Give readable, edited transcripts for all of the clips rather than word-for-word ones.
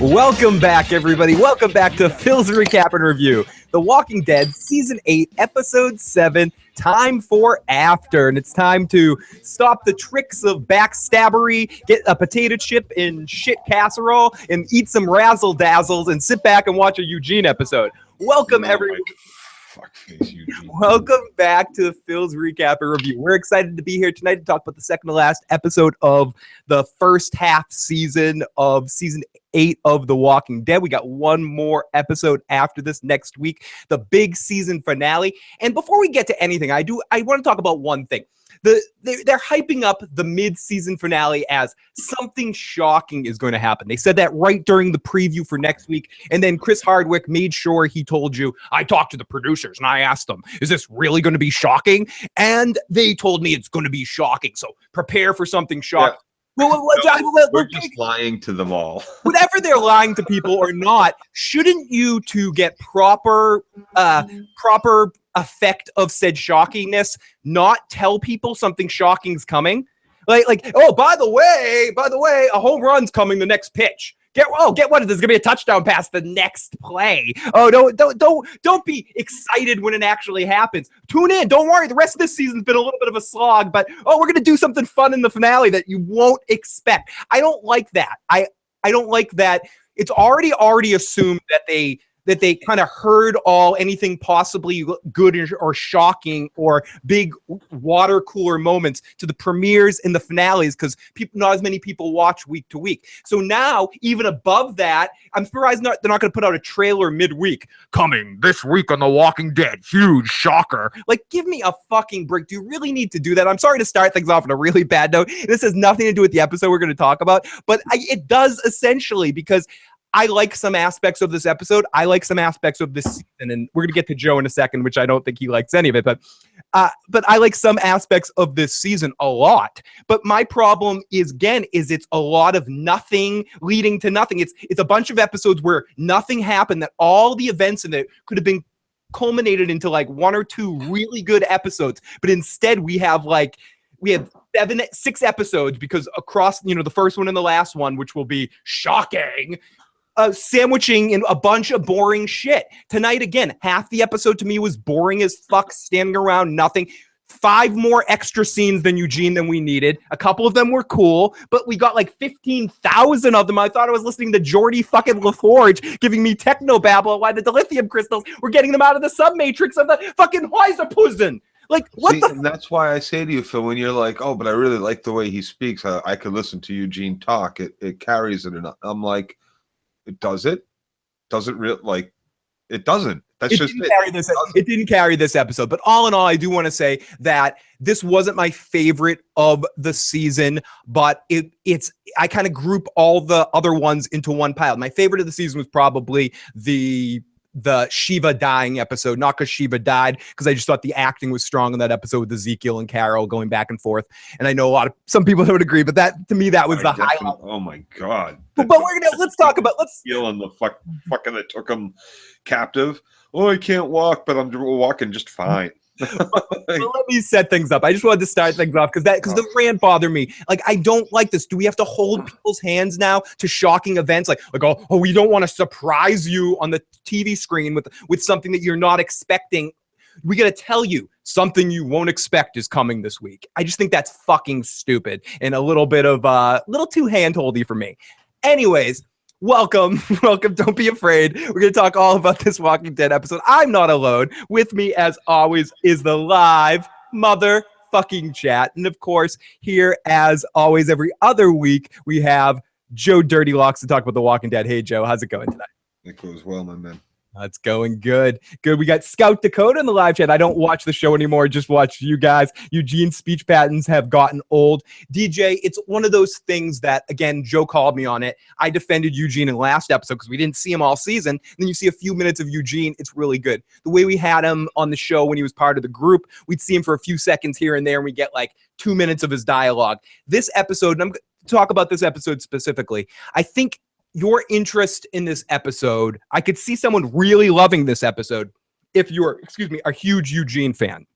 Welcome back, everybody. Welcome back to Phil's Recap and Review. The Walking Dead, Season 8, Episode 7, Time for After. And it's time to stop the tricks of backstabbery, get a potato chip in shit casserole, and eat some razzle-dazzles, and sit back and watch a Eugene episode. Welcome, everyone. Welcome back to Phil's Recap and Review. We're excited to be here tonight to talk about the second to last episode of the first half season of Season 8 of The Walking Dead. We got one more episode after this next week, the big season finale. And before we get to anything, I want to talk about one thing. They're hyping up the mid-season finale as something shocking is going to happen. They said that right during the preview for next week, and then Chris Hardwick made sure he told you, I talked to the producers, and I asked them, is this really going to be shocking? And they told me it's going to be shocking, so prepare for something shocking. Yeah. We're just lying to them all. Whatever they're lying to people or not, shouldn't you to get proper effect of said shockingness not tell people something shocking's coming? Like, oh, by the way, a home run's coming the next pitch. Get what? There's gonna be a touchdown pass the next play. Oh, don't be excited when it actually happens. Tune in. Don't worry. The rest of this season's been a little bit of a slog, but we're gonna do something fun in the finale that you won't expect. I don't like that. I don't like that. It's already assumed that they kind of heard anything possibly good or shocking or big water cooler moments to the premieres and the finales, because not as many people watch week to week. So now, even above that, I'm surprised they're not going to put out a trailer midweek. Coming this week on The Walking Dead, huge shocker. Like, give me a fucking break. Do you really need to do that? I'm sorry to start things off on a really bad note. This has nothing to do with the episode we're going to talk about, but it does essentially, because I like some aspects of this episode. I like some aspects of this season, and we're going to get to Joe in a second, which I don't think he likes any of it, but I like some aspects of this season a lot. But my problem is it's a lot of nothing leading to nothing. It's a bunch of episodes where nothing happened, that all the events in it could have been culminated into like one or two really good episodes. But instead we have 6 episodes, because across, the first one and the last one, which will be shocking, sandwiching in a bunch of boring shit. Tonight, again, half the episode to me was boring as fuck, standing around, nothing. 5 more extra scenes than Eugene than we needed. A couple of them were cool, but we got like 15,000 of them. I thought I was listening to Geordie fucking LaForge giving me technobabble why the dilithium crystals were getting them out of the submatrix of the fucking Weiserpusen. Like, what? And that's why I say to you, Phil, when you're like, oh, but I really like the way he speaks, I could listen to Eugene talk. It carries it. And I'm like, it does it? Does it really? Like, it doesn't. That's just it. It didn't carry this episode. But all in all, I do want to say that this wasn't my favorite of the season, but I kind of group all the other ones into one pile. My favorite of the season was probably the Shiva dying episode, not because Shiva died, because I just thought the acting was strong in that episode with Ezekiel and Carol going back and forth. And I know some people would agree, but that to me, that was the highlight. Oh my God. But let's talk about Ezekiel and the fucking that took him captive. Oh, I can't walk, but I'm walking just fine. Let me set things up. I just wanted to start things off because the rant bothered me. Like, I don't like this. Do we have to hold people's hands now to shocking events? Like oh, we don't want to surprise you on the TV screen with something that you're not expecting. We got to tell you something you won't expect is coming this week. I just think that's fucking stupid and a little bit of little too handholdy for me. Anyways, welcome. Don't be afraid. We're going to talk all about this Walking Dead episode. I'm not alone. With me, as always, is the live motherfucking chat. And of course, here, as always, every other week, we have Joe Dirty Locks to talk about The Walking Dead. Hey, Joe, how's it going tonight? It goes well, my man. It's going good. Good. We got Scout Dakota in the live chat. I don't watch the show anymore. Just watch you guys. Eugene's speech patterns have gotten old. DJ, it's one of those things that, again, Joe called me on it. I defended Eugene in the last episode because we didn't see him all season. Then you see a few minutes of Eugene. It's really good. The way we had him on the show when he was part of the group, we'd see him for a few seconds here and there, and we get like 2 minutes of his dialogue. This episode, and I'm going to talk about this episode specifically, I think your interest in this episode, I could see someone really loving this episode if you're, a huge Eugene fan.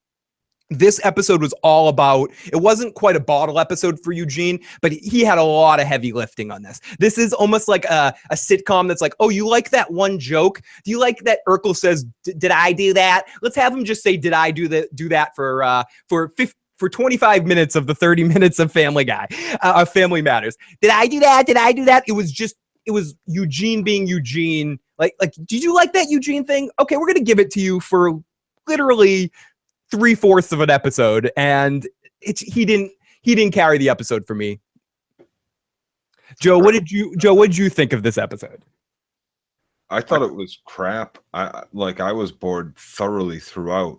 This episode was all about, it wasn't quite a bottle episode for Eugene, but he had a lot of heavy lifting on this. This is almost like a sitcom that's like, oh, you like that one joke? Do you like that Urkel says, did I do that? Let's have him just say, did I do that for 25 minutes of the 30 minutes of Family Guy, Family Matters. Did I do that? Did I do that? It was Eugene being Eugene. Like, did you like that Eugene thing? Okay, we're going to give it to you for literally 3/4 of an episode, and he didn't carry the episode for me. Joe, what did you think of this episode? I thought it was crap. I was bored thoroughly throughout.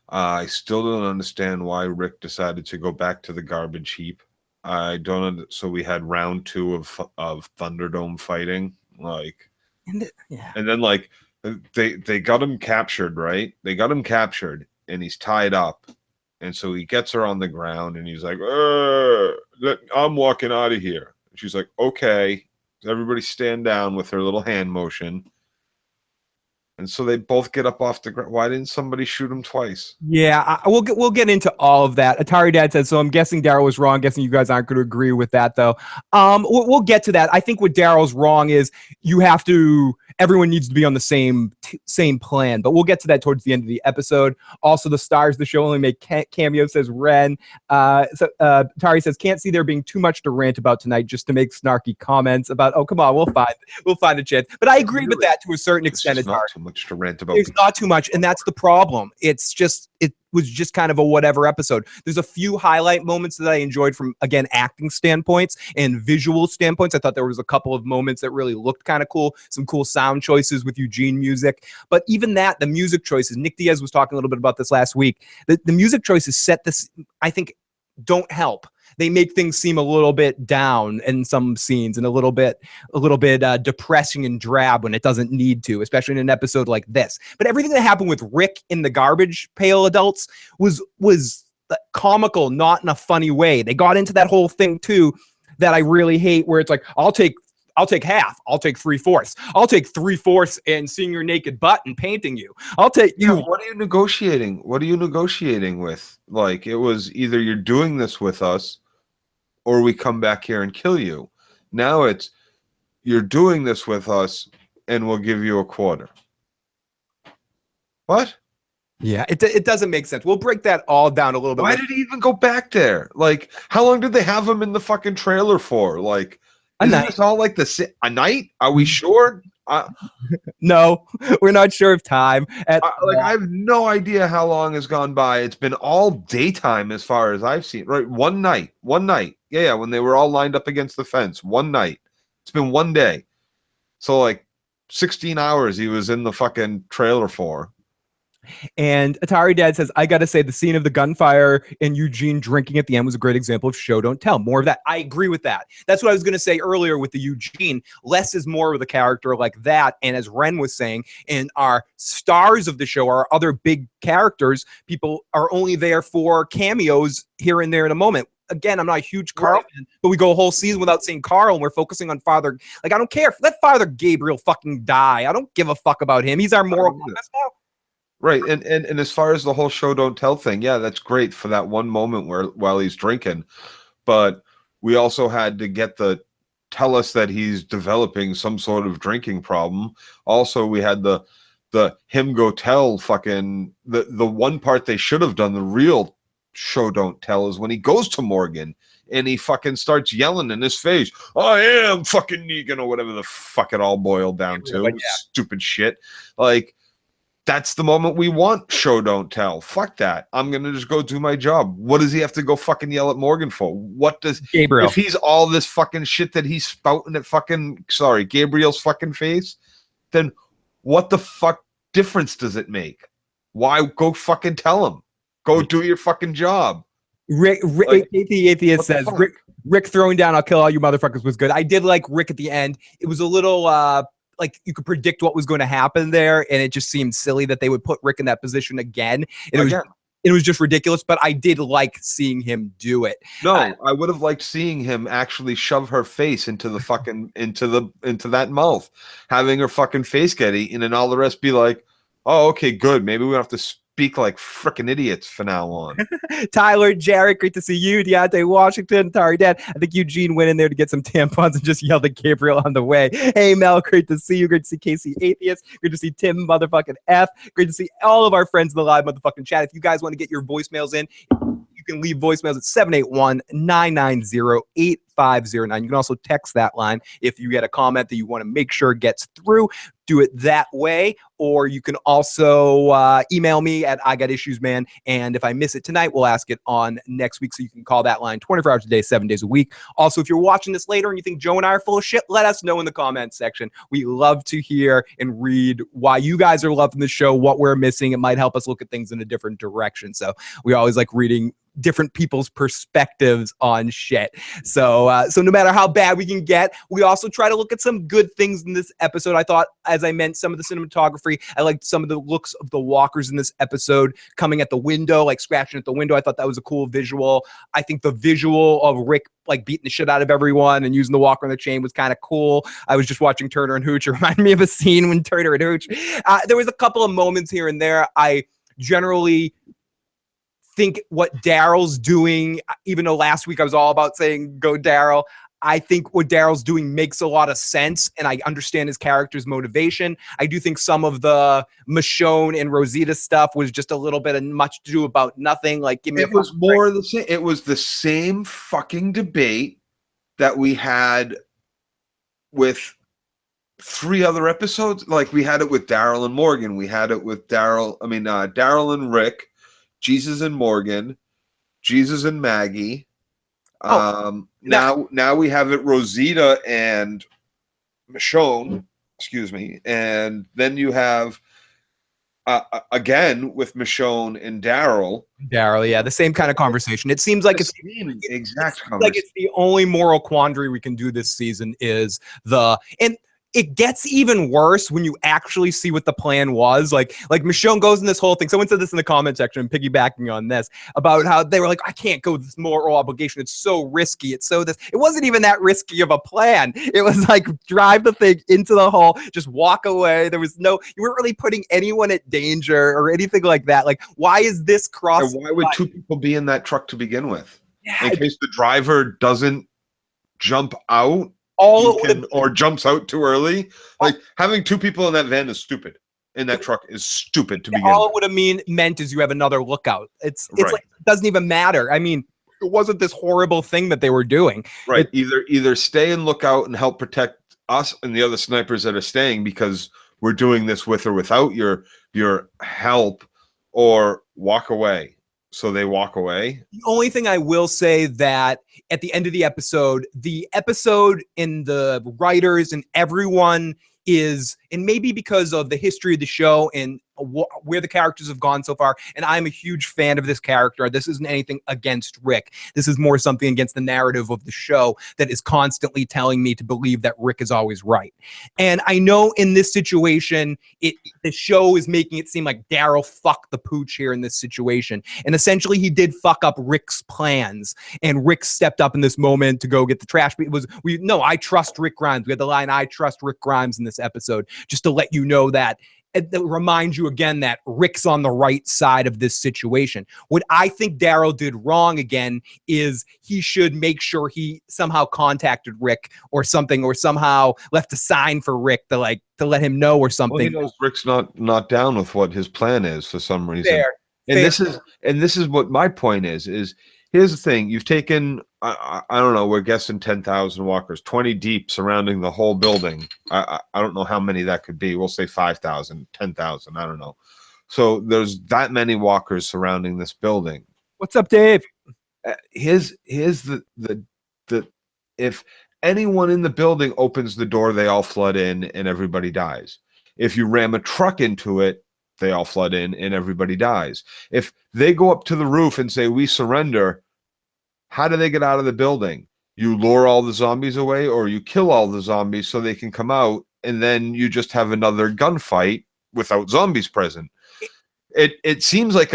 I still don't understand why Rick decided to go back to the garbage heap. I don't. So we had round 2 of Thunderdome fighting, and then they got him captured, right? They got him captured. And he's tied up. And so he gets her on the ground and he's like, I'm walking out of here. And she's like, okay. Everybody stand down with her little hand motion. And so they both get up off the ground. Why didn't somebody shoot him twice? Yeah, we'll get into all of that. Atari Dad says, so I'm guessing Daryl was wrong. I'm guessing you guys aren't going to agree with that, though. We'll get to that. I think what Daryl's wrong is everyone needs to be on the same plan, but we'll get to that towards the end of the episode. Also, the stars of the show only make cameos, says Ren. Atari says, can't see there being too much to rant about tonight just to make snarky comments about, oh, come on, we'll find a chance. But I agree with that to a certain extent. It's not too much to rant about. There's not too much, and that's the problem. It was just kind of a whatever episode. There's a few highlight moments that I enjoyed from, again, acting standpoints and visual standpoints. I thought there was a couple of moments that really looked kind of cool, some cool sound choices with Eugene music. But even that, the music choices, Nick Diaz was talking a little bit about this last week. The music choices set this, I think, don't help. They make things seem a little bit down in some scenes and a little bit depressing and drab when it doesn't need to, especially in an episode like this. But everything that happened with Rick in the garbage pail adults was comical, not in a funny way. They got into that whole thing too that I really hate, where it's like, I'll take half. I'll take 3/4. I'll take 3/4 and seeing your naked butt and painting you. I'll take you. What are you negotiating? What are you negotiating with? Like, it was either you're doing this with us or we come back here and kill you. Now it's you're doing this with us and we'll give you 1/4. What? Yeah, it doesn't make sense. We'll break that all down a little bit. Why did he even go back there? Like, how long did they have him in the fucking trailer for? Like, is this all like a night? Are we sure? No, we're not sure of time. I have no idea how long has gone by. It's been all daytime as far as I've seen. Right, one night. Yeah, when they were all lined up against the fence. One night. It's been one day. So 16 hours he was in the fucking trailer for. And Atari Dad says, I got to say, the scene of the gunfire and Eugene drinking at the end was a great example of show, don't tell. More of that. I agree with that. That's what I was going to say earlier with the Eugene. Less is more with a character like that. And as Ren was saying, in our stars of the show, our other big characters, people are only there for cameos here and there in a moment. Again, I'm not a huge Carl fan, but we go a whole season without seeing Carl, and we're focusing on Father. I don't care. Let Father Gabriel fucking die. I don't give a fuck about him. He's our moral compass now. Right, and as far as the whole show don't tell thing, yeah, that's great for that one moment while he's drinking, but we also had to get tell us that he's developing some sort of drinking problem. Also, we had the him go tell fucking the one part they should have done. The real show don't tell is when he goes to Morgan and he fucking starts yelling in his face, I am fucking Negan, or whatever the fuck it all boiled down to. Yeah. Stupid shit. That's the moment we want. Show don't tell. Fuck that. I'm gonna just go do my job. What does he have to go fucking yell at Morgan for? What does Gabriel? If he's all this fucking shit that he's spouting at Gabriel's fucking face, then what the fuck difference does it make? Why go fucking tell him? Go do your fucking job. Rick the Atheist says Rick throwing down, I'll kill all you motherfuckers was good. I did like Rick at the end. It was a little you could predict what was going to happen there, and it just seemed silly that they would put Rick in that position again. It was just ridiculous, but I did like seeing him do it. No, I would have liked seeing him actually shove her face into the fucking into that mouth, having her fucking face get eaten, and all the rest be like, oh, okay, good. Maybe we don't have to speak like frickin' idiots from now on. Tyler, Jarrett, great to see you. Deontay Washington, Tari Dad. I think Eugene went in there to get some tampons and just yelled at Gabriel on the way. Hey, Mel, great to see you. Great to see Casey Atheist. Great to see Tim motherfucking F. Great to see all of our friends in the live motherfucking chat. If you guys want to get your voicemails in, you can leave voicemails at 781-990-8509. You can also text that line if you get a comment that you want to make sure gets through. Do it that way, or you can also email me at IGotIssuesMan, and if I miss it tonight, we'll ask it on next week, so you can call that line 24 hours a day, 7 days a week. Also, if you're watching this later and you think Joe and I are full of shit, let us know in the comments section. We love to hear and read why you guys are loving the show, what we're missing. It might help us look at things in a different direction, so we always like reading different people's perspectives on shit. So no matter how bad we can get, we also try to look at some good things in this episode. I thought, as I meant, some of the cinematography, I liked some of the looks of the walkers in this episode coming at the window, like scratching at the window. I thought that was a cool visual. I think the visual of Rick like beating the shit out of everyone and using the walker on the chain was kind of cool. I was just watching Turner and Hooch. It reminded me of a scene when Turner and Hooch. There was a couple of moments here and there. I generally think what Daryl's doing, even though last week I was all about saying go Daryl, I think what Daryl's doing makes a lot of sense, and I understand his character's motivation. I do think some of the Michonne and Rosita stuff was just a little bit of much to do about nothing. Like, give me it was more the same. It was the same fucking debate that we had with 3 other episodes. Like, we had it with Daryl and Morgan. We had it with Daryl and Rick, Jesus and Morgan, Jesus and Maggie. Now we have it Rosita and Michonne, excuse me, and then you have again with Michonne and Daryl. Yeah, the same kind of conversation. It seems like it's the only moral quandary we can do this season is and it gets even worse when you actually see what the plan was. Like Michonne goes in this whole thing. Someone said this in the comment section, and piggybacking on this, about how they were like, I can't go with this moral obligation. It's so risky. It's so this. It wasn't even that risky of a plan. It was like drive the thing into the hole, just walk away. You weren't really putting anyone at danger or anything like that. Like, why is this cross? Why would 2 people be in that truck to begin with? Yeah, in case the driver doesn't jump out. Or jumps out too early. Like, having 2 people in that van is stupid. In that truck is stupid to begin with. All it would have meant is you have another lookout. It's right. Like, it doesn't even matter. I mean, it wasn't this horrible thing that they were doing. Right. Either stay and look out and help protect us and the other snipers that are staying, because we're doing this with or without your help, or walk away. So they walk away. The only thing I will say that at the end of the episode and the writers and everyone is, and maybe because of the history of the show and where the characters have gone so far, and I'm a huge fan of this character. This isn't anything against Rick. This is more something against the narrative of the show that is constantly telling me to believe that Rick is always right. And I know in this situation, the show is making it seem like Daryl fucked the pooch here in this situation. And essentially he did fuck up Rick's plans, and Rick stepped up in this moment to go get the trash. But I trust Rick Grimes. We had the line, I trust Rick Grimes in this episode, just to let you know that. It reminds you again that Rick's on the right side of this situation. What I think Daryl did wrong again is he should make sure he somehow contacted Rick or something, or somehow left a sign for Rick to let him know or something. Well, he knows Rick's not down with what his plan is for some reason. This is what my point is here's the thing. You've taken, I don't know, we're guessing 10,000 walkers, 20 deep surrounding the whole building. I don't know how many that could be. We'll say 5,000, 10,000. I don't know. So there's that many walkers surrounding this building. What's up, Dave? Here's the if anyone in the building opens the door, they all flood in and everybody dies. If you ram a truck into it, they all flood in and everybody dies. If they go up to the roof and say, we surrender, how do they get out of the building? You lure all the zombies away, or you kill all the zombies so they can come out, and then you just have another gunfight without zombies present. It seems like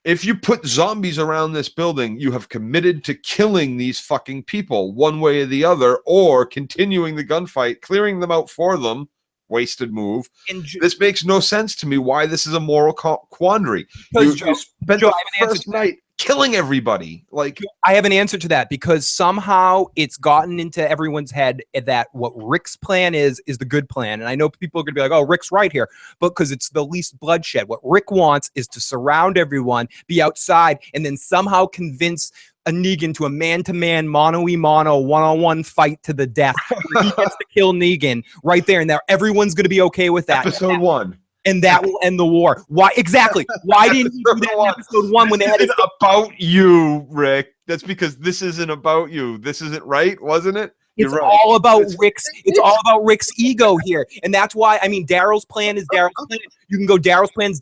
if you put zombies around this building, you have committed to killing these fucking people one way or the other, or continuing the gunfight, clearing them out for them, wasted move. And This makes no sense to me why this is a moral quandary. You spent the first night killing everybody. Like, I have an answer to that, because somehow it's gotten into everyone's head that what Rick's plan is the good plan. And I know people are going to be like, oh, Rick's right here, but because it's the least bloodshed. What Rick wants is to surround everyone, be outside, and then somehow convince a Negan to a man-to-man, mono-y-mono, one-on-one fight to the death. Where he gets to kill Negan right there, and now everyone's going to be okay with that. Episode 1. And that will end the war. Why exactly? Why didn't you do that in episode 1 when they had it about you, Rick? That's because this isn't about you. This isn't right, wasn't it? It's all about Rick's. It's all about Rick's ego here, and that's why. I mean, Daryl's plan is Daryl's plan. You can go Daryl's plan,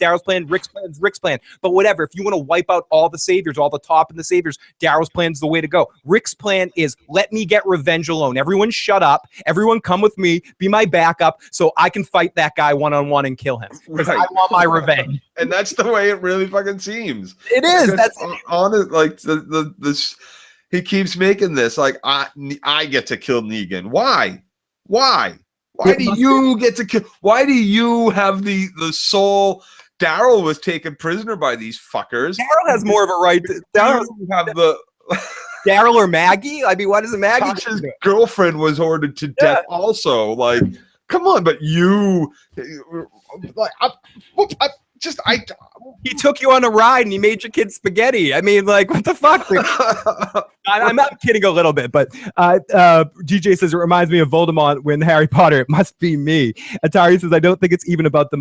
Rick's plan, Rick's plan. But whatever. If you want to wipe out all the saviors, all the top and the saviors, Daryl's plan is the way to go. Rick's plan is let me get revenge alone. Everyone, shut up. Everyone, come with me. Be my backup, so I can fight that guy one-on-one and kill him. Because I want my revenge. And that's the way it really fucking seems. It is. That's honest. Like this. He keeps making this like I get to kill Negan. Why? Why do you get to kill? Why do you have the soul? Daryl was taken prisoner by these fuckers. Daryl has more of a right. Daryl have the Daryl or Maggie? I mean, why doesn't Maggie? Tasha's girlfriend was ordered to death also. Like, come on, but you like he took you on a ride and he made your kid spaghetti. I mean, like, what the fuck? I'm not kidding a little bit, but DJ says it reminds me of Voldemort when Harry Potter. It must be me. Atari says I don't think it's even about the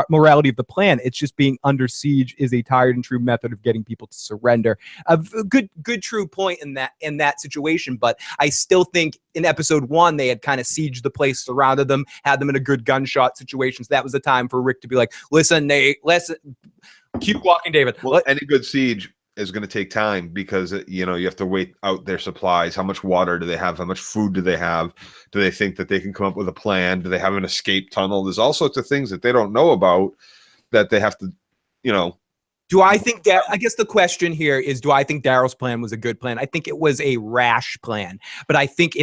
morality of the plan. It's just being under siege is a tired and true method of getting people to surrender. A good true point in that situation. But I still think in episode 1 they had kind of sieged the place, surrounded them, had them in a good gunshot situation. So that was the time for Rick to be like, listen, Nate, listen. Keep walking, David. Well, any good siege is going to take time because you have to wait out their supplies. How much water do they have? How much food do they have? Do they think that they can come up with a plan? Do they have an escape tunnel? There's all sorts of things that they don't know about that they have to, Do I think that? I guess the question here is: do I think Daryl's plan was a good plan? I think it was a rash plan, but I think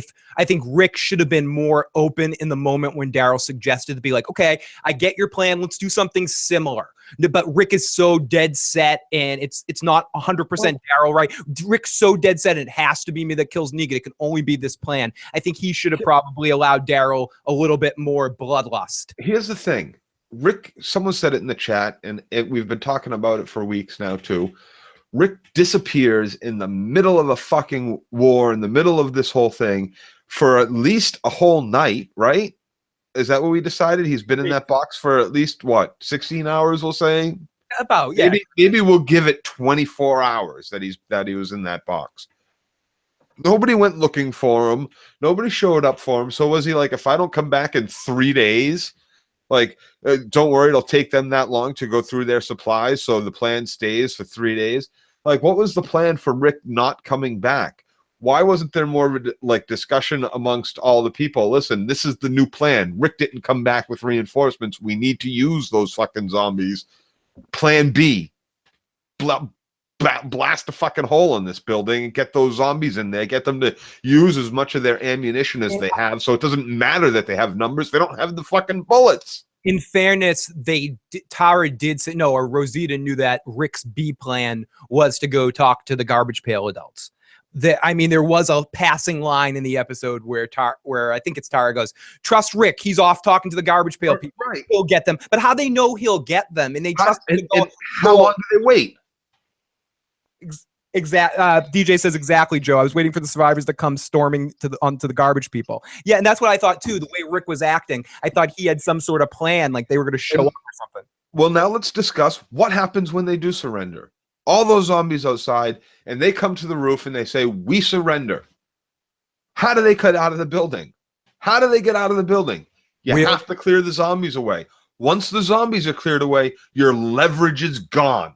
Rick should have been more open in the moment when Daryl suggested to be like, "Okay, I get your plan. Let's do something similar." But Rick is so dead set, and it's not 100% Daryl, right? Rick's so dead set, and it has to be me that kills Negan. It can only be this plan. I think he should have probably allowed Daryl a little bit more bloodlust. Here's the thing. Rick, someone said it in the chat, and we've been talking about it for weeks now, too. Rick disappears in the middle of a fucking war, in the middle of this whole thing, for at least a whole night, right? Is that what we decided? He's been in that box for at least, 16 hours, we'll say? About, yeah. Maybe we'll give it 24 hours that he was in that box. Nobody went looking for him. Nobody showed up for him. So was he like, if I don't come back in 3 days... Like, don't worry, it'll take them that long to go through their supplies, so the plan stays for 3 days. Like, what was the plan for Rick not coming back? Why wasn't there more discussion amongst all the people? Listen, this is the new plan. Rick didn't come back with reinforcements. We need to use those fucking zombies. Plan B. Blast a fucking hole in this building and get those zombies in there. Get them to use as much of their ammunition as they have, so it doesn't matter that they have numbers. They don't have the fucking bullets. In fairness, Tara did say, no, or Rosita knew that Rick's B plan was to go talk to the garbage pail adults. There was a passing line in the episode where I think it's Tara goes, trust Rick. He's off talking to the garbage pail people. Right. He'll get them. But how they know he'll get them? And they trust him to go, how long do they wait? DJ says exactly, Joe. I was waiting for the survivors to come storming onto the garbage people. Yeah, and that's what I thought too. The way Rick was acting, I thought he had some sort of plan, like they were going to show up or something. Well, now let's discuss what happens when they do surrender. All those zombies outside, and they come to the roof and they say, "We surrender." How do they cut out of the building? How do they get out of the building? You have to clear the zombies away. Once the zombies are cleared away, your leverage is gone.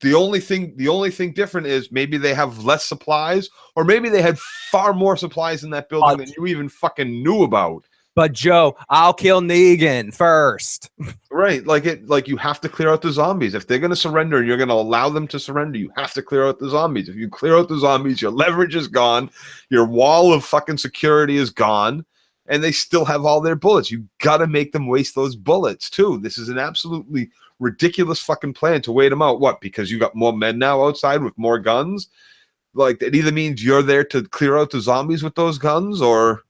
The only thing different is maybe they have less supplies, or maybe they had far more supplies in that building than you even fucking knew about. But Joe, I'll kill Negan first. Right, like you have to clear out the zombies. If they're going to surrender and you're going to allow them to surrender, you have to clear out the zombies. If you clear out the zombies, your leverage is gone, your wall of fucking security is gone, and they still have all their bullets. You got to make them waste those bullets too. This is an absolutely ridiculous fucking plan to wait them out. What? Because you got more men now outside with more guns? Like, it either means you're there to clear out the zombies with those guns, or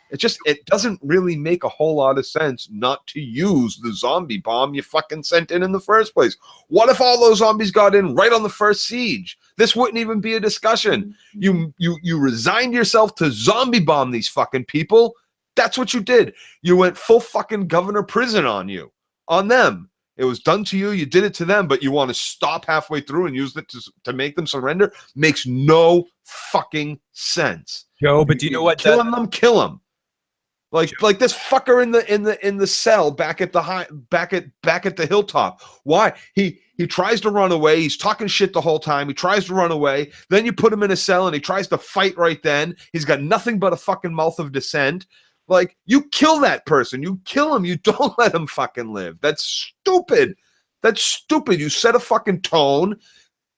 it doesn't really make a whole lot of sense not to use the zombie bomb you fucking sent in the first place. What if all those zombies got in right on the first siege? This wouldn't even be a discussion. You resigned yourself to zombie bomb these fucking people. That's what you did. You went full fucking governor prison on them. It was done to you. You did it to them, but you want to stop halfway through and use it to make them surrender? Makes no fucking sense. Joe, but do you know what? Kill them. Like this fucker in the cell back at the hilltop. Why? He tries to run away. He's talking shit the whole time. He tries to run away. Then you put him in a cell and he tries to fight right then. He's got nothing but a fucking mouth of dissent. Like, you kill that person. You kill him. You don't let him fucking live. That's stupid. You set a fucking tone.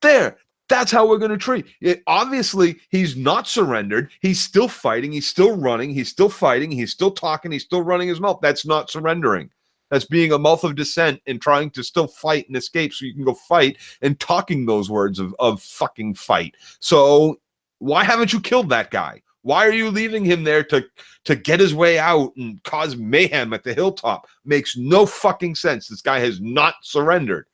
There. That's how we're going to treat it. Obviously, he's not surrendered. He's still fighting. He's still running. He's still fighting. He's still talking. He's still running his mouth. That's not surrendering. That's being a mouth of dissent and trying to still fight and escape so you can go fight and talking those words of fucking fight. So why haven't you killed that guy? Why are you leaving him there to get his way out and cause mayhem at the hilltop? Makes no fucking sense. This guy has not surrendered.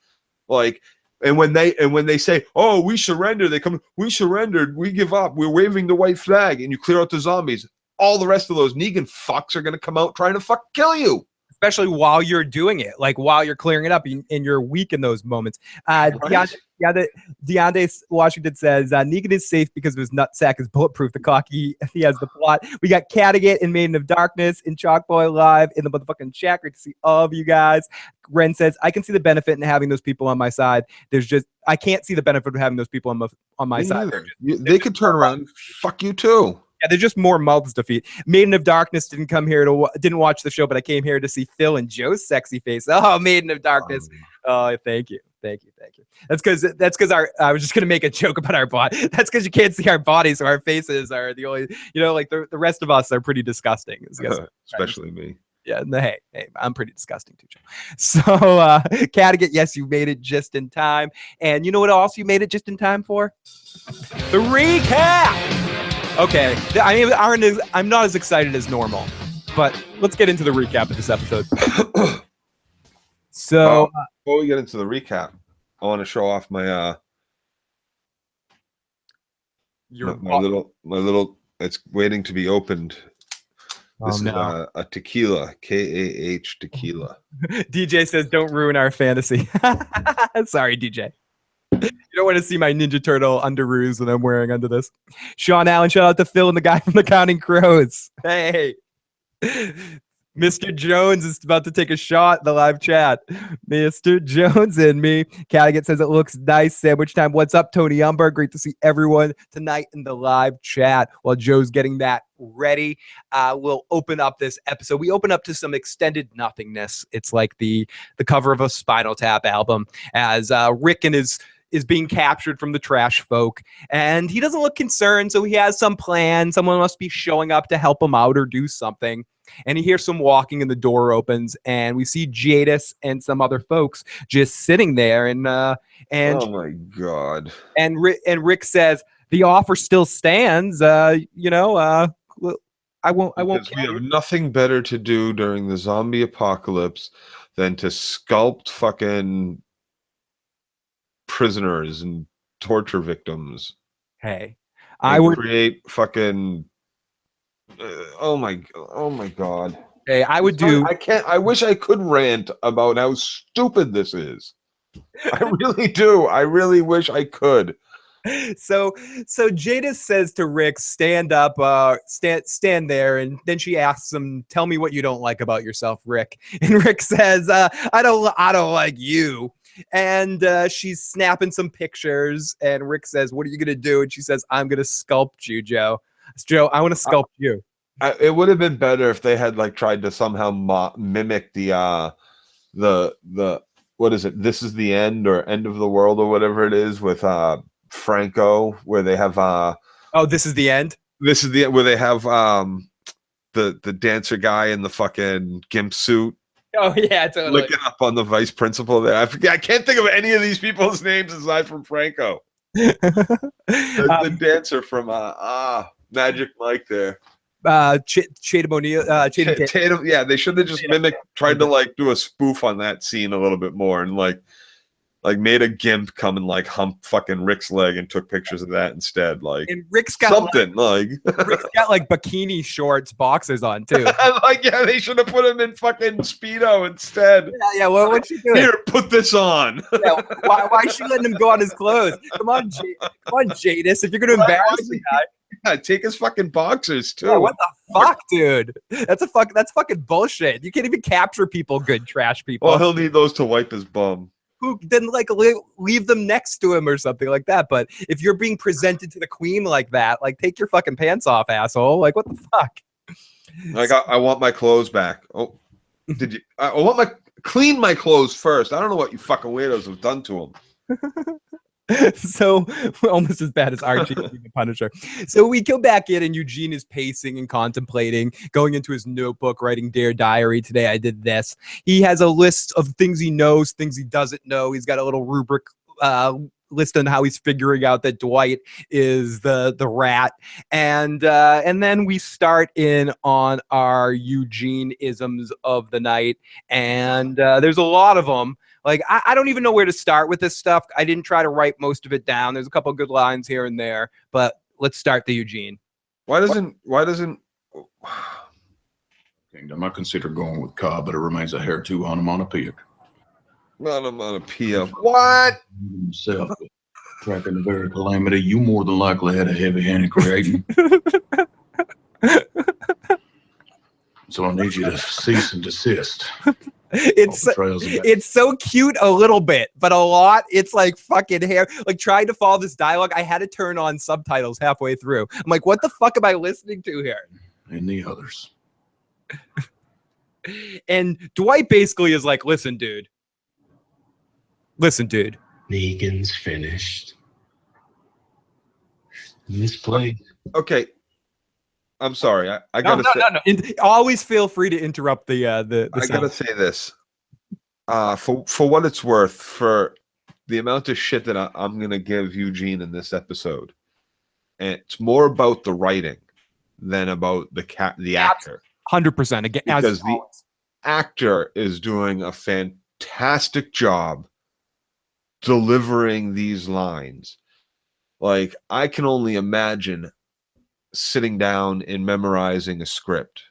Like, and when they say, "Oh, we surrender," they come, "We surrendered. We give up. We're waving the white flag," and you clear out the zombies. All the rest of those Negan fucks are going to come out trying to fuck kill you. Especially while you're doing it, like while you're clearing it up, and you're weak in those moments. Right. DeAndre Washington says Negan is safe because of his nutsack is bulletproof. The cocky, he has the plot. We got Cattigat in Maiden of Darkness, in Chalkboy live in the motherfucking chat. Great to see all of you guys. Ren says, I can see the benefit in having those people on my side. I can't see the benefit of having those people on my side. They could turn around and fuck you too. Yeah, there's just more mouths to feed. Maiden of Darkness didn't watch the show, but I came here to see Phil and Joe's sexy face. Oh, Maiden of Darkness. Oh, thank you. That's because I was just gonna make a joke about our body. That's because you can't see our bodies, so our faces are the only. Like the rest of us are pretty disgusting. Especially me. Yeah, hey, I'm pretty disgusting too, Joe. So, Cattigat, yes, you made it just in time. And you know what else you made it just in time for? The recap! Okay, I'm not as excited as normal, but let's get into the recap of this episode. So, before we get into the recap, I want to show off my little. It's waiting to be opened. This is a tequila, KAH tequila. DJ says, "Don't ruin our fantasy." Sorry, DJ. You don't want to see my Ninja Turtle underoos that I'm wearing under this. Sean Allen, shout out to Phil and the guy from the Counting Crows. Hey. Mr. Jones is about to take a shot in the live chat. Mr. Jones and me. Cattigat says it looks nice. Sandwich time. What's up, Tony Umber? Great to see everyone tonight in the live chat. While Joe's getting that ready, we'll open up this episode. We open up to some extended nothingness. It's like the cover of a Spinal Tap album as Rick and is being captured from the trash folk, and he doesn't look concerned, so he has some plan. Someone must be showing up to help him out or do something. And he hears some walking and the door opens, and we see Jadis and some other folks just sitting there. And oh my God. And Rick says, the offer still stands. I won't. Because we have nothing better to do during the zombie apocalypse than to sculpt fucking prisoners and torture victims. Hey, I would create fucking. Oh my God. Hey, I would do. I can't. I wish I could rant about how stupid this is. I really do. I really wish I could. So Jadis says to Rick, stand up, stand there. And then she asks him, tell me what you don't like about yourself, Rick. And Rick says, I don't like you. And she's snapping some pictures. And Rick says, what are you going to do? And she says, I'm going to sculpt you, Joe. Joe, I want to sculpt you. It would have been better if they had tried to somehow mimic the what is it? This is the end or end of the world or whatever it is with Franco, where they have oh, this is the end. This is the where they have the dancer guy in the fucking gimp suit. Oh yeah, totally. Looking up on the vice principal there. I can't think of any of these people's names aside from Franco. The dancer from Magic Mike there. Tatum O'Neal. Tatum, yeah, they should have just tried to like do a spoof on that scene a little bit more and like made a gimp come and like hump fucking Rick's leg and took pictures of that instead. Like, and Rick's got something Rick's got like bikini shorts, boxes on too. Like, yeah, they should have put him in fucking Speedo instead. Yeah. What's she doing? Here, put this on. Yeah, why is she letting him go on his clothes? Come on, Jadis. If you're gonna embarrass the guy. Yeah, take his fucking boxers too. Yeah, what the fuck, dude? That's fucking bullshit. You can't even capture people, good trash people. Well, he'll need those to wipe his bum. Who then like leave them next to him or something like that. But if you're being presented to the queen like that, like take your fucking pants off, asshole. Like what the fuck? Like I want my clothes back. Oh, did you? I want clean my clothes first. I don't know what you fucking weirdos have done to them. So almost as bad as Archie the Punisher. So we go back in and Eugene is pacing and contemplating, going into his notebook, writing Dear Diary. Today I did this. He has a list of things he knows, things he doesn't know. He's got a little rubric list on how he's figuring out that Dwight is the rat. And then we start in on our Eugene-isms of the night. And there's a lot of them. Like, I don't even know where to start with this stuff. I didn't try to write most of it down. There's a couple of good lines here and there, but let's start the Eugene. Why doesn't Kingdom, I consider going with Cobb, but it remains a hair too onomatopoeic. Onomatopoeia. What? Himself, tracking the very calamity you more than likely had a heavy hand in creating. So I need you to cease and desist. It's so cute a little bit, but a lot it's like fucking hair. Like trying to follow this dialogue, I had to turn on subtitles halfway through. I'm like, what the fuck am I listening to here? And the others. And Dwight basically is like, listen, dude. Negan's finished. This place. Okay. I'm sorry. I gotta say, always feel free to interrupt the I gotta say this. For what it's worth, for the amount of shit that I'm gonna give Eugene in this episode, and it's more about the writing than about the actor. 100% again, because the actor is doing a fantastic job delivering these lines. Like, I can only imagine sitting down and memorizing a script,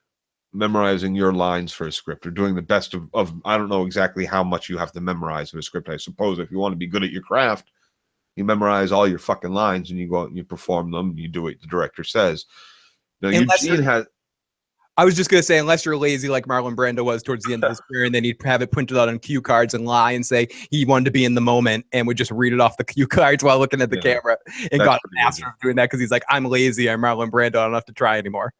memorizing your lines for a script, or doing the best of I don't know exactly how much you have to memorize of a script. I suppose if you want to be good at your craft, you memorize all your fucking lines and you go out and you perform them and you do what the director says. Now, Eugene has... I was just going to say, unless you're lazy like Marlon Brando was towards the end of his career, and then he'd have it printed out on cue cards and lie and say he wanted to be in the moment and would just read it off the cue cards while looking at the camera, and got a master of doing that because he's like, I'm lazy, I'm Marlon Brando, I don't have to try anymore.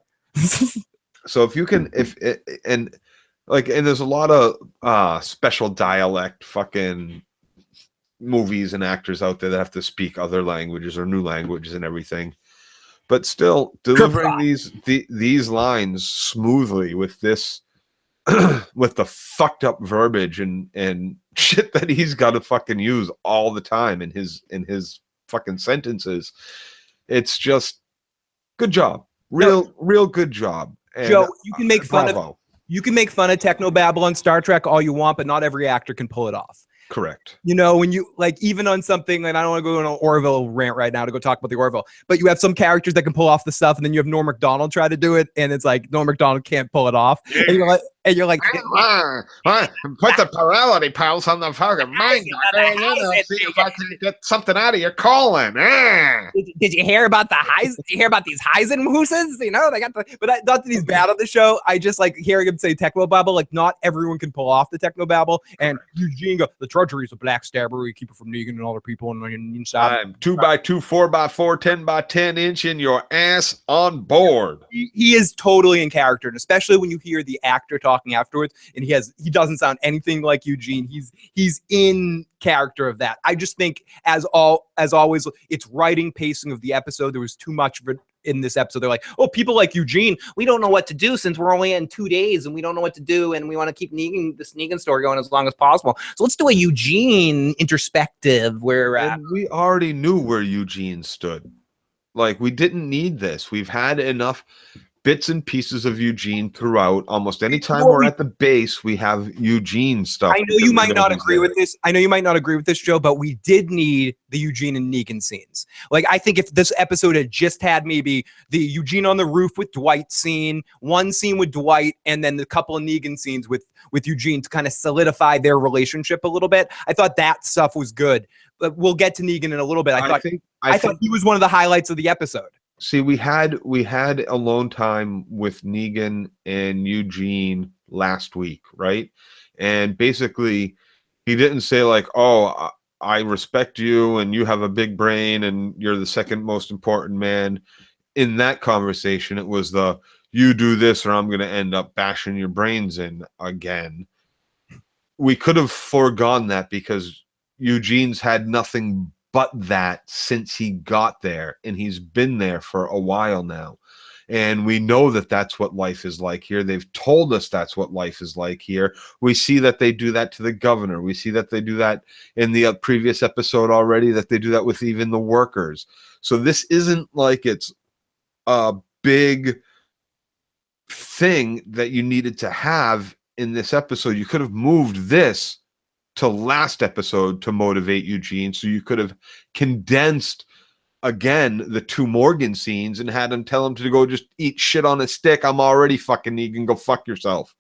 So if you can, and there's a lot of special dialect fucking movies and actors out there that have to speak other languages or new languages and everything. But still delivering these lines smoothly with this, with the fucked up verbiage and shit that he's got to fucking use all the time in his fucking sentences. It's just good job, real good job. And, Joe, you can make fun of technobabble on Star Trek all you want, but not every actor can pull it off. Correct. You know, when you like, even on something, and I don't want to go on an Orville rant right now to go talk about the Orville, but you have some characters that can pull off the stuff, and then you have Norm Macdonald try to do it, and it's like Norm Macdonald can't pull it off. Yeah. And you're like, put the plurality pulse on the fucking mind. See if I can get something out of your colon. Did you hear about the Heisen? Did you hear about these Heisenhuses? You know, they got the, but not that he's bad on the show. I just like hearing him say technobabble. Like, not everyone can pull off the technobabble. And Eugene go, the treasury is a black stabber. We keep it from Negan and other people on the inside. I'm 2x2, 4x4, 10x10 inch in your ass on board. He is totally in character, and especially when you hear the actor talking afterwards, and he doesn't sound anything like Eugene. He's in character of that. I just think as always, it's writing, pacing of the episode. There was too much of it in this episode. They're like, oh, people like Eugene, we don't know what to do since we're only in 2 days and we don't know what to do. And we want to keep this Negan story going as long as possible. So let's do a Eugene introspective where and we already knew where Eugene stood. Like, we didn't need this. We've had enough bits and pieces of Eugene throughout. Almost anytime we're at the base, we have Eugene stuff. I know you might not agree with this. I know you might not agree with this, Joe, but we did need the Eugene and Negan scenes. Like, I think if this episode had just had maybe the Eugene on the roof with Dwight scene, one scene with Dwight, and then the couple of Negan scenes with Eugene to kind of solidify their relationship a little bit, I thought that stuff was good. But we'll get to Negan in a little bit. I thought he was one of the highlights of the episode. See, we had alone time with Negan and Eugene last week, right? And basically, he didn't say like, "Oh, I respect you, and you have a big brain, and you're the second most important man." In that conversation, it was the "you do this, or I'm going to end up bashing your brains in again." We could have foregone that because Eugene's had nothing but that since he got there, and he's been there for a while now, and we know that that's what life is like here. They've told us that's what life is like here. We see that they do that to the governor. We see that they do that in the previous episode already, that they do that with even the workers. So this isn't like it's a big thing that you needed to have in this episode. You could have moved this to last episode to motivate Eugene, so you could have condensed again the 2 Morgan scenes and had him tell him to go just eat shit on a stick. I'm already fucking Negan, go fuck yourself.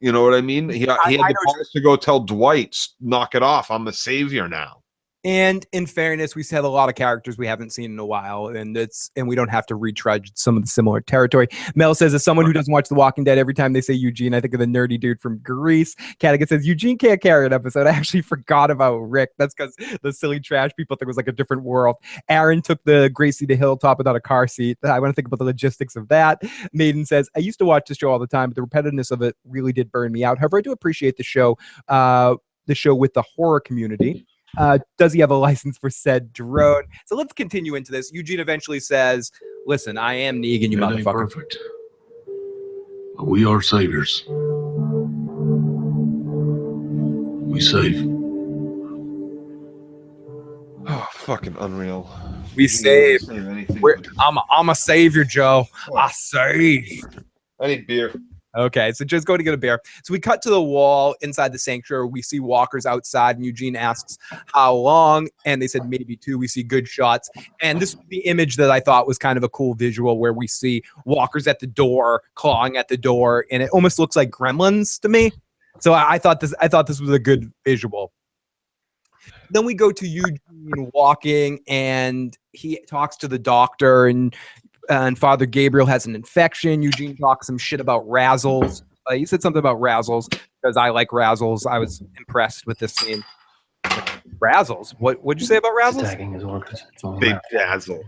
You know what I mean? He had the balls to go tell Dwight, knock it off, I'm the savior now. And in fairness, we had a lot of characters we haven't seen in a while, and we don't have to retrudge some of the similar territory. Mel says, as someone who doesn't watch The Walking Dead, every time they say Eugene, I think of the nerdy dude from Grease. Cadigan says, Eugene can't carry an episode. I actually forgot about Rick. That's because the silly trash people think it was like a different world. Aaron took the Gracie to Hilltop without a car seat. I want to think about the logistics of that. Maiden says, I used to watch this show all the time, but the repetitiveness of it really did burn me out. However, I do appreciate the show with the horror community. Does he have a license for said drone? So let's continue into this. Eugene eventually says, listen, I am Negan, you motherfucker. Perfect. But we are saviors. We save. Oh, fucking unreal. We save. Anything. I'm a savior, Joe. I save. I need beer. Okay, so just go to get a beer. So we cut to the wall inside the sanctuary. We see walkers outside, and Eugene asks how long, and they said maybe 2. We see good shots, and this is the image that I thought was kind of a cool visual, where we see walkers at the door, clawing at the door, and it almost looks like Gremlins to me. So I thought this was a good visual. Then we go to Eugene walking, and he talks to the doctor, and Father Gabriel has an infection. Eugene talks some shit about Razzles. He said something about Razzles because I like Razzles. I was impressed with this scene. Razzles? What'd you say about Razzles? Attacking his organs. Big dazzle.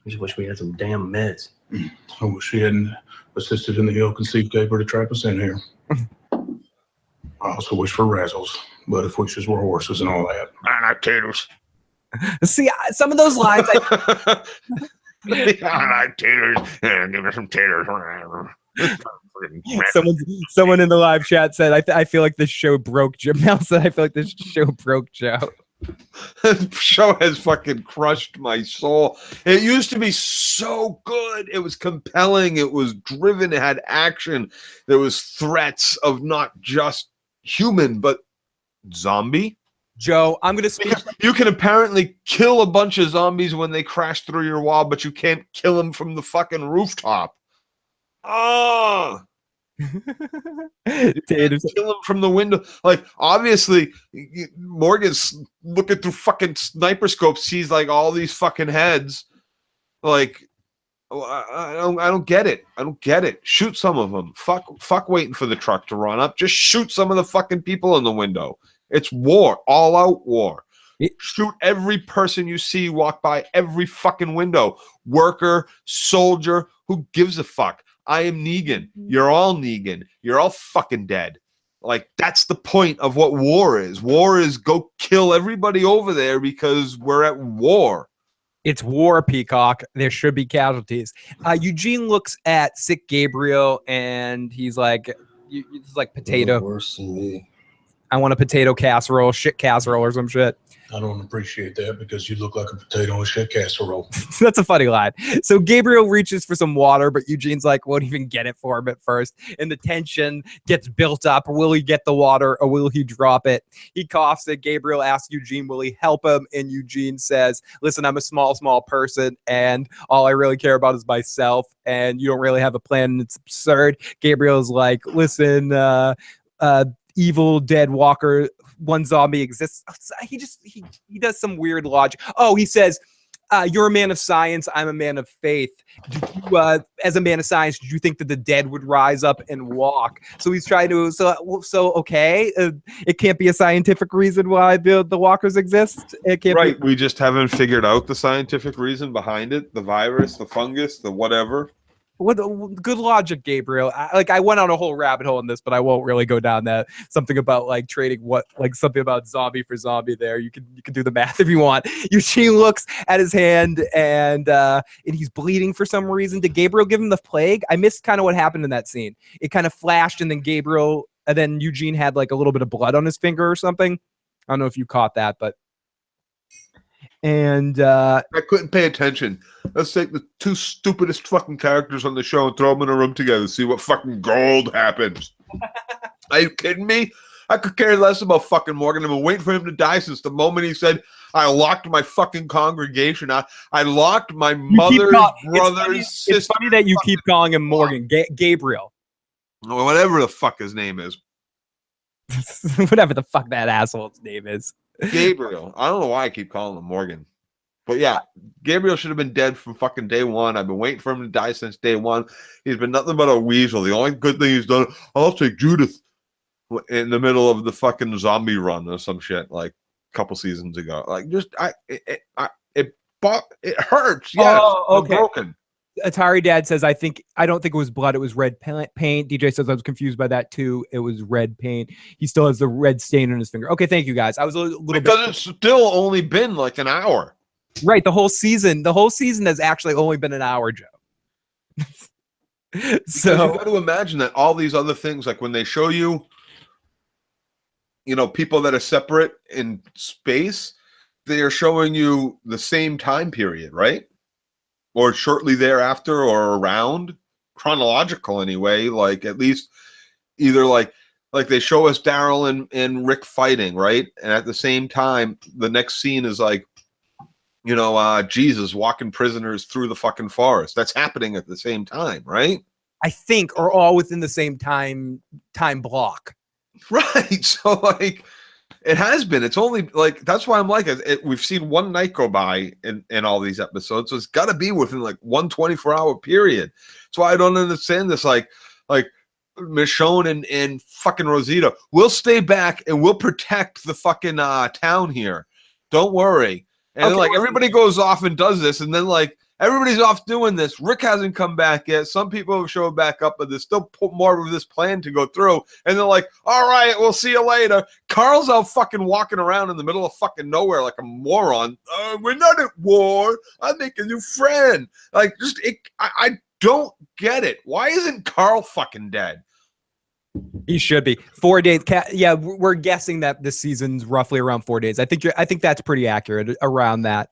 We just wish we had some damn meds. I wish he hadn't assisted in the ill-conceived caper to trap us in here. I also wish for Razzles, but if wishes were horses and all that. I like taters. See, some of those lines... I like taters. Give me some taters. Someone in the live chat said, I feel like this show broke Joe. Mel said, I feel like this show broke Joe. This show has fucking crushed my soul. It used to be so good. It was compelling. It was driven. It had action. There was threats of not just human, but zombie. Joe, I'm going to speak. You can apparently kill a bunch of zombies when they crash through your wall, but you can't kill them from the fucking rooftop. Oh! Kill them from the window. Like, obviously, Morgan's looking through fucking sniper scopes, sees like all these fucking heads. Like, I don't get it. I don't get it. Shoot some of them. Fuck waiting for the truck to run up. Just shoot some of the fucking people in the window. It's war, all out war. Shoot every person you see walk by every fucking window. Worker, soldier, who gives a fuck? I am Negan. You're all Negan. You're all fucking dead. Like, that's the point of what war is. War is go kill everybody over there because we're at war. It's war, Peacock. There should be casualties. Eugene looks at sick Gabriel, and he's like, "This is like potato. Worse than me. I want a potato casserole, shit casserole, or some shit." I don't appreciate that because you look like a potato in a shit casserole. That's a funny line. So Gabriel reaches for some water, but Eugene's like, won't even get it for him at first. And the tension gets built up. Will he get the water or will he drop it? He coughs it. Gabriel asks Eugene, will he help him? And Eugene says, listen, I'm a small person, and all I really care about is myself, and you don't really have a plan, and it's absurd. Gabriel's like, listen, evil dead walker, one zombie exists. He does some weird logic. Oh, he says, you're a man of science, I'm a man of faith. As a man of science, did you think that the dead would rise up and walk? So he's trying to, okay, it can't be a scientific reason why the walkers exist. It can't right, we just haven't figured out the scientific reason behind it. The virus, the fungus, the whatever. What good logic, Gabriel. I went on a whole rabbit hole in this, but I won't really go down that. Something about like trading something about zombie for zombie there. You can do the math if you want. Eugene looks at his hand and he's bleeding for some reason. Did Gabriel give him the plague? I missed kind of what happened in that scene. It kind of flashed and then Eugene had like a little bit of blood on his finger or something. I don't know if you caught that, but I couldn't pay attention. Let's take the two stupidest fucking characters on the show and throw them in a room together, see what fucking gold happens. Are you kidding me? I could care less about fucking Morgan. I've been waiting for him to die since the moment he said, I locked my fucking congregation out. I locked my mother's brother's sister. It's funny that you keep calling him Morgan. Gabriel. Whatever the fuck his name is. Whatever the fuck that asshole's name is. Gabriel. I don't know why I keep calling him Morgan. But yeah, Gabriel should have been dead from fucking day one. I've been waiting for him to die since day one. He's been nothing but a weasel. The only good thing he's done, I'll take Judith in the middle of the fucking zombie run or some shit like a couple seasons ago. Like just it hurts. Yes, okay. I'm broken. Atari Dad says, I don't think it was blood. It was red paint. DJ says I was confused by that too. It was red paint. He still has the red stain on his finger. Okay, thank you guys. I was a little because it's still only been like an hour. Right, the whole season has actually only been an hour, Joe. So you got to imagine that all these other things, like when they show you, people that are separate in space, they are showing you the same time period, right? Or shortly thereafter or around, chronological anyway, like at least either like they show us Daryl and Rick fighting, right? And at the same time, the next scene is like, Jesus walking prisoners through the fucking forest. That's happening at the same time, right? I think, or all within the same time block. Right. So like it has been. It's only like that's why I'm like we've seen one night go by in all these episodes, so it's got to be within like 1 24-hour period. That's why I don't understand this. Like Michonne and fucking Rosita, we'll stay back and we'll protect the fucking town here. Don't worry. And okay, then, like everybody goes off and does this, and then like everybody's off doing this. Rick hasn't come back yet. Some people have showed back up, but there's still more of this plan to go through. And they're like, all right, we'll see you later. Carl's out fucking walking around in the middle of fucking nowhere like a moron. We're not at war. I make a new friend. Like, I don't get it. Why isn't Carl fucking dead? He should be 4 days. Yeah, we're guessing that this season's roughly around 4 days. I think that's pretty accurate around that.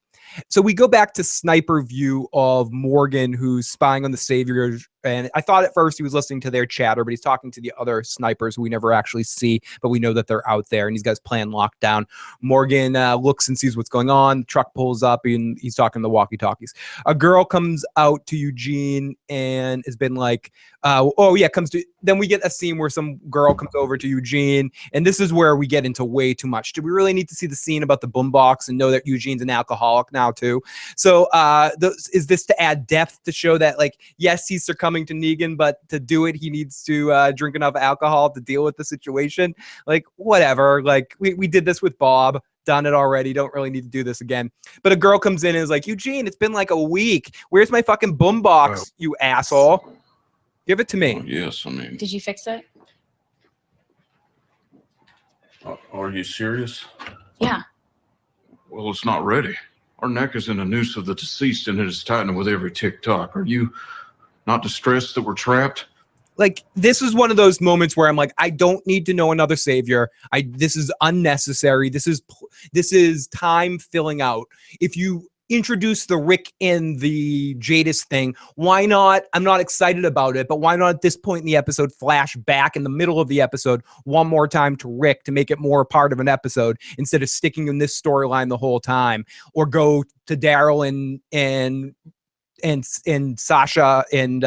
So we go back to sniper view of Morgan, who's spying on the Savior. And I thought at first he was listening to their chatter, but he's talking to the other snipers who we never actually see, but we know that they're out there, and he's got his plan locked down. Morgan looks and sees what's going on. The truck pulls up, and he's talking to the walkie-talkies. A girl comes out to Eugene and has been like, then we get a scene where some girl comes over to Eugene, and this is where we get into way too much. Do we really need to see the scene about the boombox and know that Eugene's an alcoholic now too? So is this to add depth to show that, like, yes, he's succumbing to Negan, but to do it, he needs to drink enough alcohol to deal with the situation? Like, whatever. Like, we did this with Bob. Done it already. Don't really need to do this again. But a girl comes in and is like, Eugene, it's been like a week. Where's my fucking boombox, you asshole? Give it to me. Oh, yes, I mean. Did you fix it? Are you serious? Yeah. Well, it's not ready. Our neck is in a noose of the deceased, and it is tightening with every tick-tock. Are you not distressed that we're trapped? Like, this is one of those moments where I'm like, I don't need to know another savior. This is unnecessary. This is time filling out. If you introduce the Rick and the Jadis thing, why not? I'm not excited about it, but why not at this point in the episode flash back in the middle of the episode one more time to Rick to make it more a part of an episode instead of sticking in this storyline the whole time, or go to Daryl and Sasha and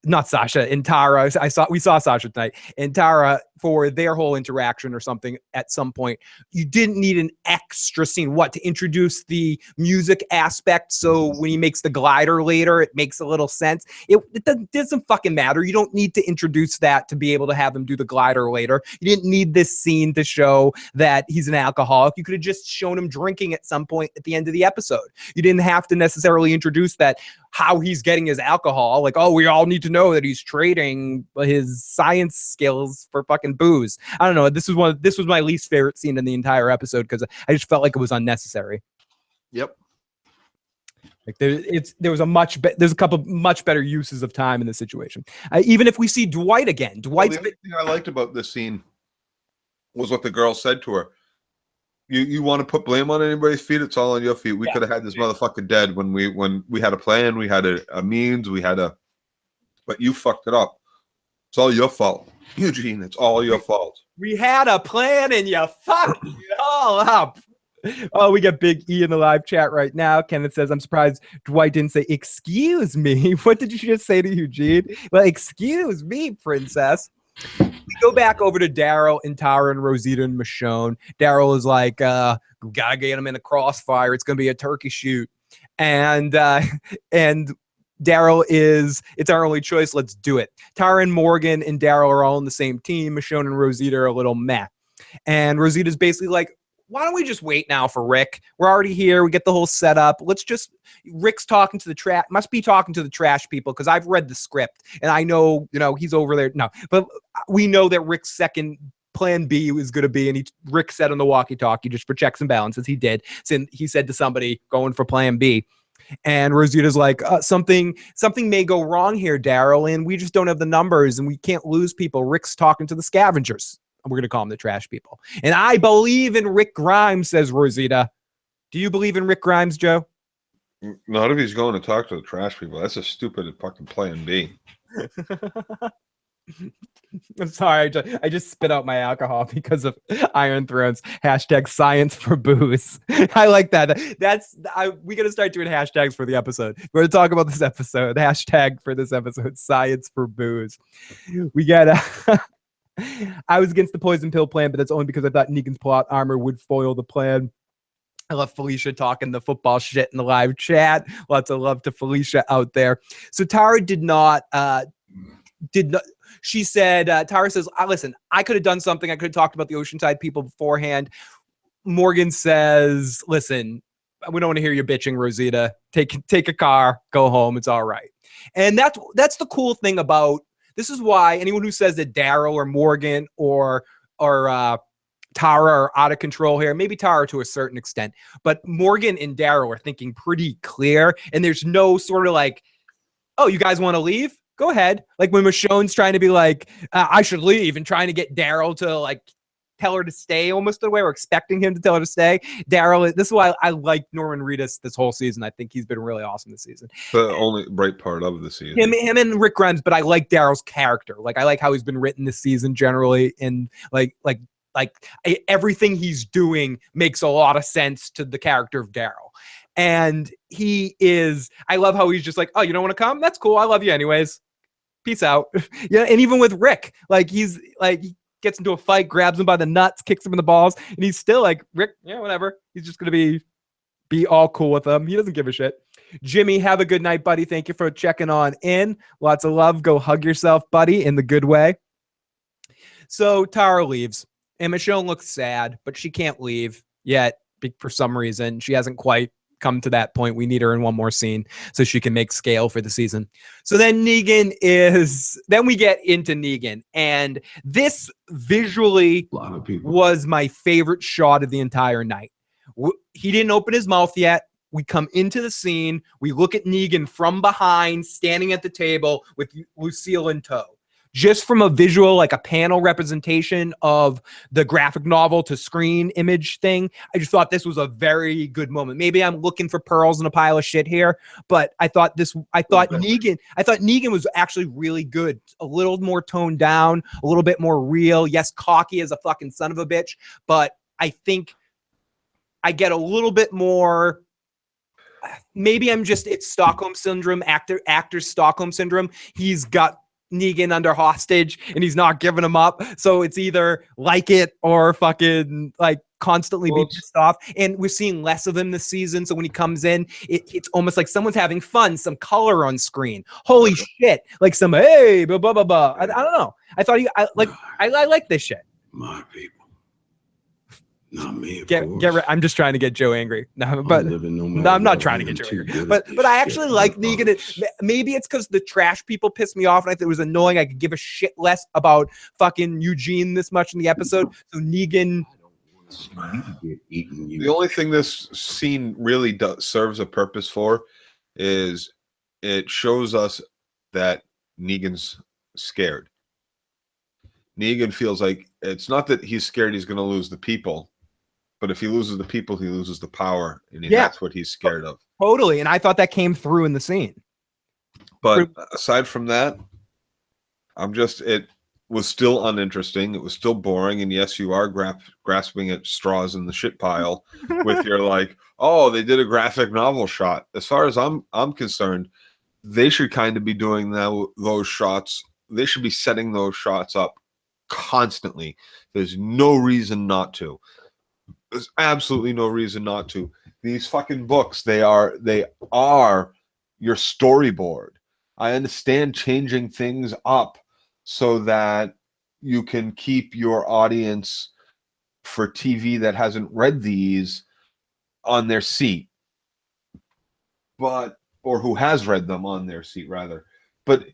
not Sasha and Tara. We saw Sasha tonight and Tara for their whole interaction or something at some point. You didn't need an extra scene. What, to introduce the music aspect? So when he makes the glider later, it makes a little sense. It doesn't fucking matter. You don't need to introduce that to be able to have him do the glider later. You didn't need this scene to show that he's an alcoholic. You could have just shown him drinking at some point at the end of the episode. You didn't have to necessarily introduce that, how he's getting his alcohol. Like, oh, we all need to know that he's trading his science skills for fucking booze. I don't know. This was my least favorite scene in the entire episode because I just felt like it was unnecessary. Yep. Like there's a couple much better uses of time in this situation. Even if we see Dwight again, The only thing I liked about this scene was what the girl said to her. You want to put blame on anybody's feet? It's all on your feet. We could have had this motherfucker dead when we had a plan, we had a means, but you fucked it up. It's all your fault, Eugene. It's all your fault. We had a plan and you fucked it all up. Oh, we got Big E in the live chat right now. Kenneth says, I'm surprised Dwight didn't say, excuse me. What did you just say to Eugene? Well, excuse me, princess. We go back over to Daryl and Tara and Rosita and Michonne. Daryl is like, gotta get him in a crossfire. It's gonna be a turkey shoot. And Daryl is, it's our only choice. Let's do it. Tara and Morgan and Daryl are all on the same team. Michonne and Rosita are a little meh. And Rosita's basically like, why don't we just wait now for Rick? We're already here. We get the whole setup. Rick's talking to the trash, must be talking to the trash people because I've read the script and I know, he's over there. No, but we know that Rick's second plan B is going to be, and Rick said on the walkie-talkie, just for checks and balances, he did. So he said to somebody going for plan B. And Rosita's like, something may go wrong here, Daryl, and we just don't have the numbers and we can't lose people. Rick's talking to the scavengers. We're going to call them the trash people. And I believe in Rick Grimes, says Rosita. Do you believe in Rick Grimes, Joe? Not if he's going to talk to the trash people. That's a stupid fucking plan B. I'm sorry. I just spit out my alcohol because of Iron Thrones. # science for booze. I like that. We got to start doing hashtags for the episode. We're going to talk about this episode. # for this episode, science for booze. We got I was against the poison pill plan, but that's only because I thought Negan's plot armor would foil the plan. I love Felicia talking the football shit in the live chat. Lots of love to Felicia out there. So Tara did not. She said, Tara says, listen, I could have done something. I could have talked about the Oceanside people beforehand. Morgan says, listen, we don't want to hear you bitching, Rosita. Take a car, go home. It's all right. And that's the cool thing about. This is why anyone who says that Daryl or Morgan or Tara are out of control here, maybe Tara to a certain extent, but Morgan and Daryl are thinking pretty clear, and there's no sort of like, oh, you guys want to leave? Go ahead. Like when Michonne's trying to be like, I should leave, and trying to get Daryl to like tell her to stay almost the way we're expecting him to tell her to stay. Daryl, this is why I like Norman Reedus this whole season. I think he's been really awesome this season. The only bright part of the season. Him and Rick Grimes, but I like Daryl's character. Like I like how he's been written this season generally, and like everything he's doing makes a lot of sense to the character of Daryl. And I love how he's just like, oh, you don't want to come? That's cool. I love you anyways. Peace out. Yeah. And even with Rick, like he gets into a fight, grabs him by the nuts, kicks him in the balls, and he's still like, Rick, yeah, whatever. He's just going to be all cool with them. He doesn't give a shit. Jimmy, have a good night, buddy. Thank you for checking on in. Lots of love. Go hug yourself, buddy, in the good way. So Tara leaves, and Michonne looks sad, but she can't leave yet for some reason. She hasn't quite come to that point. We need her in one more scene so she can make scale for the season. So then we get into Negan, and this visually was my favorite shot of the entire night. He didn't open his mouth yet. we come into the scene, we look at Negan from behind, standing at the table with Lucille in tow. Just from a visual, like a panel representation of the graphic novel to screen image thing, I just thought this was a very good moment. Maybe I'm looking for pearls in a pile of shit here, but I thought Negan was actually really good. A little more toned down, a little bit more real. Yes, cocky as a fucking son of a bitch, but I think I get a little bit more. Maybe it's Stockholm syndrome, actor Stockholm syndrome. He's got Negan under hostage and he's not giving him up. So it's either like it or fucking like constantly be pissed off. And we're seeing less of him this season. So when he comes in, it's almost like someone's having fun, some color on screen. Holy shit. Like some, hey, blah, blah, blah, blah. I don't know. I thought I like this shit. My people. Not me. I'm just trying to get Joe angry. No, but I'm not trying to get Joe angry. But I actually like Negan. Maybe it's because the trash people pissed me off, and I thought it was annoying. I could give a shit less about fucking Eugene this much in the episode. So Negan. The only thing this scene really serves a purpose for is it shows us that Negan's scared. Negan feels like it's not that he's scared he's going to lose the people. But if he loses the people, he loses the power, and that's what he's scared of. Totally, and I thought that came through in the scene. But aside from that, it was still uninteresting. It was still boring, and yes, you are grasping at straws in the shit pile with your like, oh, they did a graphic novel shot. As far as I'm concerned, they should kind of be doing those shots. They should be setting those shots up constantly. There's no reason not to. There's absolutely no reason not to. These fucking books, they are your storyboard. I understand changing things up so that you can keep your audience for TV that hasn't read these on their seat. Or who has read them on their seat rather. But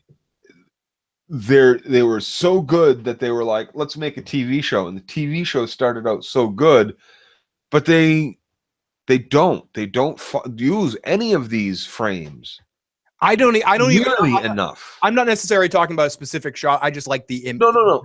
they were so good that they were like, let's make a TV show. And the TV show started out so good. But they don't use any of these frames. I don't even enough. I'm not necessarily talking about a specific shot. I just like the image. No.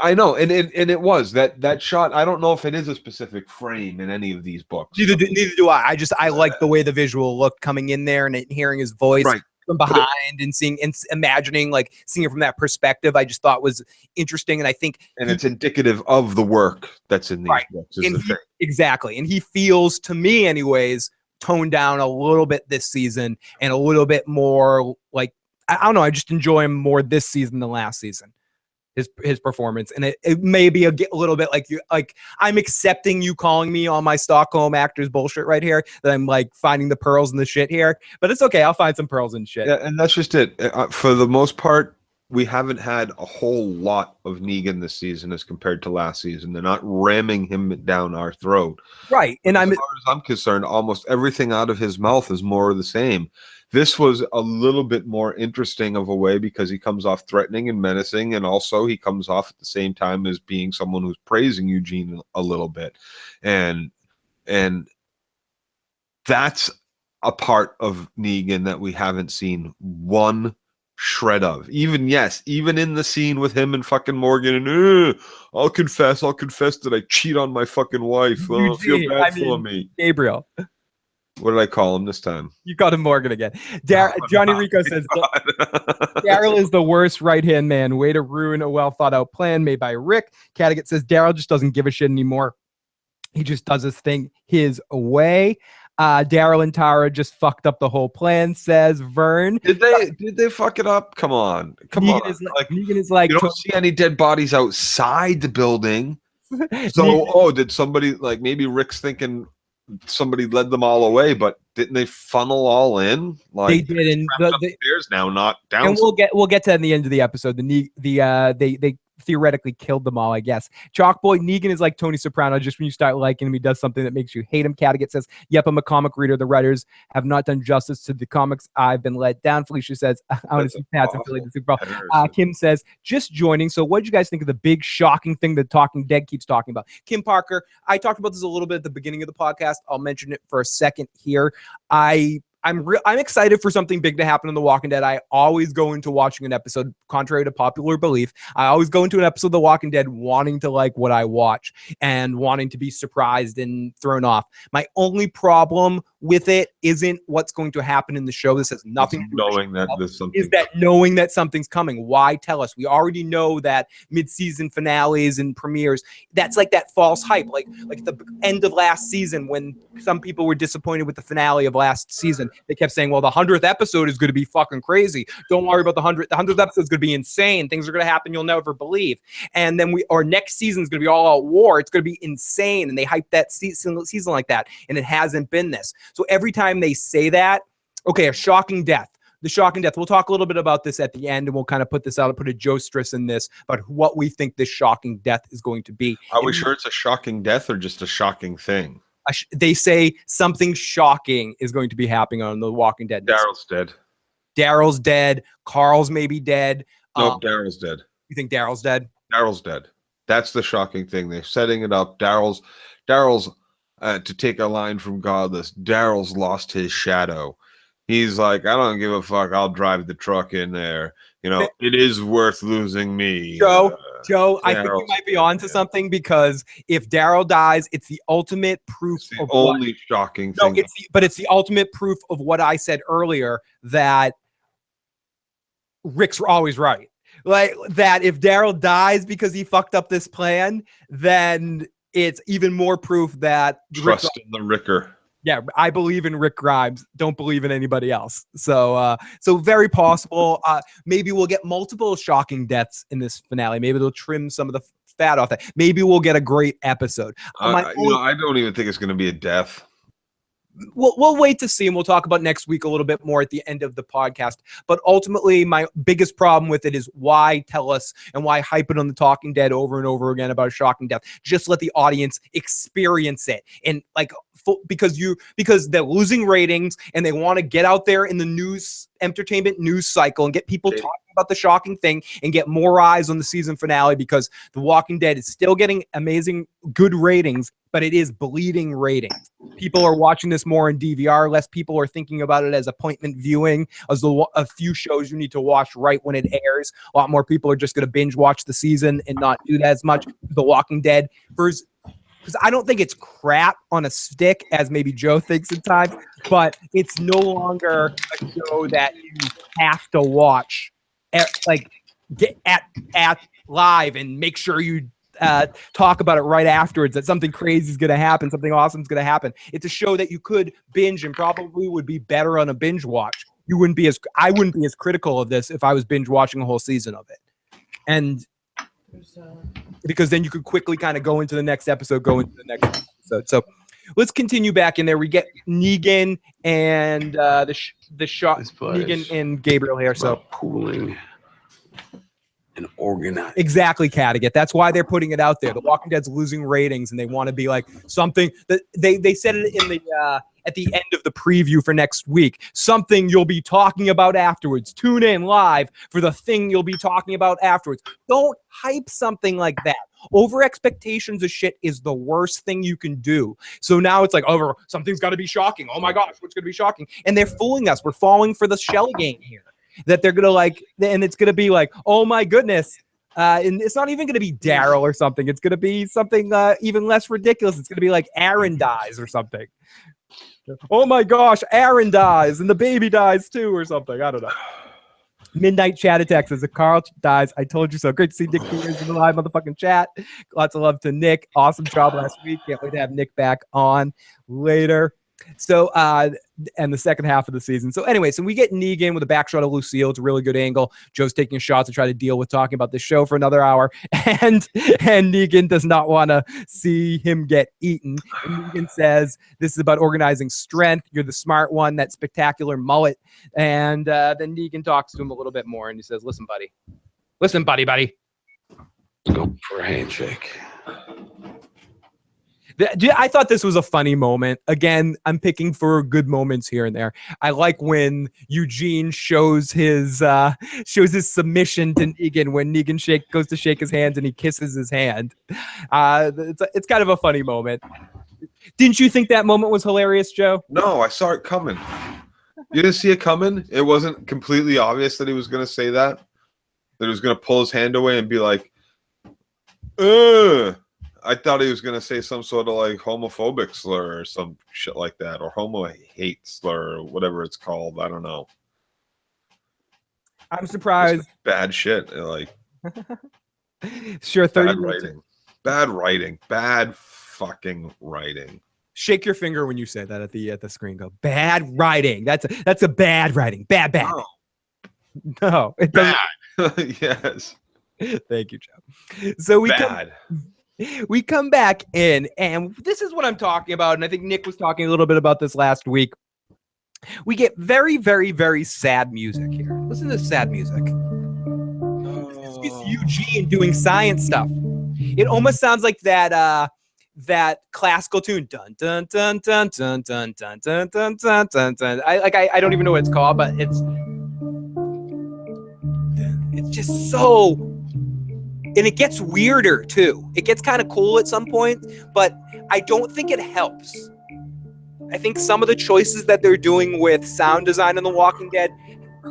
I know, and it was that shot. I don't know if it is a specific frame in any of these books. Neither do I. I like the way the visual looked coming in there and hearing his voice. Right. From behind and seeing and imagining it from that perspective, I just thought was interesting, and I think it's indicative of the work that's in these books. Exactly, and he feels, to me, anyways, toned down a little bit this season and a little bit more like I don't know. I just enjoy him more this season than last season. His performance, and it may be a little bit like I'm accepting you calling me on my Stockholm actors bullshit right here, that I'm like finding the pearls in the shit here, but it's okay. I'll find some pearls in shit. Yeah, and that's just it. For the most part, we haven't had a whole lot of Negan this season as compared to last season. They're not ramming him down our throat, right? And as far as I'm concerned, almost everything out of his mouth is more of the same. This was a little bit more interesting of a way because he comes off threatening and menacing, and also he comes off at the same time as being someone who's praising Eugene a little bit. And that's a part of Negan that we haven't seen one shred of. Even in the scene with him and fucking Morgan, and I'll confess that I cheat on my fucking wife. Oh, feel bad for me. Gabriel. What did I call him this time? You called him Morgan again. Johnny Rico says, Daryl is the worst right-hand man. Way to ruin a well-thought-out plan made by Rick. Caddigat says, Daryl just doesn't give a shit anymore. He just does his thing his way. Daryl and Tara just fucked up the whole plan, says Vern. Did they fuck it up? Come on. Negan is like, you don't see any dead bodies outside the building. So, did somebody, like, maybe Rick's thinking somebody led them all away, but didn't they funnel all in? Like, they did, and upstairs now, not down. And we'll get to that in the end of the episode. They theoretically killed them all, I guess. Chalkboy, Negan is like Tony Soprano. Just when you start liking him, he does something that makes you hate him. Cattigat says, yep, I'm a comic reader. The writers have not done justice to the comics. I've been let down. Felicia says, I want to see Pats and Philly the Super Bowl. Kim says, just joining. So what did you guys think of the big shocking thing that Talking Dead keeps talking about? Kim Parker, I talked about this a little bit at the beginning of the podcast. I'll mention it for a second here. I'm excited for something big to happen in The Walking Dead. I always go into watching an episode, contrary to popular belief. I always go into an episode of The Walking Dead wanting to like what I watch and wanting to be surprised and thrown off. My only problem with it isn't what's going to happen in the show. This has nothing to do with knowing that there's something. Is that knowing that something's coming. Why tell us? We already know that mid-season finales and premieres, that's like that false hype. Like the end of last season when some people were disappointed with the finale of last season. They kept saying, well, the 100th episode is going to be fucking crazy. Don't worry about the 100th. The 100th episode is going to be insane. Things are going to happen you'll never believe. And then our next season is going to be all out war. It's going to be insane. And they hype that season like that. And it hasn't been this. So every time they say that, okay, a shocking death. The shocking death. We'll talk a little bit about this at the end, and we'll kind of put this out and put a Joe Stress in this about what we think this shocking death is going to be. Are we sure it's a shocking death or just a shocking thing? They say something shocking is going to be happening on The Walking Dead. Daryl's dead. Daryl's dead. Carl's maybe dead. Nope, Daryl's dead. You think Daryl's dead? Daryl's dead. That's the shocking thing. They're setting it up. Daryl's to take a line from Godless, Daryl's lost his shadow. He's like, I don't give a fuck. I'll drive the truck in there. You know, it is worth losing me. Joe, I think you might be onto something, because if Daryl dies, it's the ultimate proof of only shocking thing. It's the ultimate proof of what I said earlier, that Rick's always right. Like that if Daryl dies because he fucked up this plan, then it's even more proof that trust in the Ricker. Yeah, I believe in Rick Grimes. Don't believe in anybody else. So very possible. Maybe we'll get multiple shocking deaths in this finale. Maybe they'll trim some of the fat off that. Maybe we'll get a great episode. I don't even think it's going to be a death. We'll wait to see, and we'll talk about next week a little bit more at the end of the podcast. But ultimately, my biggest problem with it is why tell us and why hype it on The Talking Dead over and over again about a shocking death. Just let the audience experience it, and because they're losing ratings and they want to get out there in the entertainment news cycle and get people talking about the shocking thing and get more eyes on the season finale, because The Walking Dead is still getting amazing good ratings, but it is bleeding ratings. People are watching this more in DVR. Less people are thinking about it as appointment viewing, as a few shows you need to watch right when it airs. A lot more people are just going to binge watch the season and not do that as much. The Walking Dead, because I don't think it's crap on a stick, as maybe Joe thinks at times, but it's no longer a show that you have to watch, get at live and make sure you talk about it right afterwards, that something crazy is going to happen, something awesome is going to happen. It's a show that you could binge and probably would be better on a binge watch. I wouldn't be as critical of this if I was binge watching a whole season of it. And because then you could quickly kind of go into the next episode, So let's continue back in there. We get Negan and Negan and Gabriel here. So pooling and organizing. Exactly, Cattigat. That's why they're putting it out there. The Walking Dead's losing ratings, and they want to be like something that they said it in the at the end of the preview for next week. Something you'll be talking about afterwards. Tune in live for the thing you'll be talking about afterwards. Don't hype something like that. Over expectations of shit is the worst thing you can do. So now it's like, something's got to be shocking. Oh my gosh, what's going to be shocking? And they're fooling us. We're falling for the shell game here. That they're going to and it's going to be like, oh my goodness. And it's not even going to be Daryl or something. It's going to be something even less ridiculous. It's going to be like Aaron dies or something. Oh my gosh, Aaron dies and the baby dies too or something. I don't know. Midnight Chat Attack says, if Carl dies, I told you so. Great to see Nick Peters in the live motherfucking chat. Lots of love to Nick. Awesome job last week. Can't wait to have Nick back on later. So, and the second half of the season. So anyway, so we get Negan with a back shot of Lucille. It's a really good angle. Joe's taking shots to try to deal with talking about this show for another hour. And Negan does not want to see him get eaten. And Negan says, this is about organizing strength. You're the smart one, that spectacular mullet. And then Negan talks to him a little bit more. And he says, listen, buddy. Let's go for a handshake. I thought this was a funny moment. Again, I'm picking for good moments here and there. I like when Eugene shows his submission to Negan when Negan goes to shake his hand and he kisses his hand. It's kind of a funny moment. Didn't you think that moment was hilarious, Joe? No, I saw it coming. You didn't see it coming? It wasn't completely obvious that he was going to say that? That he was going to pull his hand away and be like, ugh. I thought he was going to say some sort of like homophobic slur or some shit like that, or homo hate slur or whatever it's called. I don't know. I'm surprised. Bad shit. Like, sure, 30 bad writing. Bad writing. Bad fucking writing. Shake your finger when you say that at the screen. Go, bad writing. That's a bad writing. Bad. No, it doesn't. Bad. Yes. Thank you, Joe. So we come back in, and this is what I'm talking about, and I think Nick was talking a little bit about this last week. We get very, very, very sad music here. Listen to this sad music. It's just Eugene doing science stuff. It almost sounds like that classical tune. Dun dun dun dun dun dun dun dun dun dun dun dun. I don't even know what it's called, but it's just so. And it gets weirder, too. It gets kind of cool at some point, but I don't think it helps. I think some of the choices that they're doing with sound design in The Walking Dead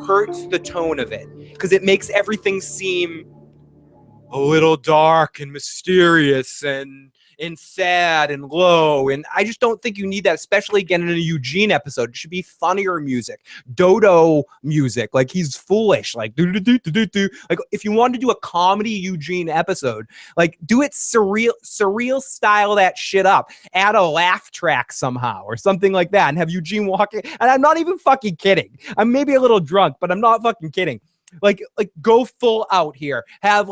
hurts the tone of it, because it makes everything seem a little dark and mysterious and sad and low. And I just don't think you need that, especially again in a Eugene episode. It should be funnier music, Dodo music, like he's foolish, like do. Like if you want to do a comedy Eugene episode, like do it surreal style that shit up, add a laugh track somehow or something like that, and have Eugene walking. And I'm not even fucking kidding. I'm maybe a little drunk, but I'm not fucking kidding. Like go full out here. Have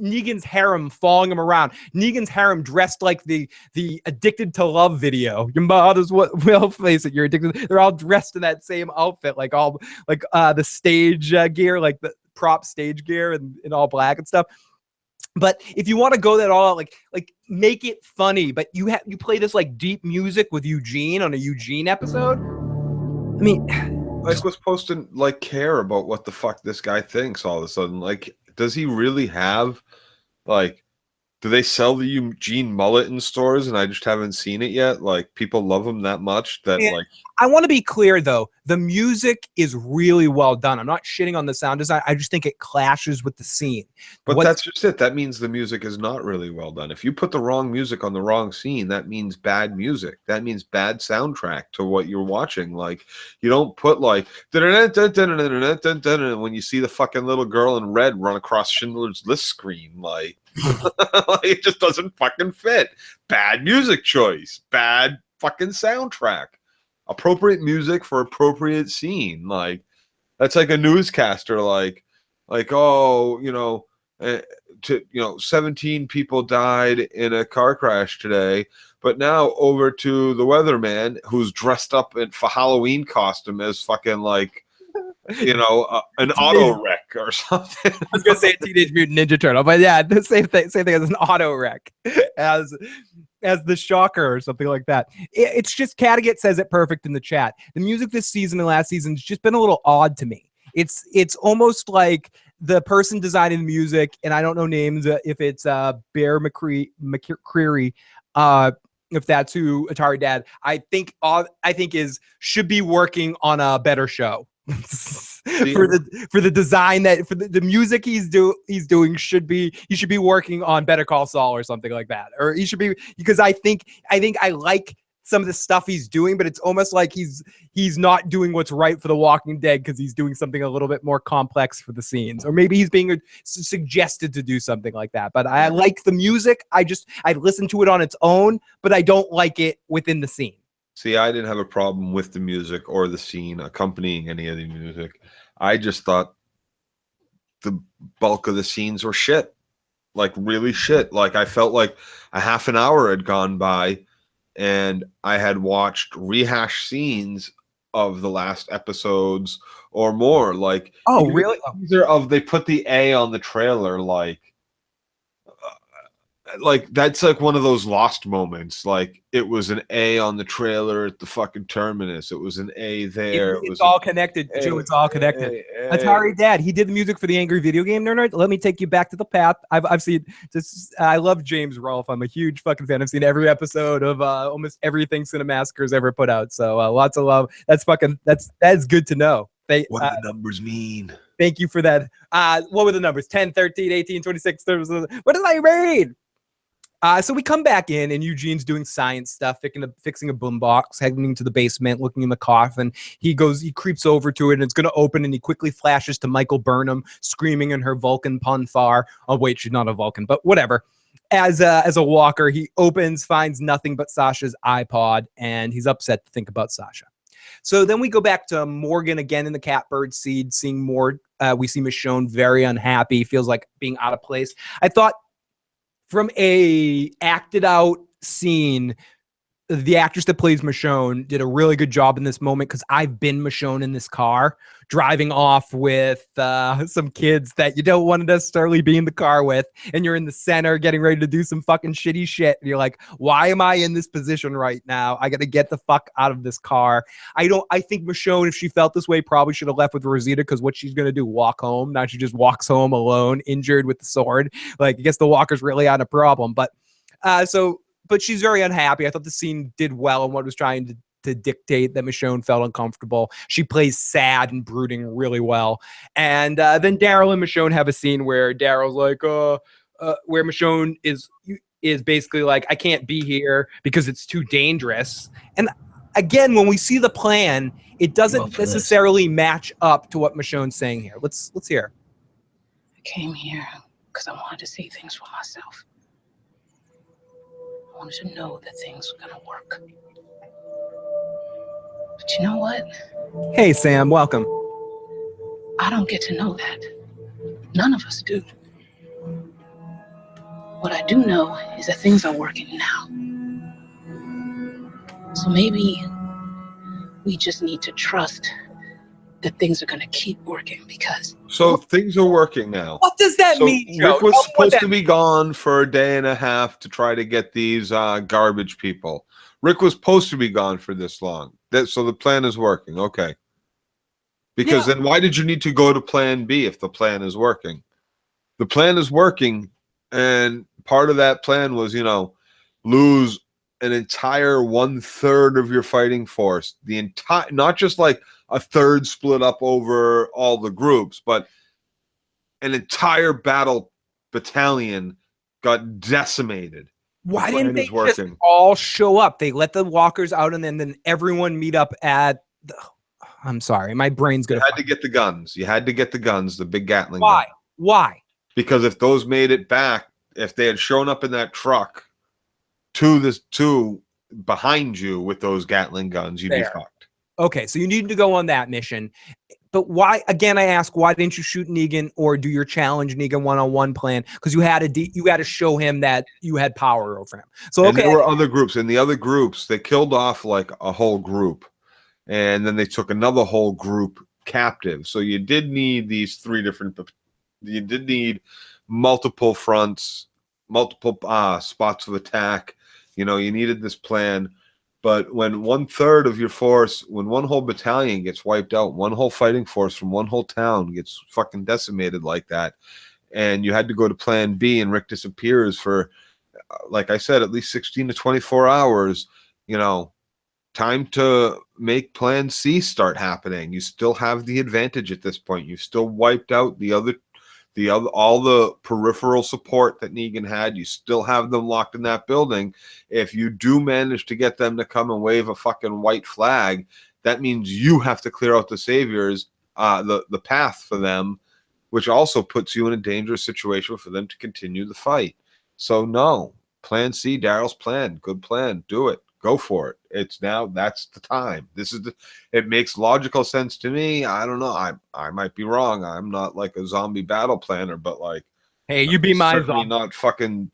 Negan's harem following him around. Negan's harem dressed like the Addicted to Love video. Your mother's what will face it. You're addicted. They're all dressed in that same outfit, like all like the stage gear, like the prop stage gear and all black and stuff. But if you want to go that all out, like make it funny, but you play this like deep music with Eugene on a Eugene episode. I mean, I was supposed to like care about what the fuck this guy thinks all of a sudden. Like, does he really have, like, do they sell the Eugene mullet in stores and I just haven't seen it yet? Like, people love him that much that, like... I want to be clear, though. The music is really well done. I'm not shitting on the sound design. I just think it clashes with the scene. But that's just it. That means the music is not really well done. If you put the wrong music on the wrong scene, that means bad music. That means bad soundtrack to what you're watching. Like, you don't put, like, when you see the fucking little girl in red run across Schindler's List screen, like... it just doesn't fucking fit. Bad music choice. Bad fucking soundtrack. Appropriate music for appropriate scene. Like, that's like a newscaster, like, oh, 17 people died in a car crash today, but now over to the weatherman who's dressed up for Halloween costume as fucking like, an auto wreck or something. I was gonna say a Teenage Mutant Ninja Turtle, but yeah, the same thing as an auto wreck, as the Shocker or something like that. It's just Cattigat says it perfect in the chat. The music this season and last season has just been a little odd to me. It's almost like the person designing the music, and I don't know names, if it's Bear McCreary, if that's who Atari Dad, I think should be working on a better show. for the design, that for the music he's doing, he should be working on Better Call Saul or something like that, or he should be, because I think I like some of the stuff he's doing, but it's almost like he's not doing what's right for The Walking Dead because he's doing something a little bit more complex for the scenes, or maybe he's being suggested to do something like that. But I like the music. I listen to it on its own, but I don't like it within the scene. See, I didn't have a problem with the music or the scene accompanying any of the music. I just thought the bulk of the scenes were shit. Like, really shit. Like, I felt like a half an hour had gone by and I had watched rehash scenes of the last episodes or more. Like, Oh, even really? the teaser of they put the A on the trailer, like that's like one of those lost moments. Like, it was an A on the trailer at the fucking terminus. It was an A there. It It's was all connected, A, Joe. It's all connected. A. Atari Dad, he did the music for the Angry Video Game Nerd. Let me take you back to the path. I've seen this. I love James Rolfe. I'm a huge fucking fan. I've seen every episode of almost everything Cinemassacre's ever put out. So lots of love. That's good to know. What do the numbers mean? Thank you for that. What were the numbers? 10, 13, 18, 26. What did I read? So we come back in, and Eugene's doing science stuff, fixing a boombox, heading to the basement, looking in the coffin. He creeps over to it, and it's going to open, and he quickly flashes to Michael Burnham screaming in her Vulcan pun far. Oh, wait, she's not a Vulcan, but whatever. As a walker, he opens, finds nothing but Sasha's iPod, and he's upset to think about Sasha. So then we go back to Morgan again in the catbird seed, seeing more. We see Michonne very unhappy, feels like being out of place. I thought, from a acted out scene, the actress that plays Michonne did a really good job in this moment, because I've been Michonne in this car driving off with some kids that you don't want to necessarily be in the car with, and you're in the center getting ready to do some fucking shitty shit, and you're like, why am I in this position right now? I gotta get the fuck out of this car. I think Michonne, if she felt this way, probably should have left with Rosita, because what she's gonna do, walk home? Now she just walks home alone, injured with the sword. Like, I guess the walker's really on a problem. But but she's very unhappy. I thought the scene did well in what it was trying to dictate, that Michonne felt uncomfortable. She plays sad and brooding really well. And then Daryl and Michonne have a scene where Daryl's like, where Michonne is basically like, I can't be here because it's too dangerous. And again, when we see the plan, it doesn't necessarily match up to what Michonne's saying here. Let's hear. I came here because I wanted to see things for myself. I wanted to know that things were gonna work. But you know what? Hey, Sam, welcome. I don't get to know that. None of us do. What I do know is that things are working now. So maybe we just need to trust that things are going to keep working, because... So things are working now. What does that mean, Joe? Rick was supposed to be gone for a day and a half to try to get these garbage people. Rick was supposed to be gone for this long. So the plan is working. Okay. Because then why did you need to go to plan B if the plan is working? The plan is working, and part of that plan was, lose an entire 1/3 of your fighting force. The entire, not just like a third split up over all the groups, but an entire battle battalion got decimated. Why didn't they just all show up? They let the walkers out, and then everyone meet up at the... I'm sorry, my brain's gonna... You had to get the guns. You had to get the guns, the big Gatling Why? gun. Why? Because if those made it back, if they had shown up in that truck to behind you with those Gatling guns, you'd be fucked. Okay, so you needed to go on that mission. But why, again, I ask, why didn't you shoot Negan or do your challenge Negan one-on-one plan? Because you had to show him that you had power over him. So okay, and there were other groups. In the other groups, they killed off like a whole group, and then they took another whole group captive. So you did need these three different. You did need multiple fronts, multiple spots of attack. You needed this plan. But when 1/3 of your force, when one whole battalion gets wiped out, one whole fighting force from one whole town gets fucking decimated like that, and you had to go to plan B and Rick disappears for, like I said, at least 16 to 24 hours, time to make plan C start happening. You still have the advantage at this point. You've still wiped out all the peripheral support that Negan had. You still have them locked in that building. If you do manage to get them to come and wave a fucking white flag, that means you have to clear out the saviors, the path for them, which also puts you in a dangerous situation for them to continue the fight. So no, plan C, Daryl's plan, good plan, do it. Go for it. It's now, that's the time. It makes logical sense to me. I don't know. I might be wrong. I'm not like a zombie battle planner, but like, hey, you be my zombie. Not fucking.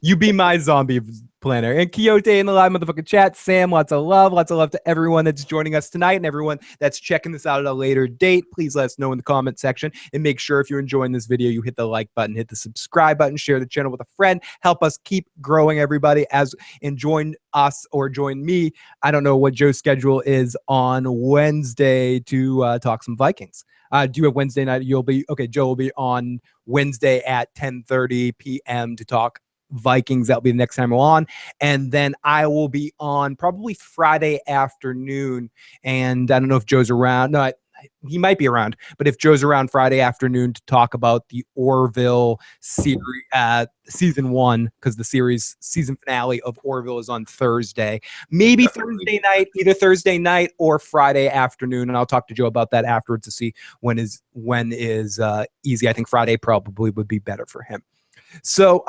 You be my zombie planner. And Quixote in the live motherfucking chat. Sam, lots of love to everyone that's joining us tonight and everyone that's checking this out at a later date. Please let us know in the comment section, and make sure if you're enjoying this video, you hit the like button, hit the subscribe button, share the channel with a friend. Help us keep growing, everybody, and join us or join me. I don't know what Joe's schedule is on Wednesday to talk some Vikings. Do you have Wednesday night? Joe will be on Wednesday at 10:30 p.m. to talk Vikings. That'll be the next time we're on. And then I will be on probably Friday afternoon. And I don't know if Joe's around. No, he might be around. But if Joe's around Friday afternoon to talk about the Orville series, season 1, because the series season finale of Orville is on Thursday. Maybe Thursday night, either Thursday night or Friday afternoon. And I'll talk to Joe about that afterwards to see when is easy. I think Friday probably would be better for him. So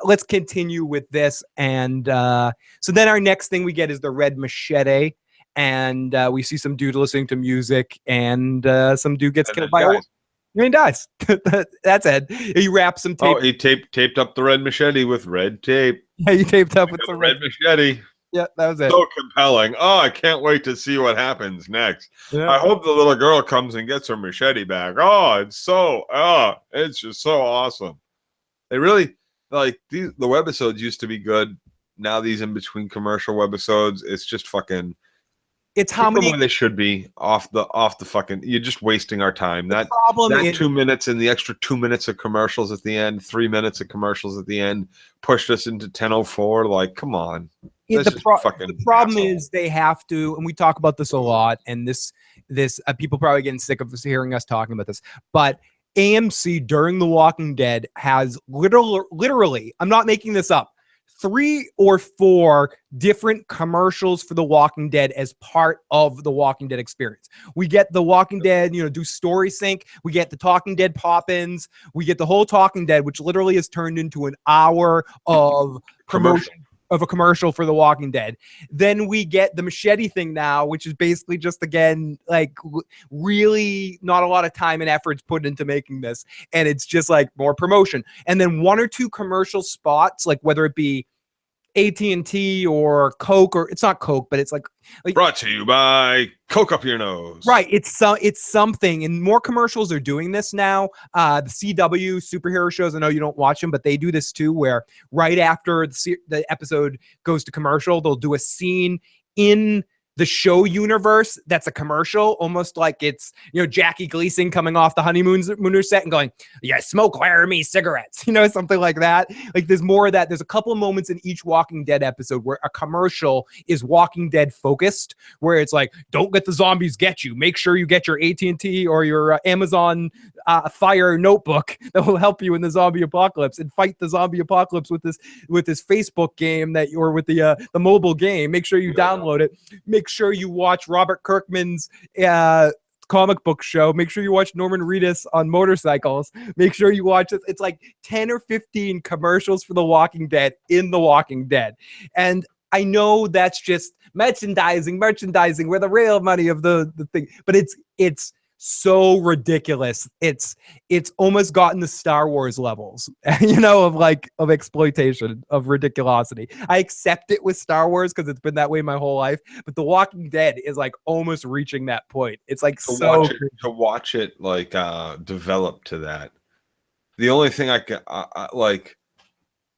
let's continue with this. And so then our next thing we get is the Red Machete. And we see some dude listening to music, and some dude gets killed by a... And he dies. That's it. He wraps some tape. Oh, he taped up the red machete with red tape. Yeah, he taped up with some red machete. Yeah, that was it. So compelling. Oh, I can't wait to see what happens next. Yeah. I hope the little girl comes and gets her machete back. It's just so awesome. They really, like, the webisodes used to be good. Now these in between commercial webisodes, it's just fucking... It's how many they should be off the fucking. You're just wasting our time. That 2 minutes and the extra 2 minutes of commercials at the end, 3 minutes of commercials at the end, pushed us into 10:04. Like, come on. The problem is they have to, and we talk about this a lot. And this people probably getting sick of hearing us talking about this, but AMC during The Walking Dead has literally, I'm not making this up, 3 or 4 different commercials for The Walking Dead as part of the Walking Dead experience. We get The Walking Dead, do story sync. We get the Talking Dead pop-ins. We get the whole Talking Dead, which literally is turned into an hour of promotion of a commercial for The Walking Dead. Then we get the machete thing now, which is basically just, again, like really not a lot of time and efforts put into making this. And it's just like more promotion. And then 1 or 2 commercial spots, like whether it be AT&T or Coke, or it's not Coke, but it's like brought to you by Coke Up Your Nose. Right. It's something, and more commercials are doing this now. The CW superhero shows, I know you don't watch them, but they do this too, where right after the episode goes to commercial, they'll do a scene in the show universe that's a commercial, almost like it's, Jackie Gleason coming off the Honeymooner set and going, yeah, smoke Laramie cigarettes, something like that. Like, there's more of that. There's a couple of moments in each Walking Dead episode where a commercial is Walking Dead focused, where it's like, don't let the zombies get you. Make sure you get your AT&T or your Amazon Fire notebook that will help you in the zombie apocalypse, and fight the zombie apocalypse with this Facebook game or with the mobile game. Make sure you download it. Make sure you watch Robert Kirkman's comic book show. Make sure you watch Norman Reedus on motorcycles. Make sure you watch it. It's like 10 or 15 commercials for The Walking Dead in The Walking Dead. And I know that's just merchandising, where the real money of the thing, but it's so ridiculous. It's almost gotten the Star Wars levels, of exploitation, of ridiculosity. I accept it with Star Wars because it's been that way my whole life, but The Walking Dead is like almost reaching that point. It's like to watch it like develop to that. The only thing I can like,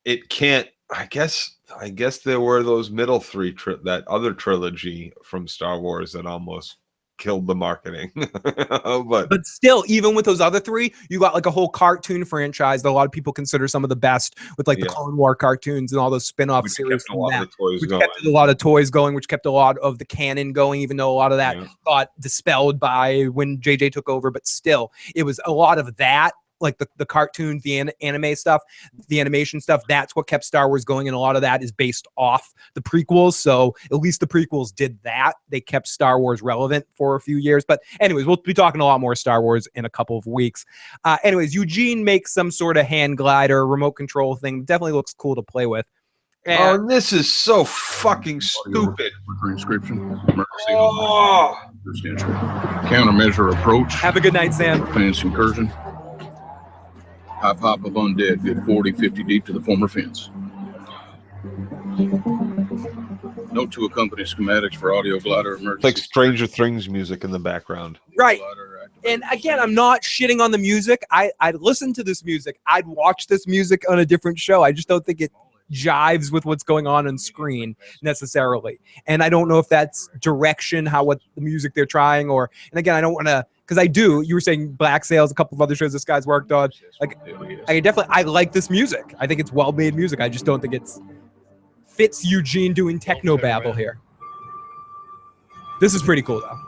it can't. I guess there were those middle 3 that other trilogy from Star Wars that almost killed the marketing. but still, even with those other 3, you got like a whole cartoon franchise that a lot of people consider some of the best, with like the Clone War cartoons and all those spin-off series, kept a lot of toys going, which kept a lot of the canon going, even though a lot of that got dispelled by when JJ took over. But still, it was a lot of that, like the cartoons, the anime stuff, the animation stuff. That's what kept Star Wars going, and a lot of that is based off the prequels. So at least the prequels did that. They kept Star Wars relevant for a few years. But anyways, we'll be talking a lot more Star Wars in a couple of weeks. Anyways, Eugene makes some sort of hand glider, remote control thing. Definitely looks cool to play with. And this is so fucking stupid. Transcription. Countermeasure approach. Have a good night, Sam. Fence incursion. High pop of undead, good 40, 50 deep to the former fence. Note to accompany schematics for audio glider It's emergency. like Stranger Things music in the background. Right. And again, I'm not shitting on the music. I'd listen to this music. I'd watch this music on a different show. I just don't think it jives with what's going on screen necessarily. And I don't know if that's direction, what the music they're trying, and again, I don't want to, because you were saying Black Sails, a couple of other shows this guy's worked on. Like, I like this music. I think it's well-made music. I just don't think it's fits Eugene doing techno babble here. This is pretty cool though.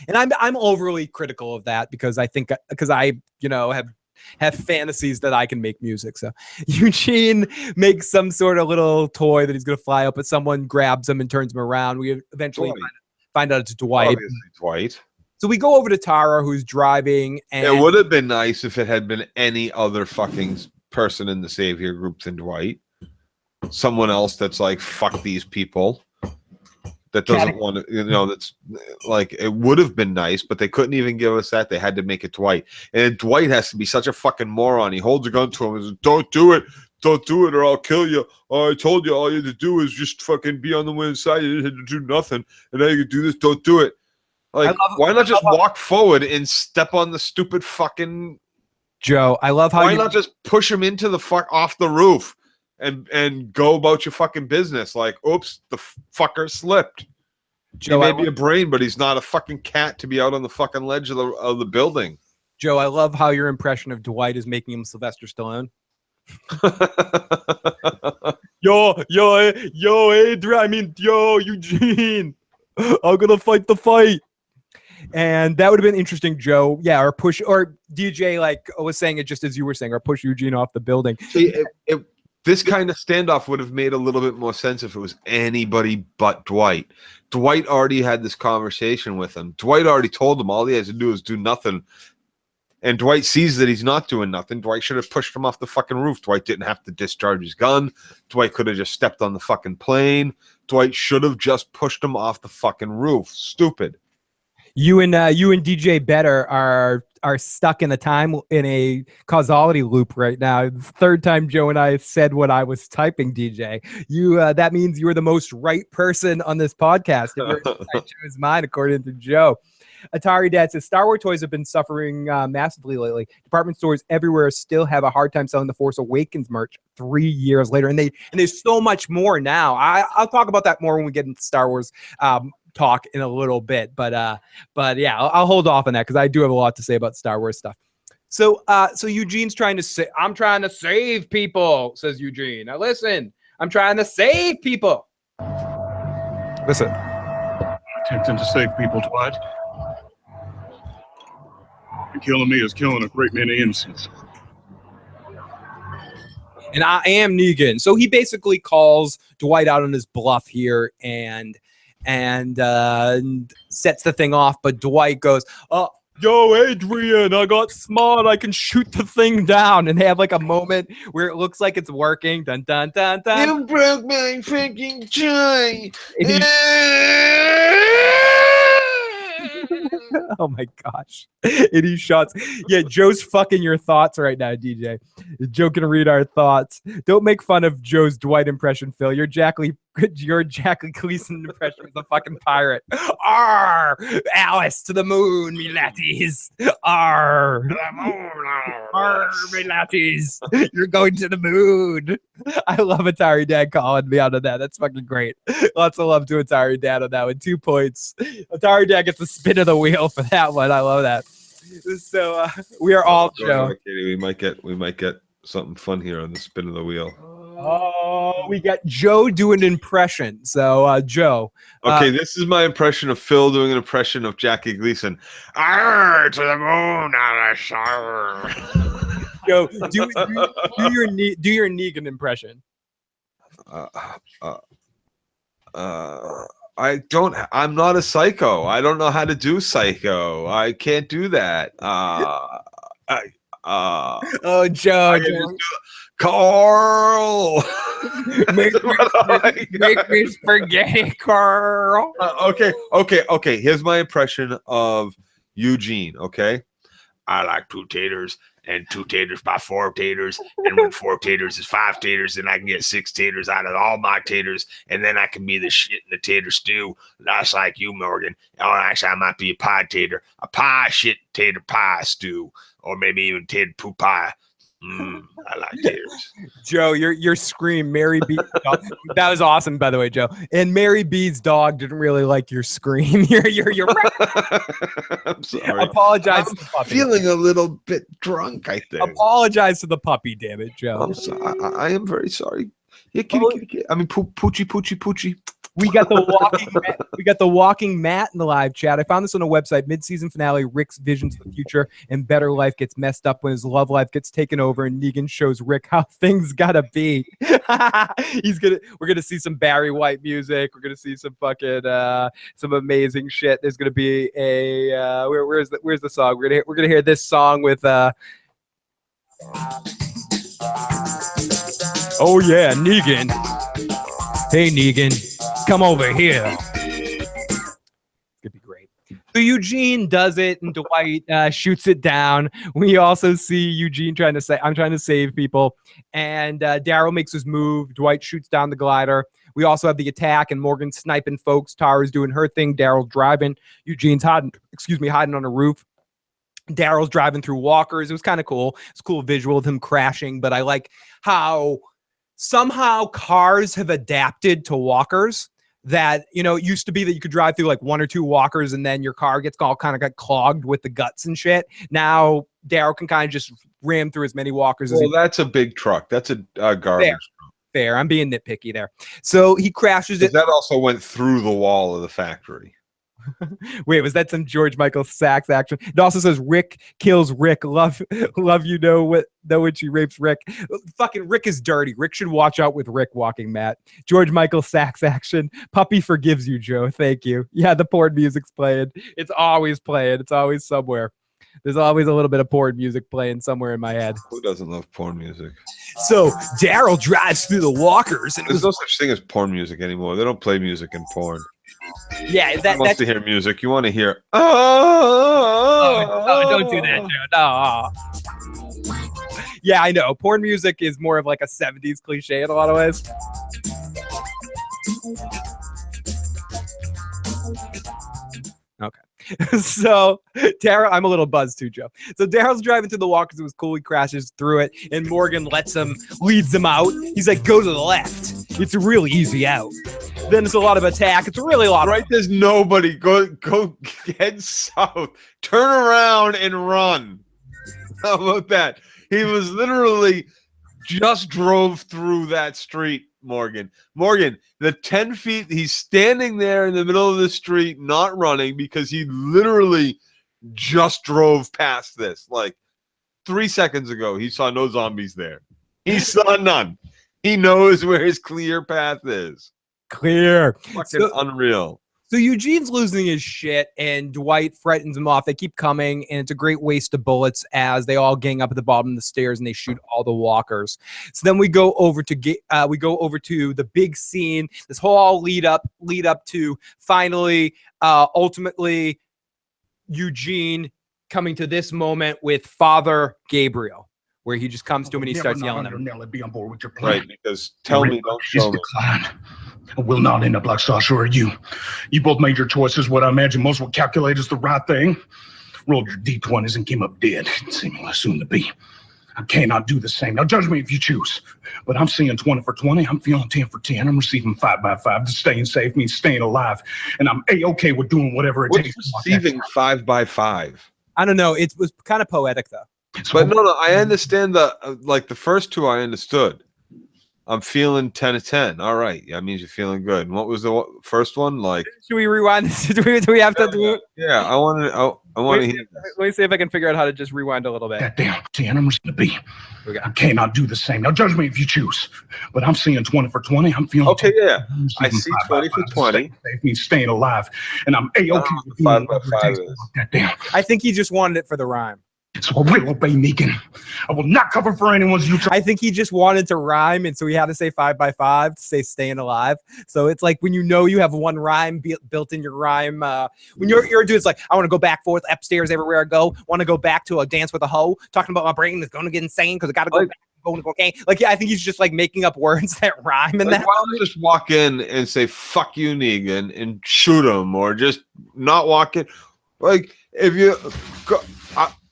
And I'm overly critical of that because I have fantasies that I can make music. So Eugene makes some sort of little toy that he's going to fly up, but someone grabs him and turns him around. We eventually find out it's Dwight. Obviously, Dwight. So we go over to Tara, who's driving. And it would have been nice if it had been any other fucking person in the Savior group than Dwight. Someone else that's like, fuck these people. That doesn't want to, that's like, it would have been nice, but they couldn't even give us that. They had to make it Dwight. And Dwight has to be such a fucking moron. He holds a gun to him and says, don't do it, or I'll kill you. Oh, I told you all you had to do is just fucking be on the winning side. You didn't have to do nothing. And now you can do this, don't do it. Like, why not just walk forward and step on the stupid fucking Joe? I love how why not just push him into the fuck off the roof? And go about your fucking business. Like, oops, the fucker slipped. Joe, he may be a brain, but he's not a fucking cat to be out on the fucking ledge of the building. Joe, I love how your impression of Dwight is making him Sylvester Stallone. yo, Eugene. I'm gonna fight the fight. And that would have been interesting, Joe. Yeah, or push, or DJ like was saying it just as you were saying, or push Eugene off the building. See, this kind of standoff would have made a little bit more sense if it was anybody but Dwight. Dwight already had this conversation with him. Dwight already told him all he has to do is do nothing. And Dwight sees that he's not doing nothing. Dwight should have pushed him off the fucking roof. Dwight didn't have to discharge his gun. Dwight could have just stepped on the fucking plane. Dwight should have just pushed him off the fucking roof. Stupid. You and DJ Better are stuck in a causality loop right now. The third time Joe and I said what I was typing, DJ. That means you are the most right person on this podcast. If you're inside Joe's mind, according to Joe. Atari Dad says Star Wars toys have been suffering massively lately. Department stores everywhere still have a hard time selling the Force Awakens merch 3 years later, and there's so much more now. I'll talk about that more when we get into Star Wars talk in a little bit, but yeah, I'll hold off on that because I do have a lot to say about Star Wars stuff. So Eugene's trying to say, I'm trying to save people, says Eugene. Now listen, I'm trying to save people. Listen. Attempting to save people, Dwight. And killing me is killing a great many innocents. And I am Negan. So he basically calls Dwight out on his bluff here and sets the thing off. But Dwight goes, "Oh, yo, Adrian, I got smart. I can shoot the thing down." And they have like a moment where it looks like it's working. Dun dun dun dun. You broke my freaking joy. Oh my gosh. And he shots. Yeah, Joe's fucking your thoughts right now, DJ. Joe can read our thoughts. Don't make fun of Joe's Dwight impression, Phil. Your Jackie Gleason impression is a fucking pirate. Arr! Alice to the moon, me latties. Arr! To the moon, arr, me latties. You're going to the moon. I love Atari Dad calling me out of that. That's fucking great. Lots of love to Atari Dad on that one. 2 points. Atari Dad gets the spin of the wheel for that one. I love that. So we are all Joe. We might get something fun here on the spin of the wheel. Oh, we got Joe doing an impression. So Joe. Okay, this is my impression of Phil doing an impression of Jackie Gleason. Arr, to the moon, Alice. Joe, do your Negan impression. I'm not a psycho. I don't know how to do psycho. I can't do that. Oh, Joe. Carl. make me spaghetti, Carl. Okay. Here's my impression of Eugene. Okay. I like 2 taters, and 2 taters by 4 taters. And when 4 taters is 5 taters, then I can get 6 taters out of all my taters. And then I can be the shit in the tater stew. That's like you, Morgan. Oh, actually, I might be a pie tater. A pie shit tater pie stew. Or maybe even tater poo pie. I like taters. Joe, your scream, Mary B. That was awesome, by the way, Joe. And Mary B's dog didn't really like your scream. You're right. I'm sorry. Apologize. I'm to the puppy. feeling a little bit drunk, I think. Apologize to the puppy, damn it, Joe. I'm sorry. I am very sorry. Yeah, kitty. I mean, poochie. We got the walking Matt in the live chat. I found this on a website. Mid-season finale. Rick's visions of the future and better life gets messed up when his love life gets taken over, and Negan shows Rick how things gotta be. We're gonna see some Barry White music. We're gonna see some fucking some amazing shit. There's gonna be a where's the song? We're gonna hear this song with oh yeah, Negan. Hey Negan, come over here. It's gonna be great. So Eugene does it, and Dwight shoots it down. We also see Eugene trying to say, "I'm trying to save people," and Daryl makes his move. Dwight shoots down the glider. We also have the attack, and Morgan sniping folks. Tara's doing her thing. Daryl's driving. Eugene's hiding on a roof. Daryl's driving through walkers. It was kind of cool. It's a cool visual of him crashing, but I like how somehow cars have adapted to walkers. That, you know, it used to be that you could drive through like 1 or 2 walkers and then your car gets all kind of got clogged with the guts and shit. Now Daryl can kind of just ram through as many walkers as that's a big truck. That's a garbage truck. Fair. I'm being nitpicky there. So he crashes it. That also went through the wall of the factory. Wait, was that some George Michael Sachs action? It also says Rick kills Rick. Love you know when she rapes Rick. Fucking Rick is dirty. Rick should watch out with Rick walking Matt. George Michael Sachs action. Puppy forgives you, Joe. Thank you. Yeah, the porn music's playing. It's always playing. It's always somewhere. There's always a little bit of porn music playing somewhere in my head. Who doesn't love porn music? So Daryl drives through the walkers. And there's no such thing as porn music anymore. They don't play music in porn. Yeah, that wants to hear music. You want to hear? Oh, don't do that, Joe. No. Yeah, I know. Porn music is more of like a 70s cliche in a lot of ways. Okay. So Daryl, I'm a little buzzed too, Joe. So Daryl's driving through the walkers. It was cool. He crashes through it, and Morgan leads him out. He's like, go to the left. It's a really easy out. Then it's a lot of attack. It's really a lot. Right, there's nobody. Go head south. Turn around and run. How about that? He was literally just drove through that street, Morgan. The 10 feet, he's standing there in the middle of the street, not running, because he literally just drove past this. Like 3 seconds ago, he saw no zombies there. He saw none. He knows where his clear path is. Clear. Fucking unreal. So Eugene's losing his shit, and Dwight frightens him off. They keep coming, and it's a great waste of bullets as they all gang up at the bottom of the stairs and they shoot all the walkers. So then we go over to the big scene. This whole lead up to finally, ultimately, Eugene coming to this moment with Father Gabriel, where he just comes to him and he starts yelling at him. Be on board with your plan. Right, because tell me, don't show me. I will not end up like Sasha or you. You both made your choices. What I imagine most will calculate is the right thing. Rolled your D20s and came up dead, seemingly soon to be. I cannot do the same. Now judge me if you choose. But I'm seeing 20 for 20. I'm feeling 10 for 10. I'm receiving 5 by 5. Just staying safe means staying alive. And I'm A-okay with doing whatever it takes. Receiving 5 by 5? I don't know. It was kind of poetic, though. But no, I understand the first two I understood. I'm feeling 10 of 10. All right. That means you're feeling good. And what was the first one? Like, should we rewind this? Do we have to do it? Yeah, I want to hear this. Let me see if I can figure out how to just rewind a little bit. That damn 10, I'm just going to be. I cannot do the same. Now judge me if you choose. But I'm seeing 20 for 20. I'm feeling okay, yeah. I see 20 for 20. Safe means staying alive. And I'm A-okay with 5 by 5 is. That damn. I think he just wanted it for the rhyme. So I will obey Negan. I will not cover for anyone's utility. I think he just wanted to rhyme, and so he had to say 5 by 5 to say staying alive. So it's like when you have one rhyme built in your rhyme. When you're a dude, it's like, I want to go back forth upstairs everywhere I go. Want to go back to a dance with a hoe. Talking about my brain is going to get insane because I got to go back. Going to cocaine. Like, yeah, I think he's just like making up words that rhyme. And Like, that why don't we just walk in and say "fuck you, Negan" and shoot him, or just not walk in? Like, if you go,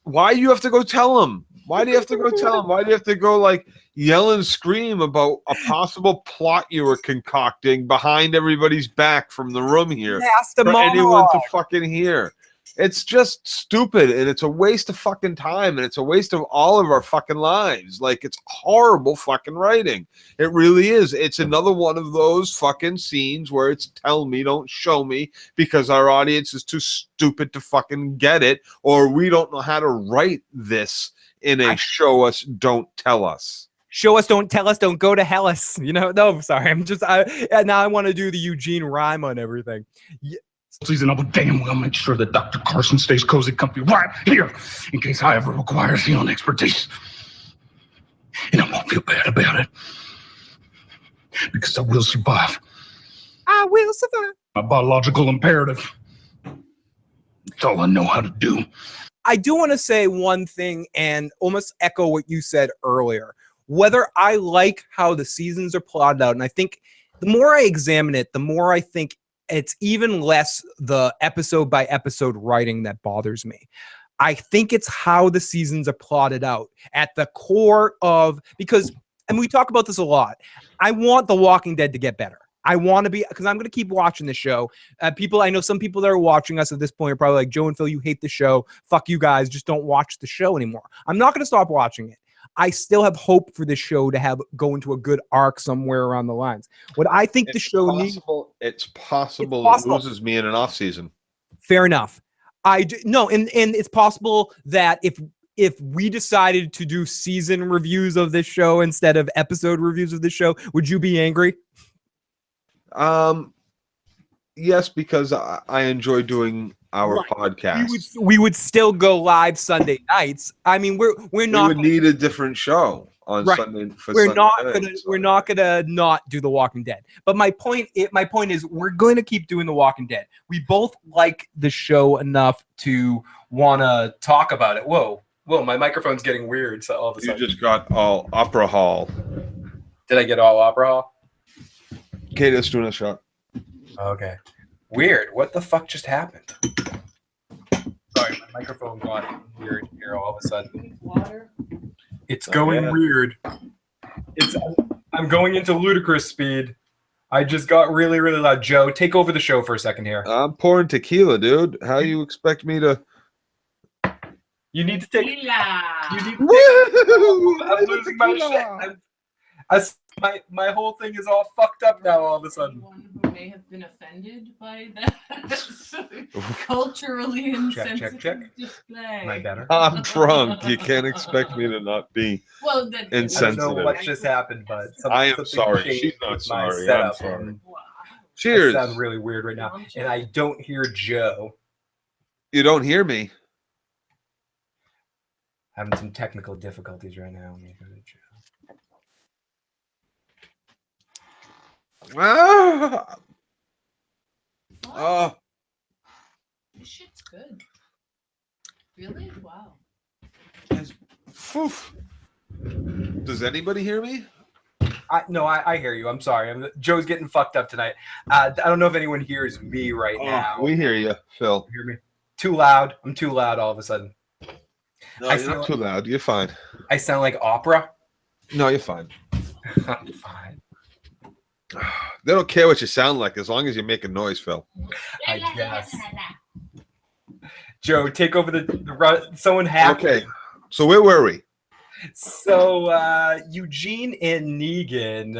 why do you have to go tell him? Why do you have to go tell him? Why do you have to go like yell and scream about a possible plot you were concocting behind everybody's back from the room here for anyone to fucking hear? It's just stupid, and it's a waste of fucking time, and it's a waste of all of our fucking lives. Like, it's horrible fucking writing. It really is. It's another one of those fucking scenes where it's tell me, don't show me, because our audience is too stupid to fucking get it, or we don't know how to write this in a show us, don't tell us. Show us, don't tell us, don't go to Hellas. You know, no, sorry. Now I want to do the Eugene rhyme on everything. Season, I will damn well make sure that Dr. Carson stays cozy, comfy right here in case I ever require healing expertise. And I won't feel bad about it because I will survive. I will survive. My biological imperative. It's all I know how to do. I do want to say one thing and almost echo what you said earlier. Whether I like how the seasons are plotted out, and I think the more I examine it, the more I think it's even less the episode by episode writing that bothers me. I think it's how the seasons are plotted out at the core of, because, and we talk about this a lot, I want The Walking Dead to get better. I want to be, because I'm going to keep watching the show. I know some people that are watching us at this point are probably like, Joe and Phil, you hate the show. Fuck you guys. Just don't watch the show anymore. I'm not going to stop watching it. I still have hope for this show to go into a good arc somewhere around the lines. What I think the show needs... It's possible it loses me in an off season. Fair enough. And it's possible that if we decided to do season reviews of this show instead of episode reviews of this show, would you be angry? Yes, because I enjoy doing our podcast. We would still go live Sunday nights. I mean, we're not. We would need a different show on Sunday. We're not gonna not do The Walking Dead. But my point is, we're going to keep doing The Walking Dead. We both like the show enough to want to talk about it. Whoa, my microphone's getting weird. So all of a sudden, you just got all opera hall. Did I get all opera hall? Okay, let's do a shot. Okay. Weird. What the fuck just happened? Sorry, my microphone got weird here all of a sudden. Water. It's going weird. I'm going into ludicrous speed. I just got really, really loud. Joe, take over the show for a second here. I'm pouring tequila, dude. How you expect me to? You need to take. Tequila. I'm losing my shit. My whole thing is all fucked up now all of a sudden. One who may have been offended by that culturally insensitive display. Am I better? I'm drunk. You can't expect me to not be insensitive. I don't know what just happened, but I am sorry. She's not sorry. I'm sorry. Wow. Cheers. I sound really weird right now, and I don't hear Joe. You don't hear me. Having some technical difficulties right now. This shit's good. Really? Wow. Does anybody hear me? No, I hear you. I'm sorry. Joe's getting fucked up tonight. I don't know if anyone hears me right now. We hear you, Phil. You hear me? Too loud. I'm too loud all of a sudden. No, you're not too loud. You're fine. I sound like opera? No, you're fine. I'm fine. They don't care what you sound like as long as you make a noise, Phil. I guess. Joe, take over the someone have. Okay. So where were we? So Eugene and Negan.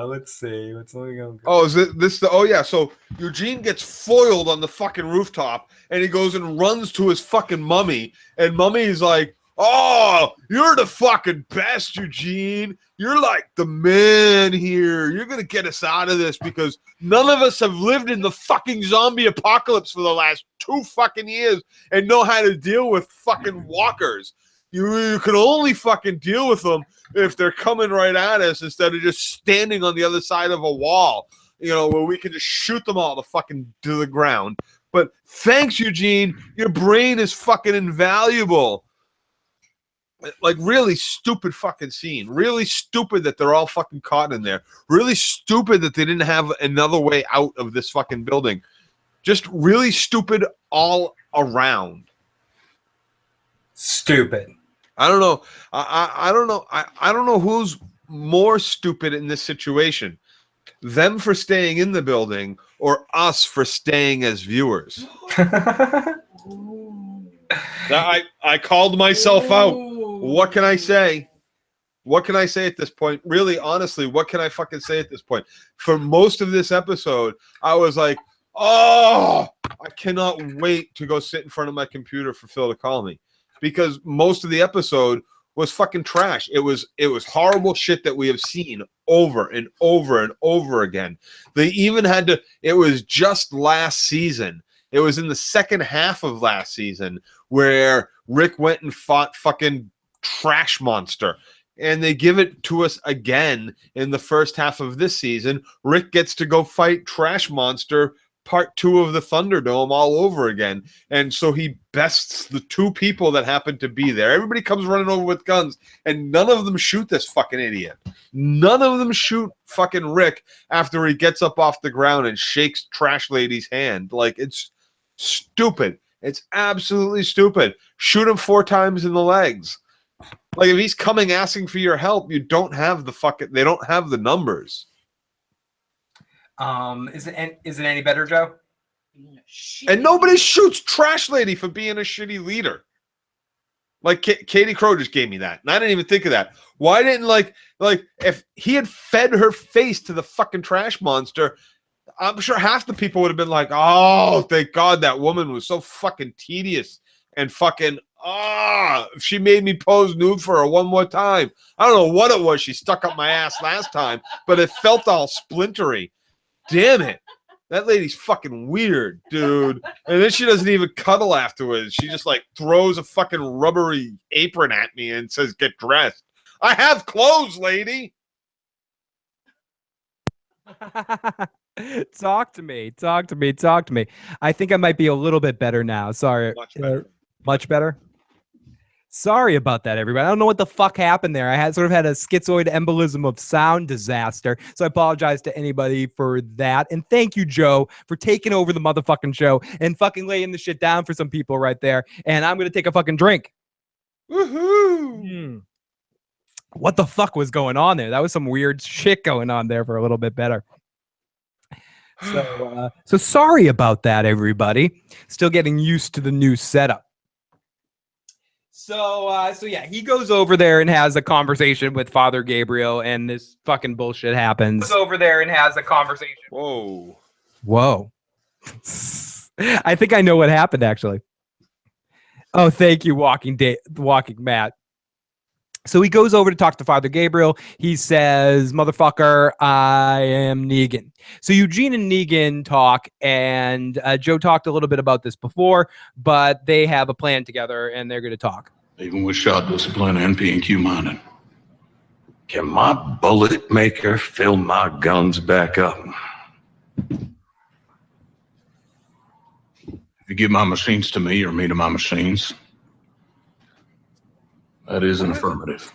Let's see. What's going on? Oh, is it this? Oh yeah. So Eugene gets foiled on the fucking rooftop, and he goes and runs to his fucking mummy, and mummy's like, "Oh, you're the fucking best, Eugene. You're like the man here. You're going to get us out of this because none of us have lived in the fucking zombie apocalypse for the last 2 fucking years and know how to deal with fucking walkers. You can only fucking deal with them if they're coming right at us instead of just standing on the other side of a wall, where we can just shoot them all to the ground. But thanks, Eugene. Your brain is fucking invaluable. Like, really stupid fucking scene. Really stupid that they're all fucking caught in there. Really stupid that they didn't have another way out of this fucking building. Just really stupid all around. Stupid. I don't know. I don't know. I don't know who's more stupid in this situation. Them for staying in the building or us for staying as viewers. I called myself out. What can I say? What can I say at this point? Really, honestly, what can I fucking say at this point? For most of this episode, I was like, oh, I cannot wait to go sit in front of my computer for Phil to call me. Because most of the episode was fucking trash. It was horrible shit that we have seen over and over and over again. They even had to, it was just last season. It was in the second half of last season where Rick went and fought fucking Trash Monster. And they give it to us again in the first half of this season. Rick gets to go fight Trash Monster Part 2 of the Thunderdome all over again. And so he bests the two people that happen to be there. Everybody comes running over with guns, and none of them shoot this fucking idiot. None of them shoot fucking Rick after he gets up off the ground and shakes Trash Lady's hand. Like, it's stupid. It's absolutely stupid. Shoot him 4 times in the legs. Like, if he's coming asking for your help, you don't have the fucking, they don't have the numbers. Is it any better, Joe? And nobody shoots Trash Lady for being a shitty leader. Like, Katie Crow just gave me that, and I didn't even think of that. Why didn't, like if he had fed her face to the fucking Trash Monster, I'm sure half the people would have been like, oh, thank God that woman was so fucking tedious and fucking, she made me pose nude for her one more time. I don't know what it was she stuck up my ass last time, but it felt all splintery. Damn it. That lady's fucking weird, dude. And then she doesn't even cuddle afterwards. She just, like, throws a fucking rubbery apron at me and says, get dressed. I have clothes, lady. Talk to me. I think I might be a little bit better now. Sorry. Much better. Much better? Sorry about that, everybody. I don't know what the fuck happened there. I had a schizoid embolism of sound disaster. So I apologize to anybody for that. And thank you, Joe, for taking over the motherfucking show and fucking laying the shit down for some people right there. And I'm going to take a fucking drink. Woohoo! What the fuck was going on there? That was some weird shit going on there for a little bit better. So sorry about that, everybody. Still getting used to the new setup. So yeah, he goes over there and has a conversation with Father Gabriel, and this fucking bullshit happens. Goes over there and has a conversation. Whoa. I think I know what happened, actually. Oh, thank you, Walking Matt. So he goes over to talk to Father Gabriel. He says, motherfucker, I am Negan. So Eugene and Negan talk, and Joe talked a little bit about this before, but they have a plan together, and they're going to talk. Even with shot discipline and P&Q mining, can my bullet maker fill my guns back up? If you give my machines to me or me to my machines, that is an affirmative.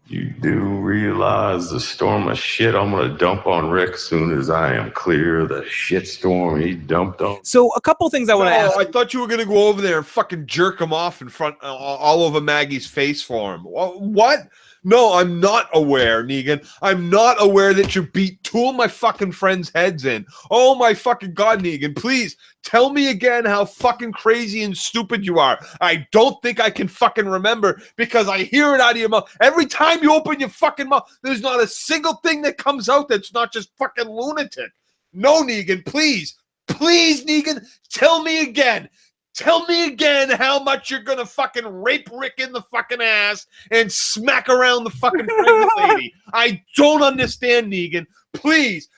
You do realize the storm of shit I'm going to dump on Rick as soon as I am clear of the shit storm he dumped on? So a couple things I want to ask. I thought you were going to go over there and fucking jerk him off in front, all over Maggie's face for him. What? No, I'm not aware, Negan. I'm not aware that you beat 2 of my fucking friends' heads in. Oh my fucking God, Negan, please tell me again how fucking crazy and stupid you are. I don't think I can fucking remember because I hear it out of your mouth. Every time you open your fucking mouth, there's not a single thing that comes out that's not just fucking lunatic. No, Negan, please, Negan, tell me again. Tell me again how much you're gonna fucking rape Rick in the fucking ass and smack around the fucking pregnant lady. I don't understand, Negan. Please,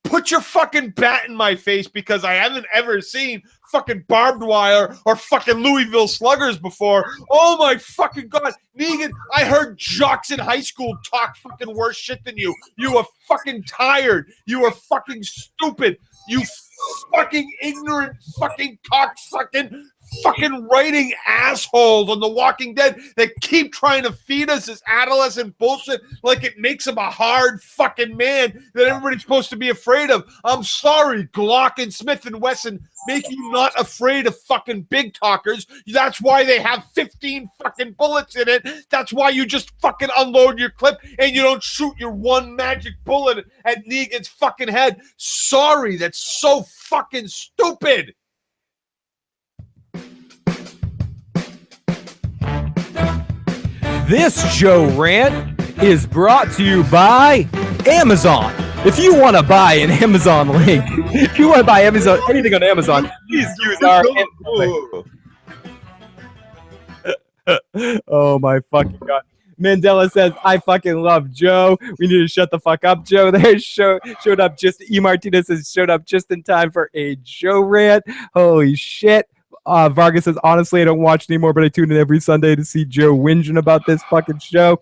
put your fucking bat in my face because I haven't ever seen fucking barbed wire or fucking Louisville Sluggers before. Oh my fucking God. Negan, I heard jocks in high school talk fucking worse shit than you. You are fucking tired. You are fucking stupid. You fucking ignorant fucking cocksucking fucking writing assholes on The Walking Dead that keep trying to feed us this adolescent bullshit like it makes him a hard fucking man that everybody's supposed to be afraid of. I'm sorry, Glock and Smith and Wesson make you not afraid of fucking big talkers. That's why they have 15 fucking bullets in it. That's why you just fucking unload your clip and you don't shoot your one magic bullet at Negan's fucking head. Sorry, that's so fucking stupid. This Joe Rant is brought to you by Amazon. If you want to buy an Amazon link, if you want to buy Amazon anything on Amazon, please use our Amazon link. Oh my fucking God. Mandela says, I fucking love Joe. We need to shut the fuck up, Joe. There showed up just E. Martinez has showed up just in time for a Joe Rant. Holy shit. Vargas says, honestly, I don't watch anymore, but I tune in every Sunday to see Joe whinging about this fucking show.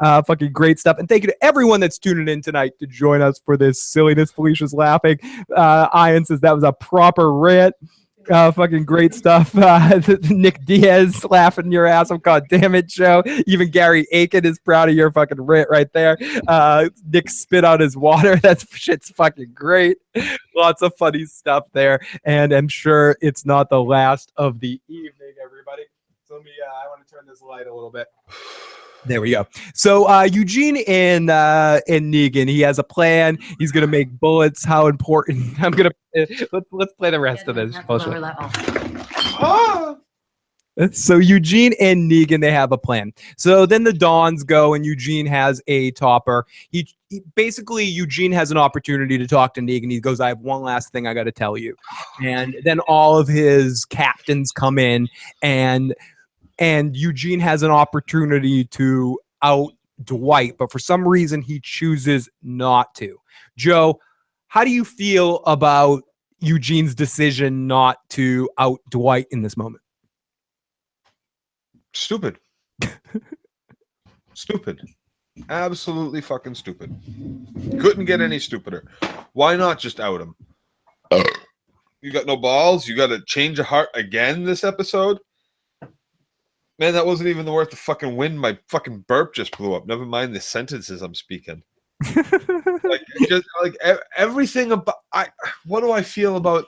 Fucking great stuff. And thank you to everyone that's tuning in tonight to join us for this silliness. Felicia's laughing. Ian says that was a proper rant. Fucking great stuff. Nick Diaz laughing your ass off. God damn it, Joe. Even Gary Aiken is proud of your fucking rant right there. Nick spit out his water. That shit's fucking great. Lots of funny stuff there. And I'm sure it's not the last of the evening, everybody. So let me, I want to turn this light a little bit. There we go. So Eugene and Negan, he has a plan. He's gonna make bullets. How important? I'm gonna let's play the rest of this. So Eugene and Negan, they have a plan. So then the Dons go, and Eugene has a topper. He basically, Eugene has an opportunity to talk to Negan. He goes, I have one last thing I got to tell you. And then all of his captains come in, and Eugene has an opportunity to out Dwight, but for some reason he chooses not to. Joe, how do you feel about Eugene's decision not to out Dwight in this moment? Stupid. Stupid. Absolutely fucking stupid. Couldn't get any stupider. Why not just out him? You got no balls? You got to change a heart again this episode? Man, that wasn't even worth the fucking wind. My fucking burp just blew up. Never mind the sentences I'm speaking. Everything about what do I feel about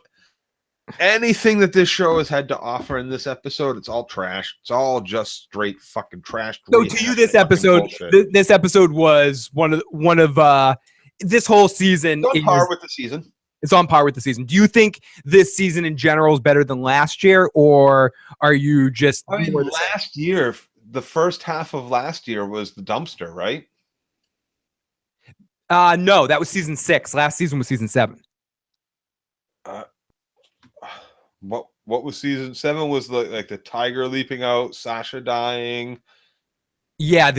anything that this show has had to offer in this episode? It's all trash. It's all just straight fucking trash. So to you, this episode, this episode was one of this whole season. It's on par with the season. It's on par with the season. Do you think this season in general is better than last year, or are you just? I mean, last year, the first half of last year was the dumpster, right? No, that was season 6. Last season was season 7. What was season 7? Was like the tiger leaping out, Sasha dying. Yeah,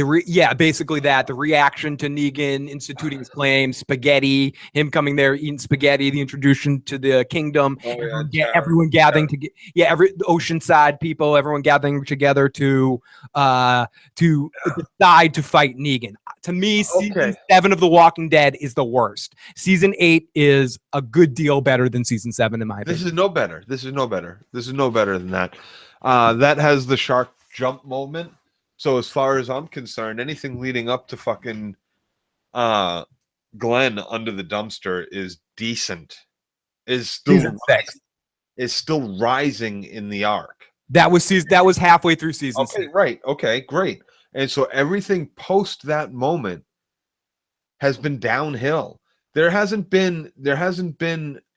basically that. The reaction to Negan instituting his claim, spaghetti, him coming there eating spaghetti, the introduction to the kingdom, everyone gathering to every Oceanside people, everyone gathering together to decide to fight Negan. To me, season 7 of The Walking Dead is the worst. Season 8 is a good deal better than season 7 in my opinion. This is no better. This is no better than that. That has the shark jump moment. So as far as I'm concerned, anything leading up to fucking Glenn under the dumpster is decent. Is still rising in the arc. That was halfway through season 6. Right. Okay, great. And so everything post that moment has been downhill. There hasn't been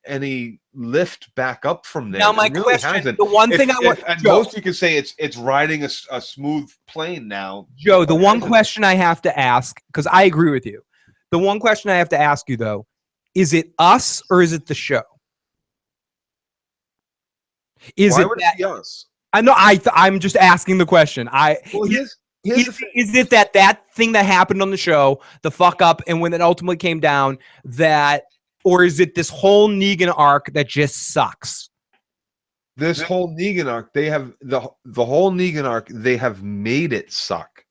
any lift back up from there. Now my question, the one thing I want, at most you could say it's riding a smooth plane now. Joe, the one question I have to ask, because I agree with you, the one question I have to ask you though, is it us or is it the show? Is Why it would it be us? I know. I'm just asking the question. Is it that thing that happened on the show, the fuck up, and when it ultimately came down, that, or is it this whole Negan arc that just sucks? This whole Negan arc, they have the whole Negan arc, they have made it suck.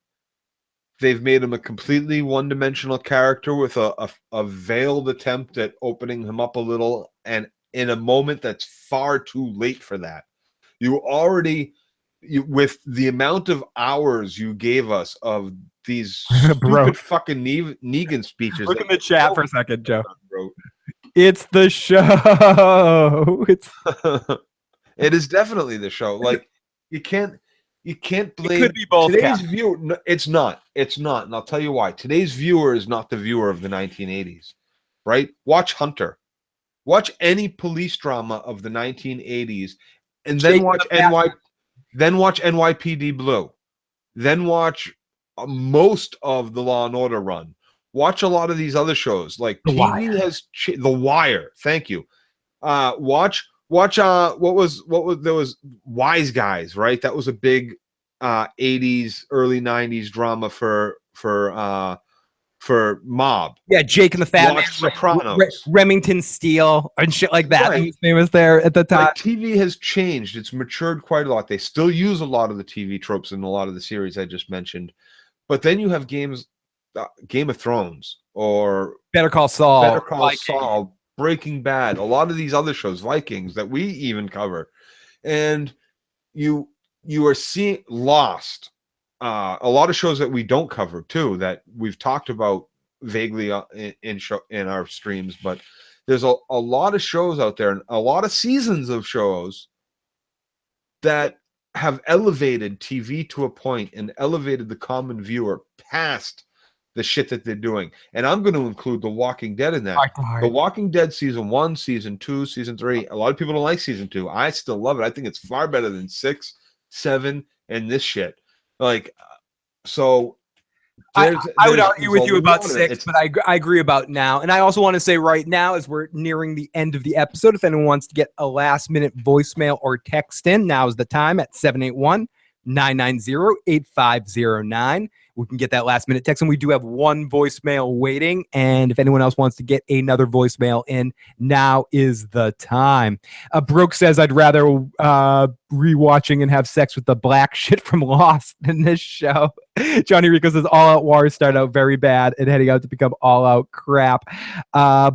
They've made him a completely one-dimensional character with a veiled attempt at opening him up a little, and in a moment that's far too late for that. With the amount of hours you gave us of these stupid fucking Negan speeches. Look in the chat for a second, Joe. It's the show. It's it is definitely the show. Like you can't blame. It could be both. Today's viewer. No, it's not, and I'll tell you why. Today's viewer is not the viewer of the 1980s, right? Watch Hunter, watch any police drama of the 1980s, and then watch NYPD Blue, then watch most of the Law and Order run. Watch a lot of these other shows like The TV has The Wire. Thank you. Watch what was there was Wise Guys, right? That was a big 80s early 90s drama for Mob. Yeah, Jake and the Fat Man, Sopranos, Remington Steele and shit like that. Right. He was famous there at the time. Like, TV has changed. It's matured quite a lot. They still use a lot of the TV tropes in a lot of the series I just mentioned. But then you have Game of Thrones or Better Call Saul, Breaking Bad, a lot of these other shows, Vikings, that we even cover. And you are seeing Lost. A lot of shows that we don't cover too, that we've talked about vaguely in our streams, but there's a lot of shows out there and a lot of seasons of shows that have elevated TV to a point and elevated the common viewer past the shit that they're doing. And I'm going to include The Walking Dead in that. The Walking Dead season 1, season 2, season 3. A lot of people don't like season 2. I still love it. I think it's far better than 6, 7, and this shit. Like, so I would argue with you about 6, but I agree about now. And I also want to say right now, as we're nearing the end of the episode, if anyone wants to get a last-minute voicemail or text in, now is the time at 781-990-8509. We can get that last-minute text, and we do have one voicemail waiting. And if anyone else wants to get another voicemail in, now is the time. Brooke says, I'd rather rewatching and have sex with the black shit from Lost than this show. Johnny Rico says, All Out War started out very bad and heading out to become all out crap.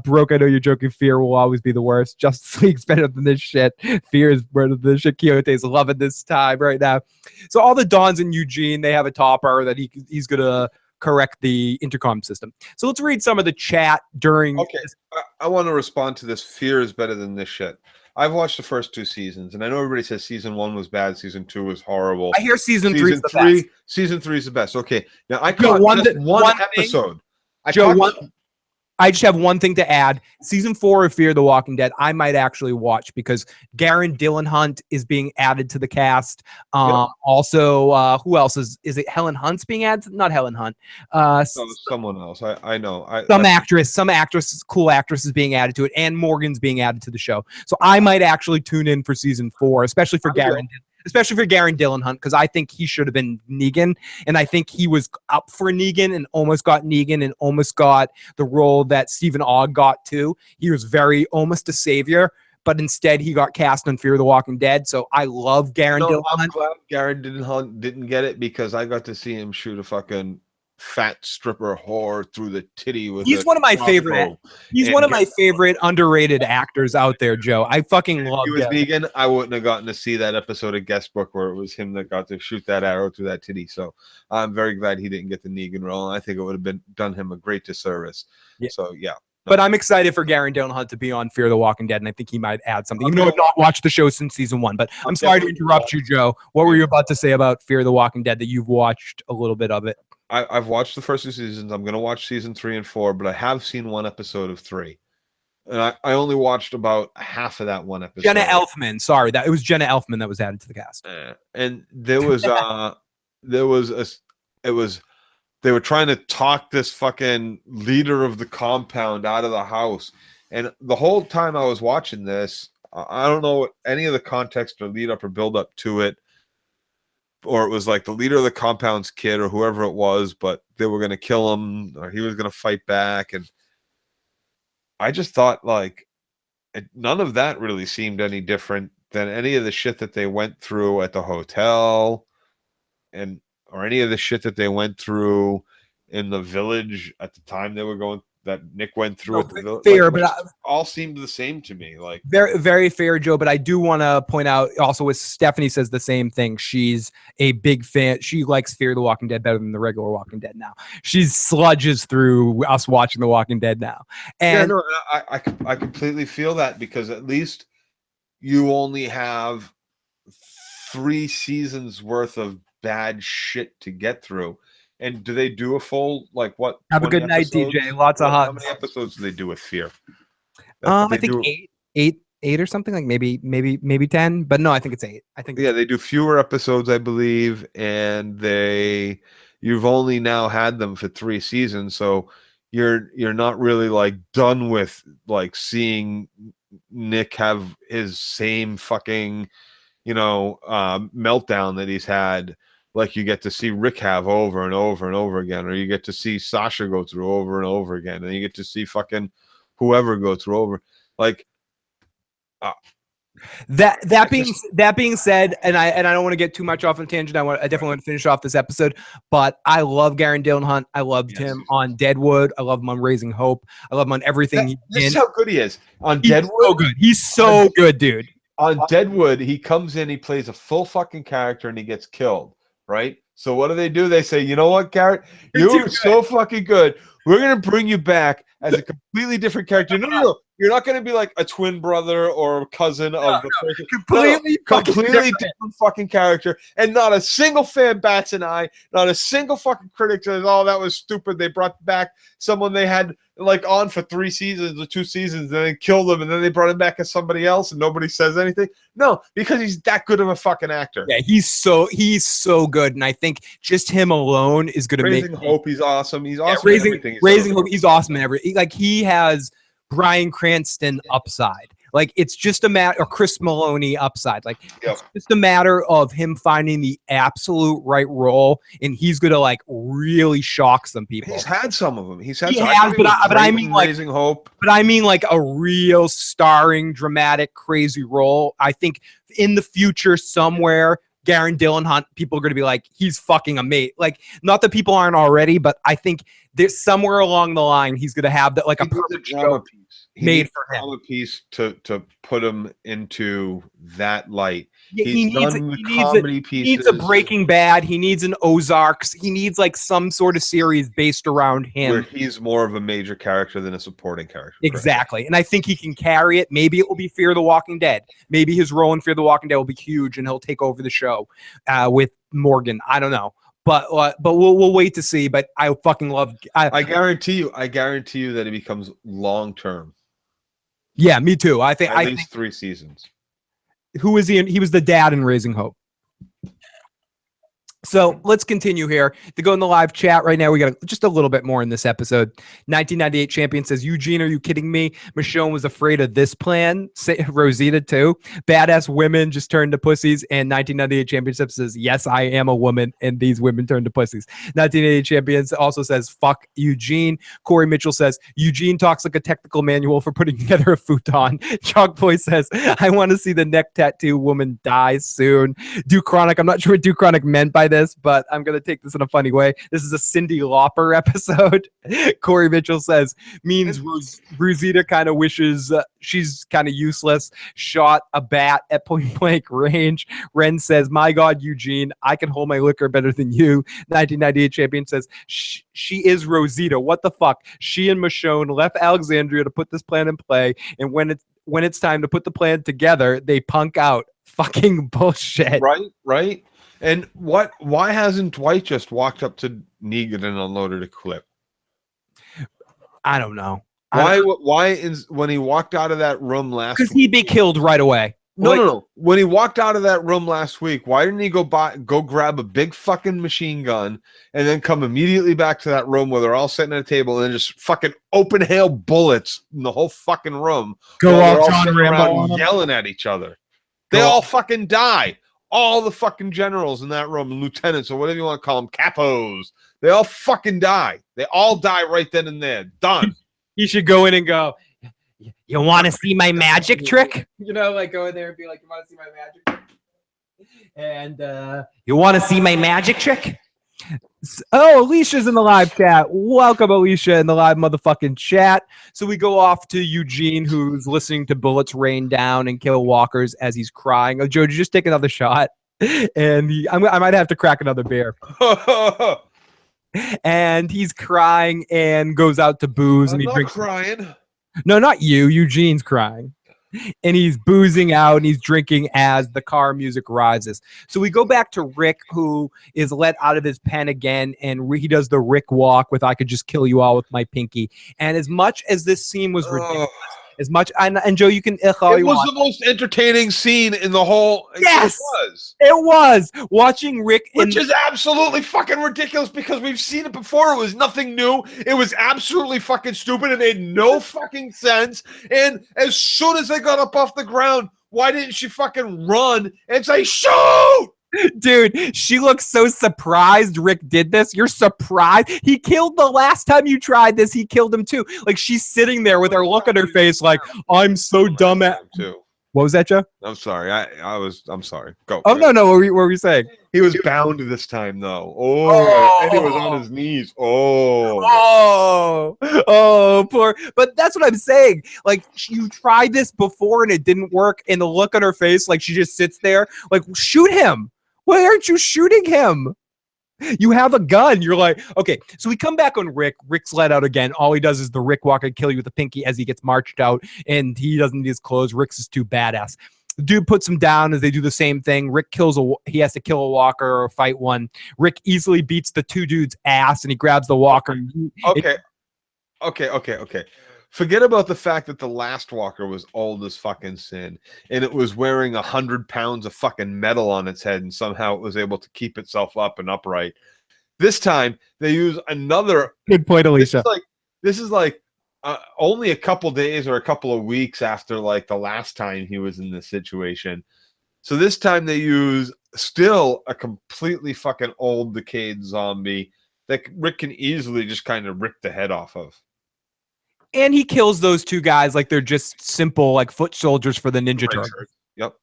Brooke, I know you're joking. Fear will always be the worst. Justice League's better than this shit. Fear is better than this shit. Quixote's loving this time right now. So all the Dons in Eugene, they have a topper that he's going to correct the intercom system. So let's read some of the chat during. Okay, I want to respond to this. Fear is better than this shit. I've watched the first 2 seasons, and I know everybody says season 1 was bad, season 2 was horrible. I hear season 3 is the best. Season 3 is the best. Okay, now I caught one episode. I just have one thing to add. Season 4 of Fear the Walking Dead, I might actually watch because Garen Dillon-Hunt is being added to the cast. Also, who else is it? Helen Hunt's being added? Not Helen Hunt. Someone else. I know. Some actress, cool actress is being added to it, and Morgan's being added to the show. So I might actually tune in for season 4, especially for Garen Dillon-Hunt, because I think he should have been Negan, and I think he was up for Negan and almost got Negan and almost got the role that Stephen Ogg got too. He was almost a savior, but instead he got cast on Fear the Walking Dead. So I love Garen Dillon-Hunt. I'm glad Garen didn't get it because I got to see him shoot a fucking fat stripper whore through the titty with. He's one of my favorite. He's one of my favorite underrated actors out there, Joe. I fucking love. He was Negan. I wouldn't have gotten to see that episode of Guest Book where it was him that got to shoot that arrow through that titty. So I'm very glad he didn't get the Negan role. I think it would have done him a great disservice. Yeah. So yeah. But I'm excited for Garen Dillon-Hunt to be on Fear the Walking Dead, and I think he might add something. Even though I've not watched the show since season 1. But I'm sorry to interrupt you, Joe. What were you about to say about Fear the Walking Dead that you've watched a little bit of it? I've watched the first 2 seasons. I'm going to watch season 3 and 4, but I have seen 1 episode of 3. And I only watched about half of that 1 episode. Jenna Elfman. Sorry, it was Jenna Elfman that was added to the cast. And there was they were trying to talk this fucking leader of the compound out of the house. And the whole time I was watching this, I don't know any of the context or lead up or build up to it. Or it was like the leader of the compound's kid or whoever it was, but they were going to kill him or he was going to fight back. And I just thought like none of that really seemed any different than any of the shit that they went through at the hotel, or any of the shit that they went through in the village at the time they were going. That Nick went through at the village. Fair, like, but all seemed the same to me. Like very, very fair, Joe. But I do want to point out also, with Stephanie says the same thing. She's a big fan. She likes Fear the Walking Dead better than the regular Walking Dead now. She sludges through us watching The Walking Dead now. And yeah, no, I completely feel that, because at least you only have 3 seasons worth of bad shit to get through. And do they do a full, like, what? Have a good night, episodes? DJ. Lots of hugs. How many episodes do they do with Fear? I think eight or something, like maybe 10, but no, I think it's 8. I think they do fewer episodes, I believe, and you've only now had them for 3 seasons, so you're not really like done with like seeing Nick have his same fucking meltdown that he's had. Like you get to see Rick have over and over and over again, or you get to see Sasha go through over and over again, and you get to see fucking whoever go through over. Like that being said, and I don't want to get too much off on a tangent. I definitely want to finish off this episode, but I love Garen Dillon. I loved him on Deadwood. I love him on Raising Hope. I love him on everything. This is how good he is on He's Deadwood. So good. He's so good, dude. On Deadwood, he comes in, he plays a full fucking character, and he gets killed. Right? So what do? They say, you know what, Garrett? You're so fucking good. We're gonna bring you back as a completely different character. No. You're not gonna be like a twin brother or cousin of the person. Completely different fucking character. And not a single fan bats an eye. Not a single fucking critic says, "Oh, that was stupid. They brought back someone they had like on for 3 seasons or 2 seasons, and then killed him, and then they brought him back as somebody else, and nobody says anything." No, because he's that good of a fucking actor. Yeah, he's so good, and I think just him alone is going to make Raising Hope. He's awesome. He's awesome. Raising Hope. He's awesome in everything. Like he has Bryan Cranston upside. Like it's just a matter, or Chris Maloney upside. Like it's just a matter of him finding the absolute right role, and he's gonna like really shock some people. He's had some of them. He has, but I mean like Raising Hope. But I mean like a real starring, dramatic, crazy role. I think in the future somewhere, Garen Dillon, people are going to be like, he's fucking amazing. Like, not that people aren't already, but I think there's somewhere along the line he's going to have that, like a perfect drama piece made for him. Drama piece to put him into that light. Yeah, he needs a Breaking Bad. He needs an Ozarks. He needs like some sort of series based around him, where he's more of a major character than a supporting character. Exactly, correct? And I think he can carry it. Maybe it will be Fear the Walking Dead. Maybe his role in Fear the Walking Dead will be huge, and he'll take over the show with Morgan. I don't know. But we'll wait to see. But I fucking love. I guarantee you that it becomes long term. Yeah, me too. I think at least 3 seasons. Who is he? He was the dad in Raising Hope. So let's continue here. To go in the live chat right now, we got just a little bit more in this episode. 1998 champion says, Eugene, are you kidding me? Michonne was afraid of this plan. Rosita too. Badass women just turned to pussies. And 1998 championship says, yes, I am a woman. And these women turned to pussies. 1988 champions also says, fuck Eugene. Corey Mitchell says, Eugene talks like a technical manual for putting together a futon. Chalk Boy says, I want to see the neck tattoo woman die soon. Duke Chronic, I'm not sure what Duke Chronic meant by this, but I'm going to take this in a funny way. This is a Cyndi Lauper episode. Corey Mitchell says, means Rosita kind of wishes she's kind of useless. Shot a bat at point blank range. Ren says, my God, Eugene, I can hold my liquor better than you. 1998 champion says, she is Rosita. What the fuck? She and Michonne left Alexandria to put this plan in play, and when it's time to put the plan together, they punk out. Fucking bullshit. Right. And why hasn't Dwight just walked up to Negan and unloaded a clip? I don't know. Why is when he walked out of that room last week? Because he'd be killed right away. No. When he walked out of that room last week, why didn't he go grab a big fucking machine gun and then come immediately back to that room where they're all sitting at a table and then just fucking open hail bullets in the whole fucking room? Go off, John Rambo, yelling at each other. They all fucking die. All the fucking generals in that room, lieutenants or whatever you want to call them, capos, they all fucking die. They all die right then and there. Done. You should go in and go, You want to see my magic trick? You know, like go in there and be like, you want to see my magic trick? And you want to see my magic trick? Oh, Alicia's in the live chat. Welcome, Alicia, in the live motherfucking chat. So we go off to Eugene, who's listening to bullets rain down and kill walkers as he's crying. Oh, Joe, did you just take another shot? And I might have to crack another beer. And he's crying and goes out to booze and he drinks. Crying. No, not you. Eugene's crying. And he's boozing out and he's drinking as the car music rises. So we go back to Rick, who is let out of his pen again, and he does the Rick walk with "I could just kill you all with my pinky." And as much as this scene was ridiculous, as much and Joe, you can all it you was want. the most entertaining scene in the whole. Yes, it was watching Rick, which is absolutely fucking ridiculous because we've seen it before. It was nothing new. It was absolutely fucking stupid. It made no fucking sense. And as soon as they got up off the ground, why didn't she fucking run and say shoot? Dude, she looks so surprised Rick did this. You're surprised? He killed the last time you tried this. He killed him too. Like, she's sitting there with her look on her face like, I'm so dumb at... What was that, Joe? I'm sorry. I'm sorry. Go. Oh, no. What were we saying? He was bound this time, though. Oh, and he was on his knees. Oh, poor. But that's what I'm saying. Like, you tried this before and it didn't work. And the look on her face, like, she just sits there. Like, shoot him. Why aren't you shooting him? You have a gun. You're like, okay. So we come back on Rick. Rick's let out again. All he does is the Rick walk and kill you with a pinky as he gets marched out. And he doesn't need his clothes. Rick's is too badass. The dude puts him down as they do the same thing. Rick he has to kill a walker or fight one. Rick easily beats the two dudes' ass and he grabs the walker. Okay. Forget about the fact that the last walker was old as fucking sin and it was wearing 100 pounds of fucking metal on its head and somehow it was able to keep itself up and upright. This time they use another good point, Alicia. This is like only a couple days or a couple of weeks after like the last time he was in this situation. So this time they use still a completely fucking old decayed zombie that Rick can easily just kind of rip the head off of. And he kills those two guys like they're just simple like foot soldiers for the Ninja Turtles. Yep.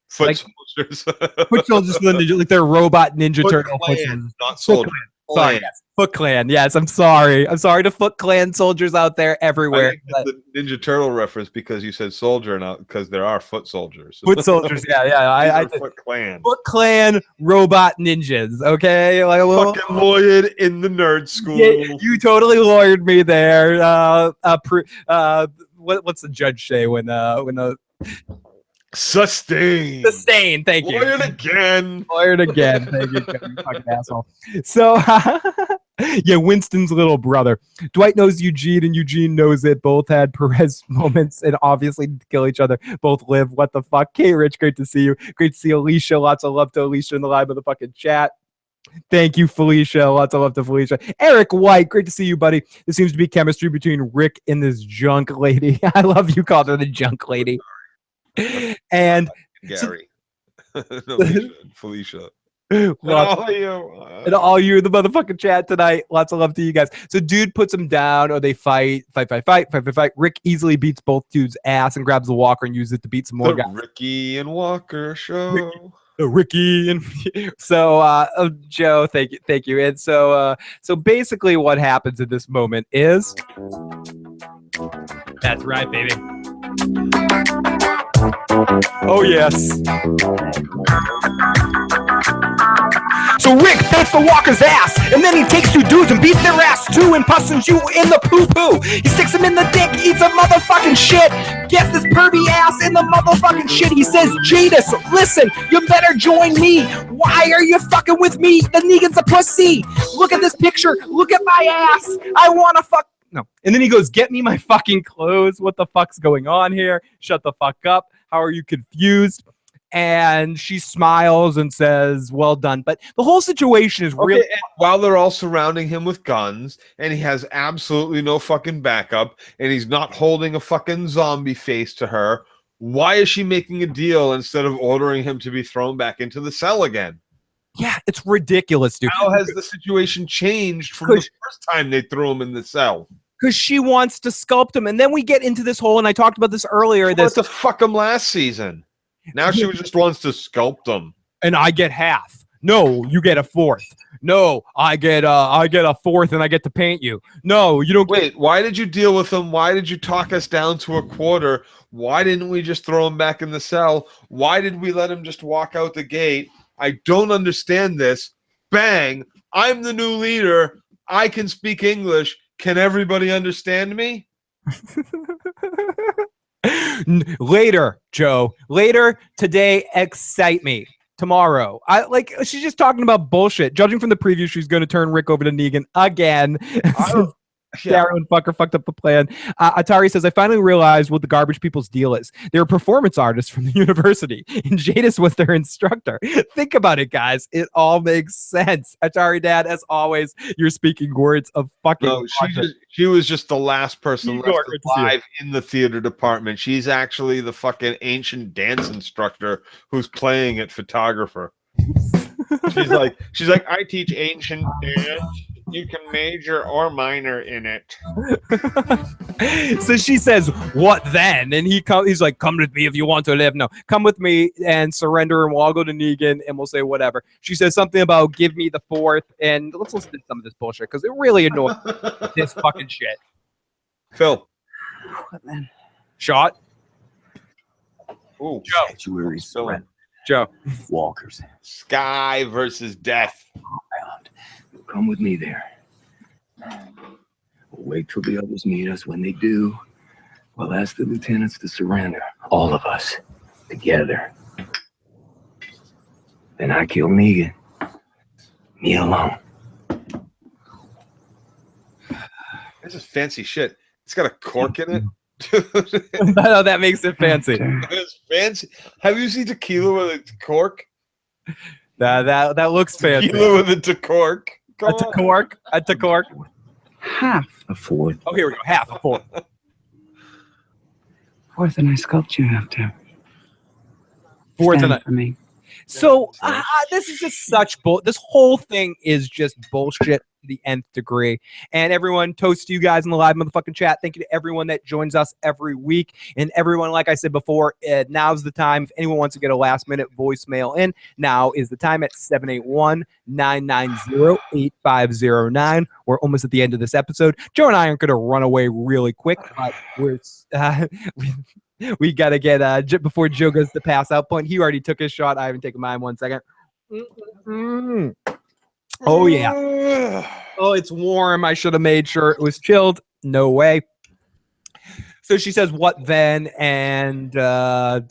Foot soldiers. Foot soldiers for the Ninja, like they're robot Ninja Turtles. Not soldiers. Sorry, yes. Foot Clan. Yes, I'm sorry. I'm sorry to Foot Clan soldiers out there everywhere. The Ninja Turtle reference because you said soldier now because there are foot soldiers. Foot soldiers, yeah. I Foot Clan. Foot Clan robot ninjas. Okay, like a little fucking lawyered in the nerd school. Yeah, you totally lawyered me there. What's the judge say when Sustain. Thank you. Lawyered again. Thank you, you fucking asshole. So, yeah, Winston's little brother. Dwight knows Eugene, and Eugene knows it. Both had Perez moments, and obviously kill each other. Both live. What the fuck? Hey, Rich, great to see you. Great to see Alicia. Lots of love to Alicia in the live motherfucking chat. Thank you, Felicia. Lots of love to Felicia. Eric White, great to see you, buddy. There seems to be chemistry between Rick and this junk lady. I love you called her the junk lady. And Gary. No, Felicia. And all you in the motherfucking chat tonight. Lots of love to you guys. So dude puts him down, or they fight. Rick easily beats both dudes' ass and grabs the walker and uses it to beat some more guys. Ricky and Walker show. Ricky and so Joe, thank you. And so basically what happens in this moment is that's right, baby. Oh yes. So Rick beats the walker's ass, and then he takes two dudes and beats their ass too, and pushes you in the poo-poo. He sticks him in the dick, eats a motherfucking shit, gets this pervy ass in the motherfucking shit. He says, Jadis, listen, you better join me. Why are you fucking with me? The Negan's a pussy. Look at this picture. Look at my ass. I wanna fuck. No. And then he goes, get me my fucking clothes. What the fuck's going on here? Shut the fuck up. How are you confused? And she smiles and says, well done. But the whole situation is really... Okay, while they're all surrounding him with guns, and he has absolutely no fucking backup, and he's not holding a fucking zombie face to her, why is she making a deal instead of ordering him to be thrown back into the cell again? Yeah, it's ridiculous, dude. How has the situation changed from the first time they threw him in the cell? Because she wants to sculpt him. And then we get into this whole, and I talked about this earlier. She wants to fuck him last season. Now she just wants to sculpt him. And I get half. No, you get a fourth. No, I get a fourth and I get to paint you. No, you don't. Wait, why did you deal with him? Why did you talk us down to a quarter? Why didn't we just throw him back in the cell? Why did we let him just walk out the gate? I don't understand this. Bang! I'm the new leader. I can speak English. Can everybody understand me? Later, Joe. Later today, excite me. Tomorrow. She's just talking about bullshit. Judging from the preview, she's going to turn Rick over to Negan again. Darrow and Fucker fucked up the plan. Atari says, I finally realized what the garbage people's deal is. They're performance artists from the university, and Jadis was their instructor. Think about it, guys. It all makes sense. Atari Dad, as always, you're speaking words of fucking. No, she was just the last person left alive in the theater department. She's actually the fucking ancient dance instructor who's playing at photographer. She's like, I teach ancient dance. You can major or minor in it. So she says, what then? And he's like, come with me if you want to live. No, come with me and surrender, and we'll all go to Negan and we'll say whatever. She says something about give me the fourth, and let's listen to some of this bullshit because it really annoys this fucking shit. Phil. What then? Shot. Ooh. Joe. Sanctuary surrender. Joe. Walkers. Sky versus death. Come with me there. We'll wait till the others meet us. When they do, we'll ask the lieutenants to surrender. All of us. Together. Then I kill Negan. Me alone. This is fancy shit. It's got a cork in it. No, that makes it fancy. It's fancy. Have you seen tequila with a cork? That looks fancy. Tequila with a cork. A cork. Half. A fourth. Oh, here we go. Half a fourth. Fourth, and I sculpt you after. Fourth Stand and for me. So this is just such bull. This whole thing is just bullshit to the nth degree. And everyone, toast to you guys in the live motherfucking chat. Thank you to everyone that joins us every week. And everyone, like I said before, now's the time. If anyone wants to get a last minute voicemail in, now is the time at 781-990-8509. We're almost at the end of this episode. Joe and I aren't going to run away really quick, but we got to get, before Joe goes to pass out point. He already took his shot. I haven't taken mine. 1 second. Oh, yeah. Oh, it's warm. I should have made sure it was chilled. No way. So she says, what then? And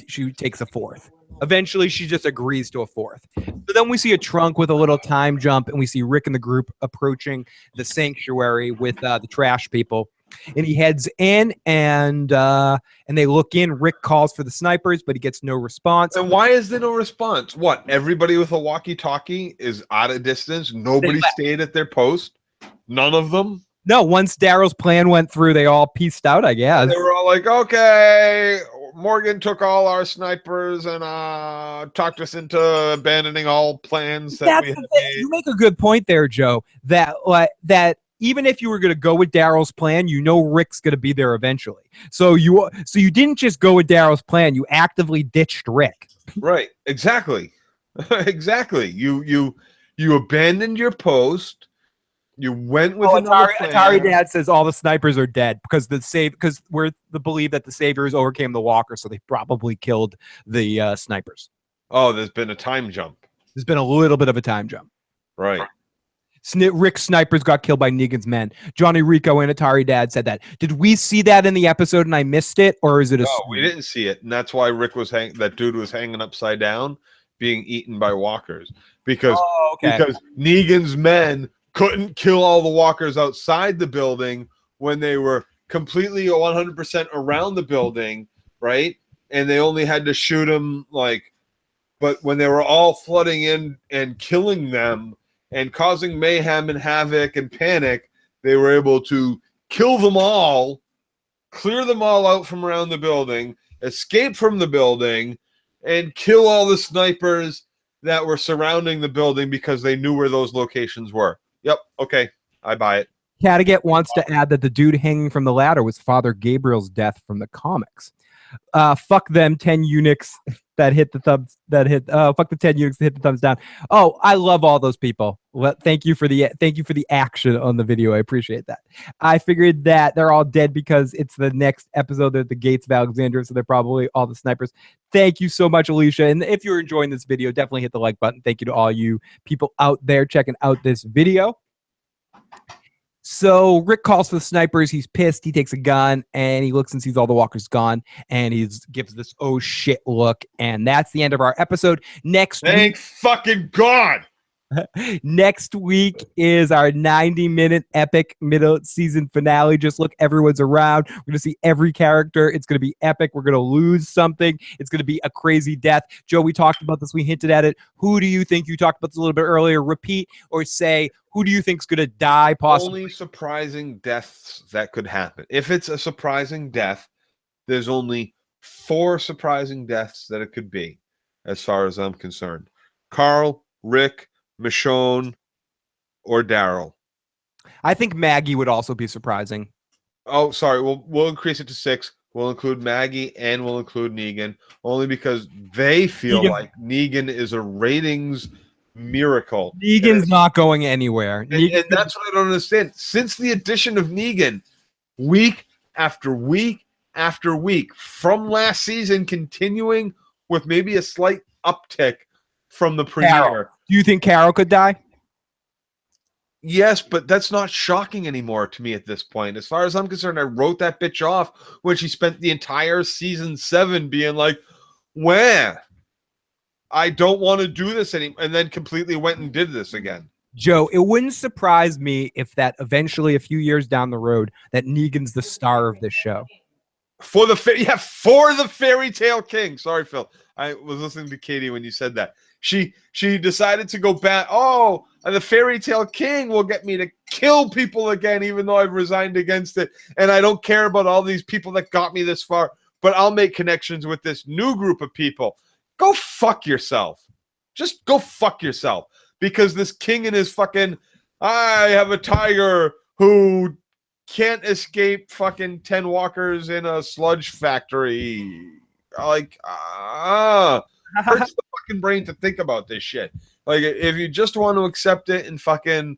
she takes a fourth. Eventually, she just agrees to a fourth. So then we see a trunk with a little time jump, and we see Rick and the group approaching the sanctuary with the trash people. And he heads in, and they look in. Rick calls for the snipers, but he gets no response. And why is there no response? What? Everybody with a walkie-talkie is out of distance? Nobody stayed at their post? None of them? No, once Darrow's plan went through, they all pieced out, I guess. They were all like, okay, Morgan took all our snipers and talked us into abandoning all plans that we had made. You make a good point there, Joe, that even if you were going to go with Darrow's plan, you know Rick's going to be there eventually. So you didn't just go with Darrow's plan, you actively ditched Rick. Right, exactly. Exactly. You abandoned your post. You went with another plan. Atari Dad says all the snipers are dead because we're the belief that the saviors overcame the walkers, so they probably killed the snipers. Oh, there's been a time jump. There's been a little bit of a time jump. Right. Rick's snipers got killed by Negan's men. Johnny Rico and Atari Dad said that. Did we see that in the episode and I missed it, or is it a? No, we didn't see it, and that's why Rick was that dude was hanging upside down, being eaten by walkers because Negan's men couldn't kill all the walkers outside the building when they were completely 100% around the building, right? And they only had to shoot them but when they were all flooding in and killing them and causing mayhem and havoc and panic, they were able to kill them all, clear them all out from around the building, escape from the building, and kill all the snipers that were surrounding the building because they knew where those locations were. Yep. Okay. I buy it. Cattiget wants to add that the dude hanging from the ladder was Father Gabriel's death from the comics. Fuck them 10 eunuchs that hit the thumbs fuck the 10 eunuchs that hit the thumbs down. Oh, I love all those people. Well, thank you for the action on the video. I appreciate that. I figured that they're all dead because it's the next episode. They're at the gates of Alexandria, so they're probably all the snipers. Thank you so much, Alicia. And if you're enjoying this video, definitely hit the like button. Thank you to all you people out there checking out this video. So Rick calls for the snipers. He's pissed. He takes a gun and he looks and sees all the walkers gone. And he gives this oh shit look. And that's the end of our episode. Thank fucking God. Next week is our 90-minute epic middle season finale. Just look, everyone's around. We're going to see every character. It's going to be epic. We're going to lose something. It's going to be a crazy death. Joe, we talked about this. We hinted at it. Who do you think? You talked about this a little bit earlier. Repeat or say, who do you think is going to die possibly? Only surprising deaths that could happen. If it's a surprising death, there's only 4 surprising deaths that it could be, as far as I'm concerned. Carl, Rick, Michonne, or Daryl. I think Maggie would also be surprising. Oh, sorry. We'll increase it to 6. We'll include Maggie and we'll include Negan, only because they feel like Negan is a ratings miracle. Negan's not going anywhere. And that's what I don't understand. Since the addition of Negan, week after week after week, from last season, continuing with maybe a slight uptick from the premiere. Carol. Do you think Carol could die? Yes, but that's not shocking anymore to me at this point. As far as I'm concerned, I wrote that bitch off when she spent the entire season 7 being like, where? I don't want to do this anymore, and then completely went and did this again. Joe, it wouldn't surprise me if that eventually, a few years down the road, that Negan's the star of this show. For the fairy tale king. Sorry, Phil. I was listening to Katie when you said that. She decided to go back. Oh, and the fairy tale king will get me to kill people again, even though I've resigned against it. And I don't care about all these people that got me this far, but I'll make connections with this new group of people. Go fuck yourself. Just go fuck yourself. Because this king and his fucking, I have a tiger who can't escape fucking 10 walkers in a sludge factory. Like, hurts the fucking brain to think about this shit. Like, if you just want to accept it and fucking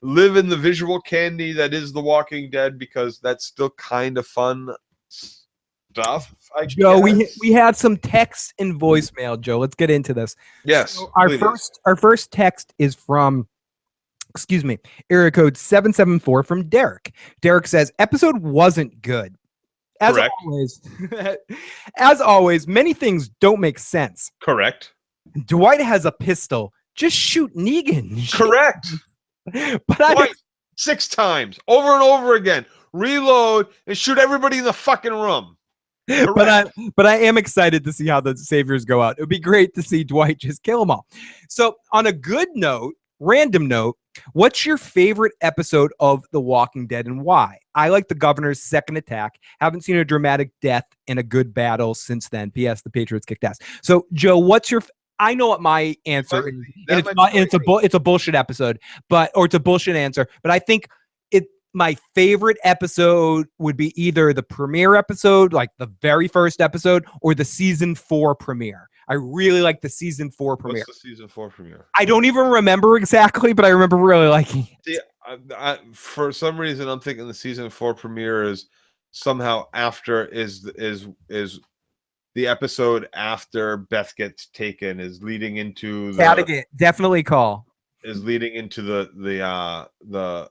live in the visual candy that is The Walking Dead, because that's still kind of fun stuff. Joe, we have some text and voicemail, Joe. Let's get into this. Yes. So our first text is from, area code 774 from Derek. Derek says, episode wasn't good. Correct. As always, many things don't make sense. Correct. Dwight has a pistol. Just shoot Negan. Correct. But 6 times, over and over again. Reload and shoot everybody in the fucking room. But I am excited to see how the saviors go out. It would be great to see Dwight just kill them all. So on a good note, random note, what's your favorite episode of The Walking Dead and why? I like the governor's second attack. Haven't seen a dramatic death in a good battle since then. P.S. The Patriots kicked ass. So Joe, what's your? I know what my answer is. And it's a bullshit episode, or it's a bullshit answer. But I think my favorite episode would be either the premiere episode, like the very first episode, or the season 4 premiere. I really like the season 4 premiere. What's the season 4 premiere? I don't even remember exactly, but I remember really liking it. See, for some reason, I'm thinking the season 4 premiere is somehow after is the episode after Beth gets taken, is leading into the definitely call is leading into the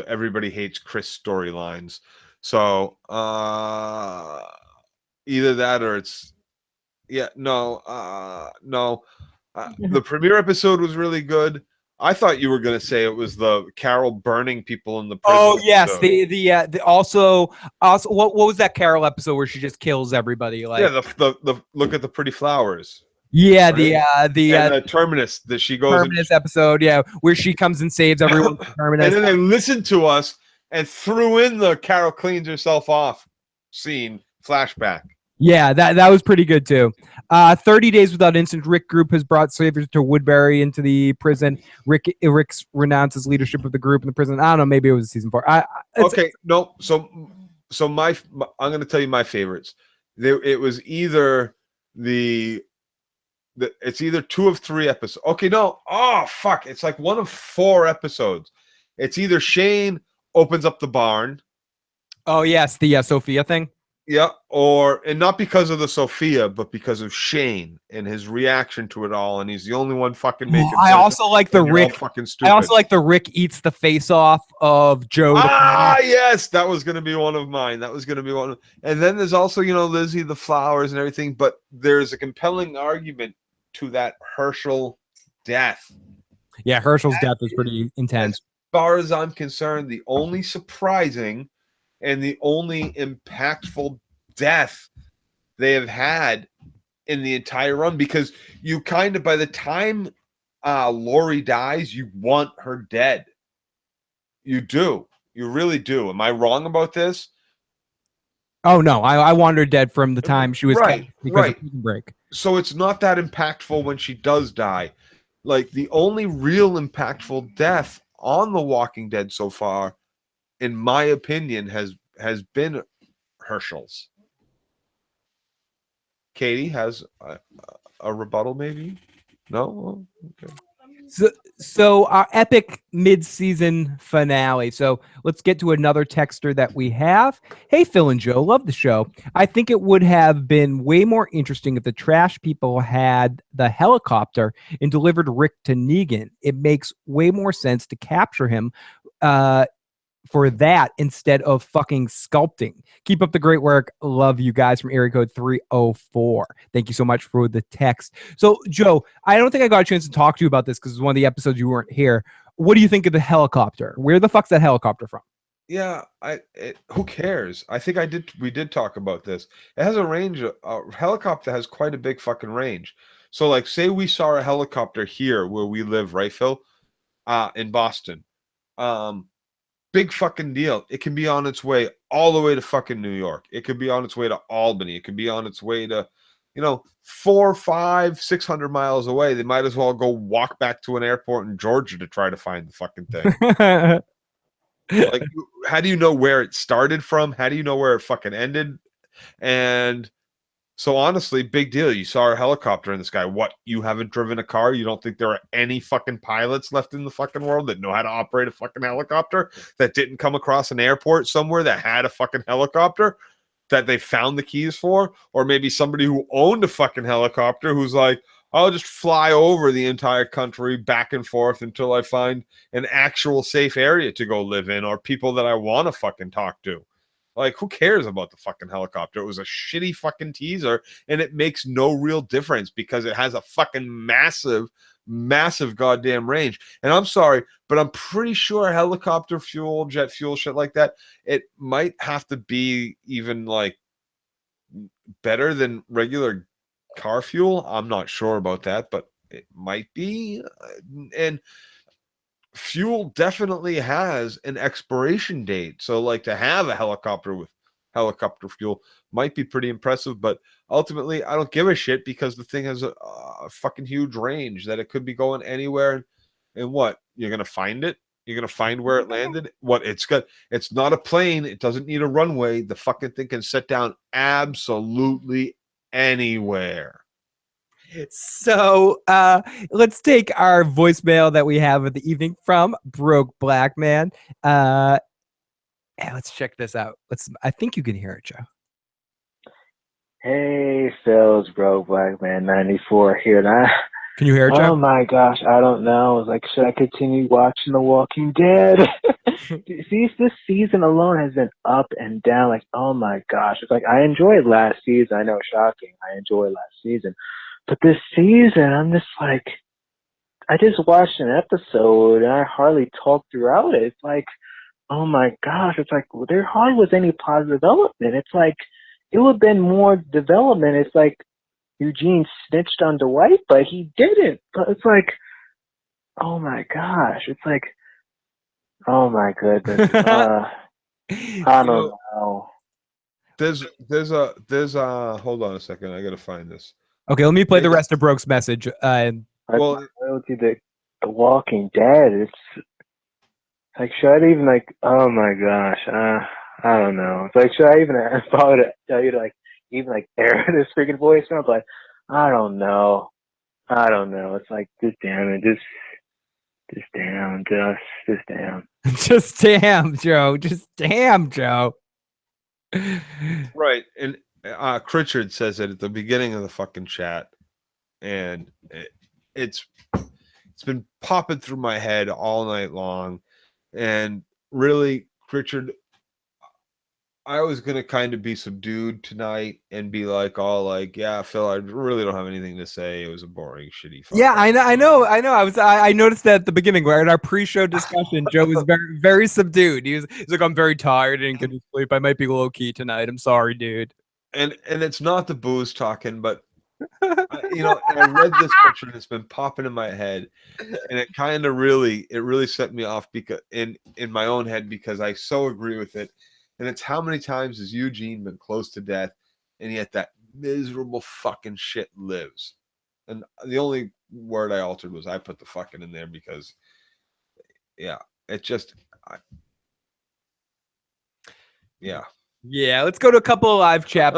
everybody hates Chris storylines. So either that or it's the premiere episode was really good. I thought you were going to say it was the Carol burning people in the prison. Oh yes, episode. also what was that Carol episode where she just kills everybody? Like the look at the pretty flowers. Yeah, right? the Terminus that she goes Terminus episode, where she comes and saves everyone. Terminus. And then they listened to us and threw in the Carol cleans herself off scene flashback. Yeah, that was pretty good too. 30 Days Without Incident. Rick Group has brought Savers to Woodbury into the prison. Rick's renounces leadership of the group in the prison. I don't know. Maybe it was season 4. Okay, no. So I'm going to tell you my favorites. It was either it's either 2 of 3 episodes. Okay, no. Oh fuck! It's like 1 of 4 episodes. It's either Shane opens up the barn. Oh yes, the Sophia thing. Yeah, and not because of the Sophia, but because of Shane and his reaction to it all, and he's the only one fucking making. I also like the Rick. Fucking stupid. I also like the Rick eats the face off of Joe. Yes, that was going to be one of mine. And then there's also Lizzie, the flowers, and everything. But there's a compelling argument to that Herschel death. Yeah, Herschel's death is pretty intense. As far as I'm concerned, the only surprising and the only impactful death they have had in the entire run, because you kind of, by the time Lori dies, you want her dead. You do. You really do. Am I wrong about this? Oh, no. I want her dead from the time she was right. Of Prison Break. So it's not that impactful when she does die. Like, the only real impactful death on The Walking Dead so far, in my opinion, has been Herschel's. Katie has a rebuttal, maybe? No? Okay. So our epic mid-season finale. So let's get to another texter that we have. Hey, Phil and Joe, love the show. I think it would have been way more interesting if the trash people had the helicopter and delivered Rick to Negan. It makes way more sense to capture him for that instead of fucking sculpting. Keep up the great work. Love you guys, from area code 304. Thank you so much for the text. So, Joe, I don't think I got a chance to talk to you about this because it's one of the episodes you weren't here. What do you think of the helicopter? Where the fuck's that helicopter from? Yeah, who cares? I think we did talk about this. It has a range. A helicopter has quite a big fucking range. So, like, say we saw a helicopter here where we live, right, Phil? In Boston. Big fucking deal. It can be on its way all the way to fucking New York. It could be on its way to Albany. It could be on its way to, 400, 500, 600 miles away. They might as well go walk back to an airport in Georgia to try to find the fucking thing. Like, how do you know where it started from? How do you know where it fucking ended? And so, honestly, big deal. You saw a helicopter in the sky. What? You haven't driven a car? You don't think there are any fucking pilots left in the fucking world that know how to operate a fucking helicopter, that didn't come across an airport somewhere that had a fucking helicopter that they found the keys for? Or maybe somebody who owned a fucking helicopter who's like, I'll just fly over the entire country back and forth until I find an actual safe area to go live in, or people that I want to fucking talk to. Like, who cares about the fucking helicopter? It was a shitty fucking teaser, and it makes no real difference because it has a fucking massive goddamn range. And I'm sorry, but I'm pretty sure helicopter fuel, jet fuel, shit like that, it might have to be even, like, better than regular car fuel. I'm not sure about that, but it might be. And fuel definitely has an expiration date. So, like, to have a helicopter with helicopter fuel might be pretty impressive, but ultimately I don't give a shit because the thing has a fucking huge range that it could be going anywhere. And what? You're going to find it? You're going to find where it landed? What? It's not a plane. It doesn't need a runway. The fucking thing can set down absolutely anywhere. So let's take our voicemail that we have of the evening from Broke Black Man. Let's check this out. I think you can hear it, Joe. Hey, Phil, it's Broke Black Man 94 here. Can you hear it, Joe? Oh my gosh, I don't know. It's like, should I continue watching The Walking Dead? See, this season alone has been up and down. Like, oh my gosh. It's like, I enjoyed last season. I know, shocking. I enjoyed last season. But this season, I'm just like, I just watched an episode and I hardly talked throughout it. It's like, oh my gosh, it's like, well, there hardly was any positive development. It's like, it would have been more development. It's like Eugene snitched on Dwight, but he didn't. But it's like, oh my gosh, it's like, oh my goodness. I don't know. there's a hold on a second. I gotta find this. Okay, let me play the rest of Broke's message. Well, The Walking Dead. It's like, should I even like? Oh my gosh, I don't know. It's like, should I even bother to tell you to like even like air this freaking voicemail? But I don't know. It's like, just damn it, just damn, just damn. Just damn, Joe. Just damn, Joe. right, and Pritchard says it at the beginning of the fucking chat, and it's been popping through my head all night long, and really, Pritchard, I was gonna kind of be subdued tonight and be like, all like, yeah, Phil, I really don't have anything to say. It was a boring, shitty. Yeah, I know. I noticed that at the beginning, where in our pre-show discussion, Joe was very, very subdued. He's like, I'm very tired. I didn't get to sleep. I might be low key tonight. I'm sorry, dude. And it's not the booze talking, but you know, and I read this picture and it's been popping in my head, and it kind of really set me off because in my own head, because I so agree with it. And it's how many times has Eugene been close to death, and yet that miserable fucking shit lives. And the only word I altered was I put the fucking in there because, yeah, it just, yeah. Yeah, let's go to a couple of live chat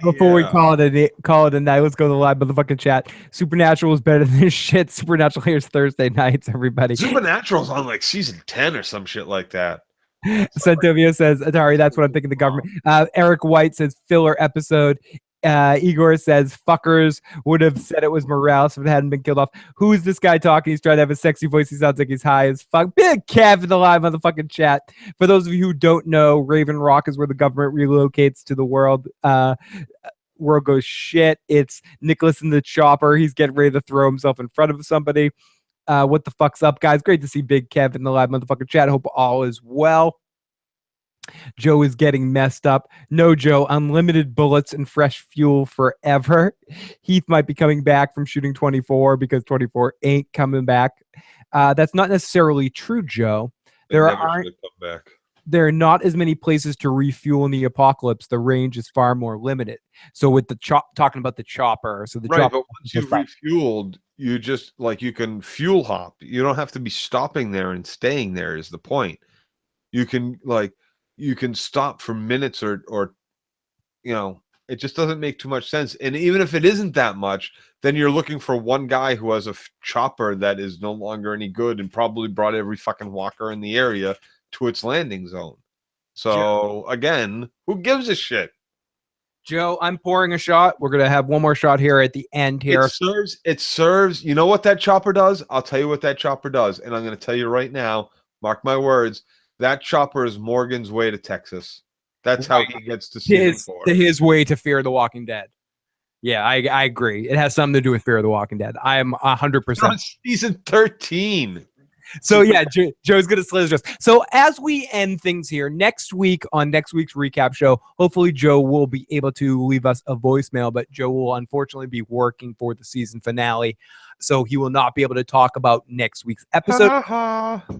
before we call it a night. Let's go to the live motherfucking chat. Supernatural is better than this shit. Supernatural airs Thursday nights, everybody. Supernatural's on like season 10 or some shit like that. Santovio says, Atari, that's what I'm thinking, the government. Eric White says, filler episode. Igor says, fuckers would have said it was Morales if it hadn't been killed off. Who is this guy talking? He's trying to have a sexy voice. He sounds like he's high as fuck. Big Kev in the live motherfucking chat. For those of you who don't know, Raven Rock is where the government relocates to the world. World goes shit. It's Nicholas in the chopper. He's getting ready to throw himself in front of somebody. What the fuck's up, guys? Great to see Big Kev in the live motherfucking chat. Hope all is well. Joe is getting messed up. No, Joe, unlimited bullets and fresh fuel forever. Heath might be coming back from shooting 24 because 24 ain't coming back. That's not necessarily true, Joe. There are not as many places to refuel in the apocalypse. The range is far more limited. So with the talking about the chopper, so the chopper, but once you've refueled, you just like you can fuel hop. You don't have to be stopping there and staying there. Is the point? You can stop for minutes or you know, it just doesn't make too much sense. And even if it isn't that much, then you're looking for one guy who has a chopper that is no longer any good and probably brought every fucking walker in the area to its landing zone. So again, who gives a shit? Joe, I'm pouring a shot. We're gonna have one more shot here at the end here. It serves. You know what that chopper does? I'll tell you what that chopper does, and I'm gonna tell you right now. Mark my words. That chopper is Morgan's way to Texas. That's how he gets to season 4. His way to Fear the Walking Dead. Yeah, I agree. It has something to do with Fear of the Walking Dead. I am 100%. Season 13. So yeah, Joe's gonna slit his wrist. So as we end things here, next week on next week's recap show, hopefully Joe will be able to leave us a voicemail, but Joe will unfortunately be working for the season finale, so he will not be able to talk about next week's episode.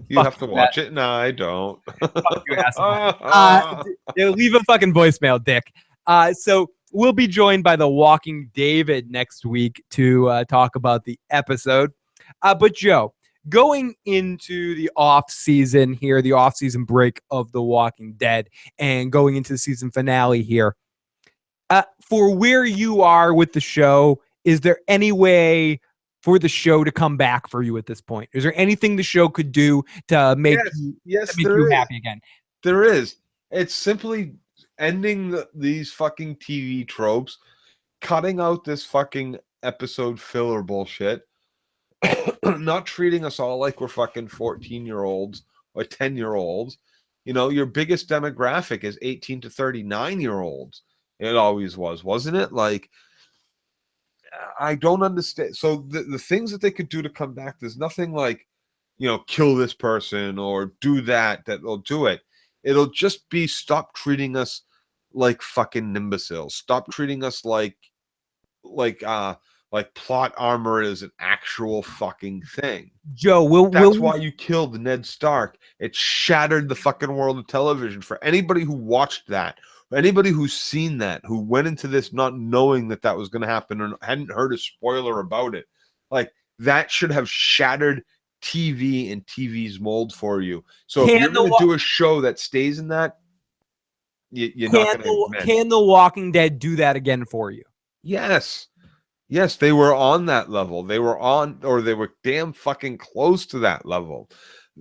You have to watch it, and I don't. Fuck you, asshole. Leave a fucking voicemail, dick. So we'll be joined by the Walking David next week to talk about the episode. But Joe, going into the off season here, the off season break of The Walking Dead, and going into the season finale here, for where you are with the show, is there any way for the show to come back for you at this point? Is there anything the show could do to make you happy again? There is. It's simply ending these fucking TV tropes, cutting out this fucking episode filler bullshit, not treating us all like we're fucking 14-year-olds or 10-year-olds. You know, your biggest demographic is 18 to 39-year-olds. It always was, wasn't it? Like, I don't understand. So the things that they could do to come back, there's nothing like, you know, kill this person or do that will do it. It'll just be stop treating us like fucking imbeciles. Stop treating us like plot armor is an actual fucking thing. Joe, that's why you killed Ned Stark. It shattered the fucking world of television. For anybody who watched that, Anybody who's seen that, who went into this not knowing that that was going to happen or hadn't heard a spoiler about it, like that should have shattered TV and TV's mold for you. So if you're going to do a show that stays in that, you're not going to. Can The Walking Dead do that again for you? Yes. Yes, they were on that level. They were damn fucking close to that level.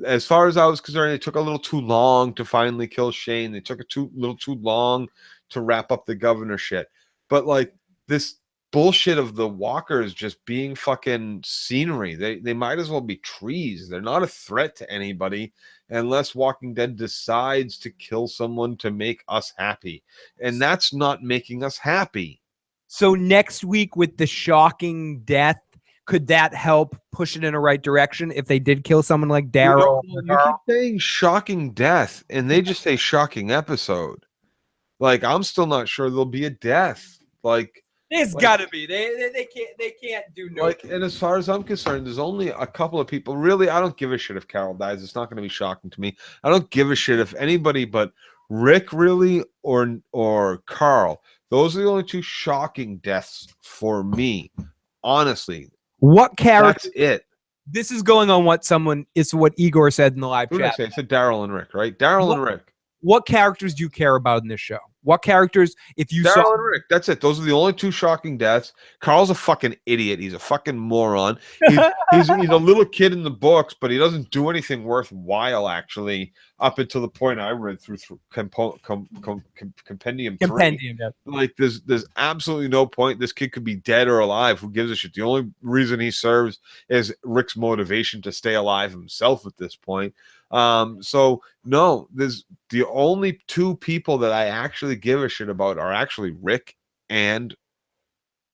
As far as I was concerned, it took a little too long to finally kill Shane. They took little too long to wrap up the governor shit. But like this bullshit of the walkers just being fucking scenery. They might as well be trees. They're not a threat to anybody unless Walking Dead decides to kill someone to make us happy. And that's not making us happy. So next week with the shocking death, could that help push it in a right direction if they did kill someone like Daryl? You keep saying shocking death, and they just say shocking episode. Like, I'm still not sure there'll be a death. Like, there's gotta be. They can't do no. Like, and as far as I'm concerned, there's only a couple of people. Really, I don't give a shit if Carol dies. It's not going to be shocking to me. I don't give a shit if anybody but Rick really or Carl. Those are the only two shocking deaths for me. Honestly. What character? That's it. This is going on what Igor said in the live chat. I said Daryl and Rick, right? Daryl and Rick. What characters do you care about in this show? What characters, if you saw... Daryl and Rick, that's it. Those are the only two shocking deaths. Carl's a fucking idiot. He's a fucking moron. He's a little kid in the books, but he doesn't do anything worthwhile, actually, up until the point I read through Compendium 3. Compendium, yeah. Like, there's absolutely no point. This kid could be dead or alive. Who gives a shit? The only reason he serves is Rick's motivation to stay alive himself at this point. So no, there's the only two people that I actually give a shit about are actually Rick and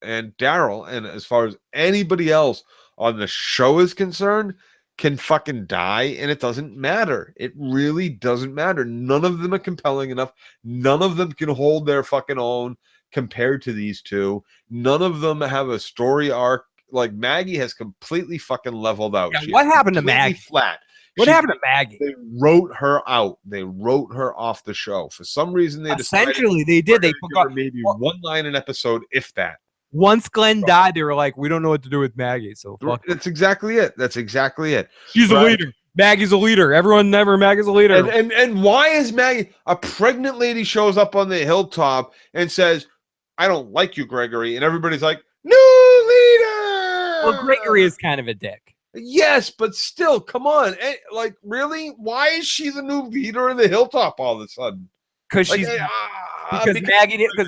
Daryl. And as far as anybody else on the show is concerned, can fucking die, and it doesn't matter. It really doesn't matter. None of them are compelling enough. None of them can hold their fucking own compared to these two. None of them have a story arc. Like, Maggie has completely fucking leveled out. Yeah, what happened to Maggie? Flat. What happened to Maggie? They wrote her out. They wrote her off the show. For some reason, they decided they did. They forgot maybe one line an episode, if that. Once Glenn died, they were like, "We don't know what to do with Maggie." So that's exactly it. That's exactly it. She's a leader. Maggie's a leader. Maggie's a leader. And why is Maggie? A pregnant lady shows up on the hilltop and says, "I don't like you, Gregory," and everybody's like, "New leader." Well, Gregory is kind of a dick. Yes, but still, come on. Like, really? Why is she the new leader in the hilltop all of a sudden? Because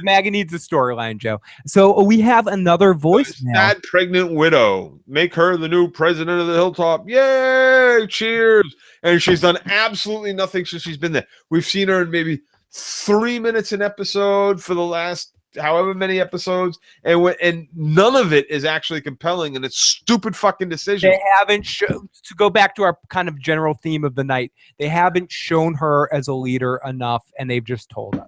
Maggie needs a storyline, Joe. So we have another voicemail. Sad pregnant widow. Make her the new president of the hilltop. Yay! Cheers. And she's done absolutely nothing since she's been there. We've seen her in maybe 3 minutes an episode for the last however many episodes, and none of it is actually compelling, and it's stupid fucking decisions. They haven't shown, to go back to our kind of general theme of the night, they haven't shown her as a leader enough, and they've just told us.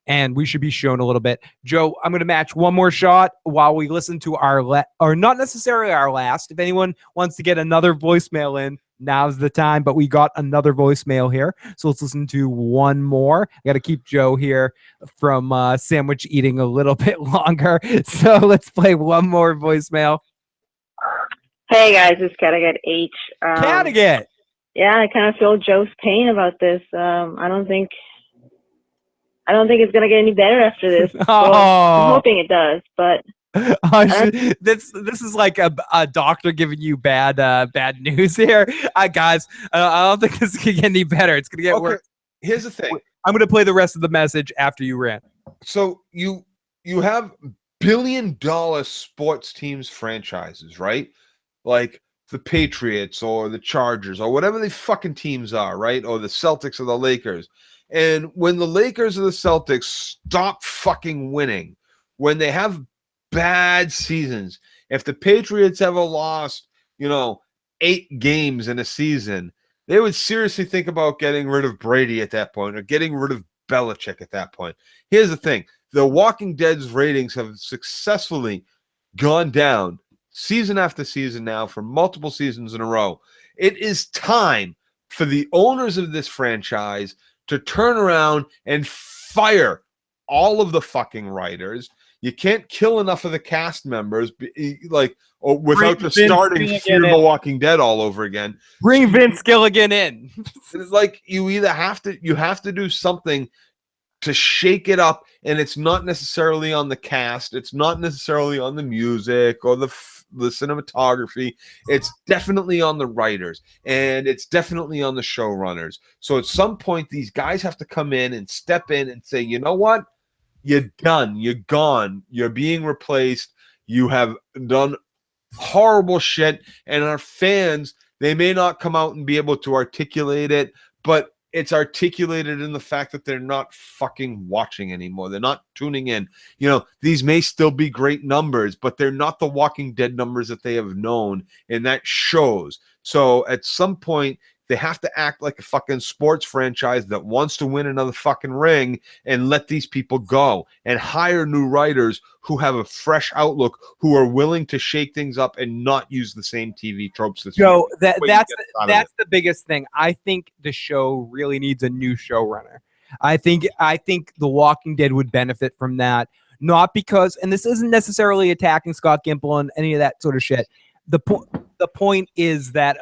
And we should be shown a little bit. Joe, I'm going to match one more shot while we listen to or not necessarily our last. If anyone wants to get another voicemail in, now's the time. But we got another voicemail here. So let's listen to one more. I got to keep Joe here from sandwich eating a little bit longer. So let's play one more voicemail. Hey, guys. It's Cattigat H. Cattigat! Yeah, I kind of feel Joe's pain about this. I don't think it's gonna get any better after this. Well, I'm hoping it does, but this is like a doctor giving you bad news here, guys. I don't think this is gonna get any better. It's gonna get worse. Here's the thing. I'm gonna play the rest of the message after you rant. So you have billion-dollar sports teams franchises, right? Like the Patriots or the Chargers or whatever the fucking teams are, right? Or the Celtics or the Lakers. And when the Lakers or the Celtics stop fucking winning, when they have bad seasons, if the Patriots ever lost, 8 games in a season, they would seriously think about getting rid of Brady at that point or getting rid of Belichick at that point. Here's the thing. The Walking Dead's ratings have successfully gone down season after season now for multiple seasons in a row. It is time for the owners of this franchise to turn around and fire all of the fucking writers. You can't kill enough of the cast members, like, or without just starting Fear the Walking Dead all over again. Bring Vince Gilligan in. It's like you have to do something to shake it up, and it's not necessarily on the cast, it's not necessarily on the music or the cinematography. It's definitely on the writers, and it's definitely on the showrunners. So at some point, these guys have to come in and step in and say, you know what? You're done. You're gone. You're being replaced. You have done horrible shit, and our fans, they may not come out and be able to articulate it, but it's articulated in the fact that they're not fucking watching anymore. They're not tuning in. You know, these may still be great numbers, but they're not the Walking Dead numbers that they have known, and that shows. So at some point, they have to act like a fucking sports franchise that wants to win another fucking ring and let these people go and hire new writers who have a fresh outlook, who are willing to shake things up and not use the same TV tropes. That's the biggest thing. I think the show really needs a new showrunner. I think The Walking Dead would benefit from that. Not because, and this isn't necessarily attacking Scott Gimple and any of that sort of shit. The point is that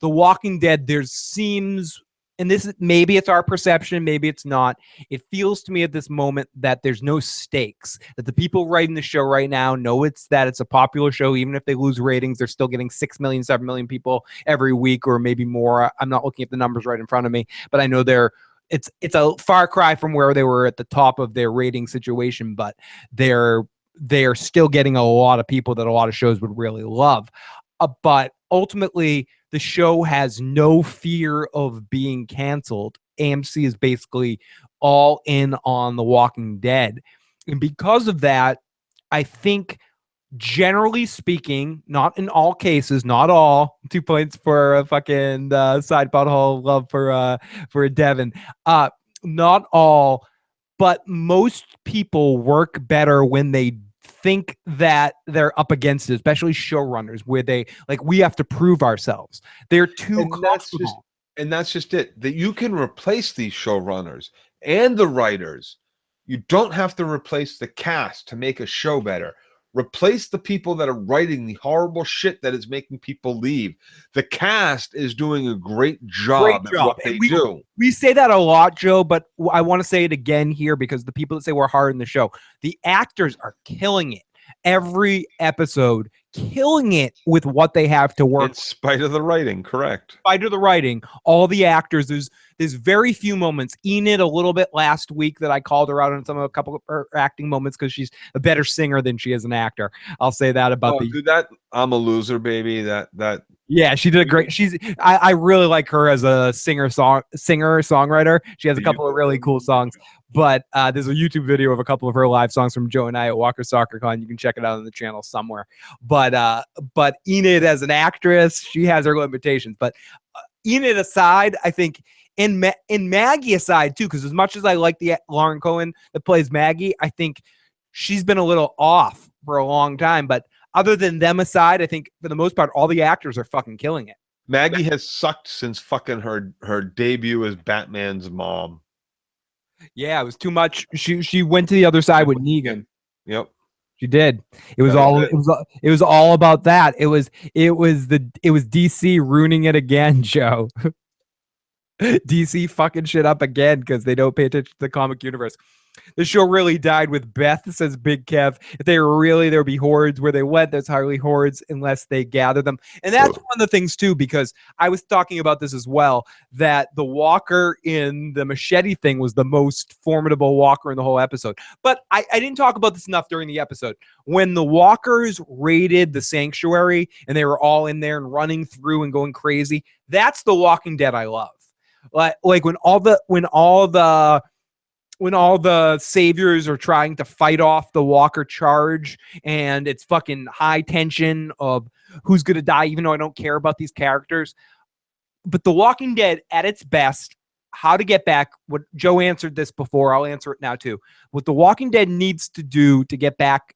The Walking Dead, there seems, and this is, maybe it's our perception, maybe it's not, it feels to me at this moment that there's no stakes, that the people writing the show right now know it's a popular show. Even if they lose ratings, they're still getting 6 million, 7 million people every week, or maybe more. I'm not looking at the numbers right in front of me, but I know it's a far cry from where they were at the top of their rating situation, but they're still getting a lot of people that a lot of shows would really love. But ultimately, the show has no fear of being canceled. AMC is basically all in on The Walking Dead. And because of that, I think, generally speaking, not in all cases, not all, 2 points for a fucking side butthole love for Devin. Not all, but most people work better when they think that they're up against it, especially showrunners, where they like, we have to prove ourselves. They're too comfortable. And that's just it. That you can replace these showrunners and the writers. You don't have to replace the cast to make a show better. Replace the people that are writing the horrible shit that is making people leave. The cast is doing a great job at what they do. We say that a lot, Joe, but I want to say it again here because the people that say we're hard in the show, the actors are killing it. Every episode, killing it with what they have to work. In spite of the writing, correct. In spite of the writing, all the actors, there's very few moments. Enid a little bit last week that I called her out on a couple of her acting moments because she's a better singer than she is an actor. I'll say that about that. I'm a loser, baby. That. Yeah, she did a great. I really like her as a singer-songwriter. She has a couple of really cool songs. But there's a YouTube video of a couple of her live songs from Joe and I at Walker Soccer Con. You can check it out on the channel somewhere. But Enid as an actress, she has her limitations. But Enid aside, I think in Maggie aside too, because as much as I like the Lauren Cohen that plays Maggie, I think she's been a little off for a long time. But other than them aside, I think for the most part, all the actors are fucking killing it. Maggie has sucked since fucking her debut as Batman's mom. Yeah, it was too much. She went to the other side with Negan. Yep. She did. It was all about that. It was DC ruining it again, Joe. DC fucking shit up again because they don't pay attention to the comic universe. The show really died with Beth, says Big Kev. If they were really, there would be hordes where they went. There's hardly hordes unless they gather them. And that's one of the things, too, because I was talking about this as well, that the walker in the machete thing was the most formidable walker in the whole episode. But I didn't talk about this enough during the episode. When the walkers raided the sanctuary and they were all in there and running through and going crazy, that's the Walking Dead I love. Like when all the saviors are trying to fight off the walker charge and it's fucking high tension of who's going to die, even though I don't care about these characters. But The Walking Dead at its best, how to get back, what Joe answered this before, I'll answer it now too. What The Walking Dead needs to do to get back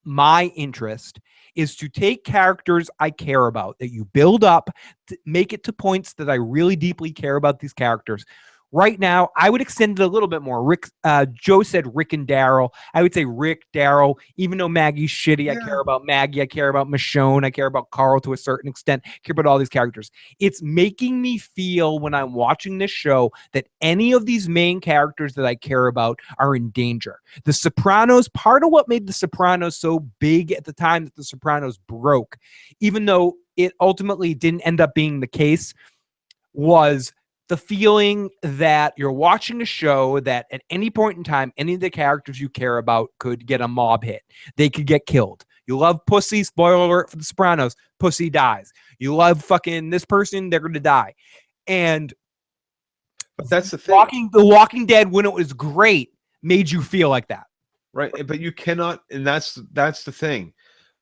my interest is to take characters I care about, that you build up, to make it to points that I really deeply care about these characters. right now, I would extend it a little bit more. Joe said Rick and Daryl. I would say Rick, Daryl, even though Maggie's shitty, I care about Maggie, I care about Michonne, I care about Carl to a certain extent, I care about all these characters. It's making me feel when I'm watching this show that any of these main characters that I care about are in danger. The Sopranos, part of what made The Sopranos so big at the time that The Sopranos broke, even though it ultimately didn't end up being the case, was the feeling that you're watching a show that at any point in time, any of the characters you care about could get a mob hit. They could get killed. You love Pussy, spoiler alert for The Sopranos, Pussy dies. You love fucking this person, they're going to die. But that's the thing. The Walking Dead, when it was great, made you feel like that. Right, but you cannot, and that's the thing.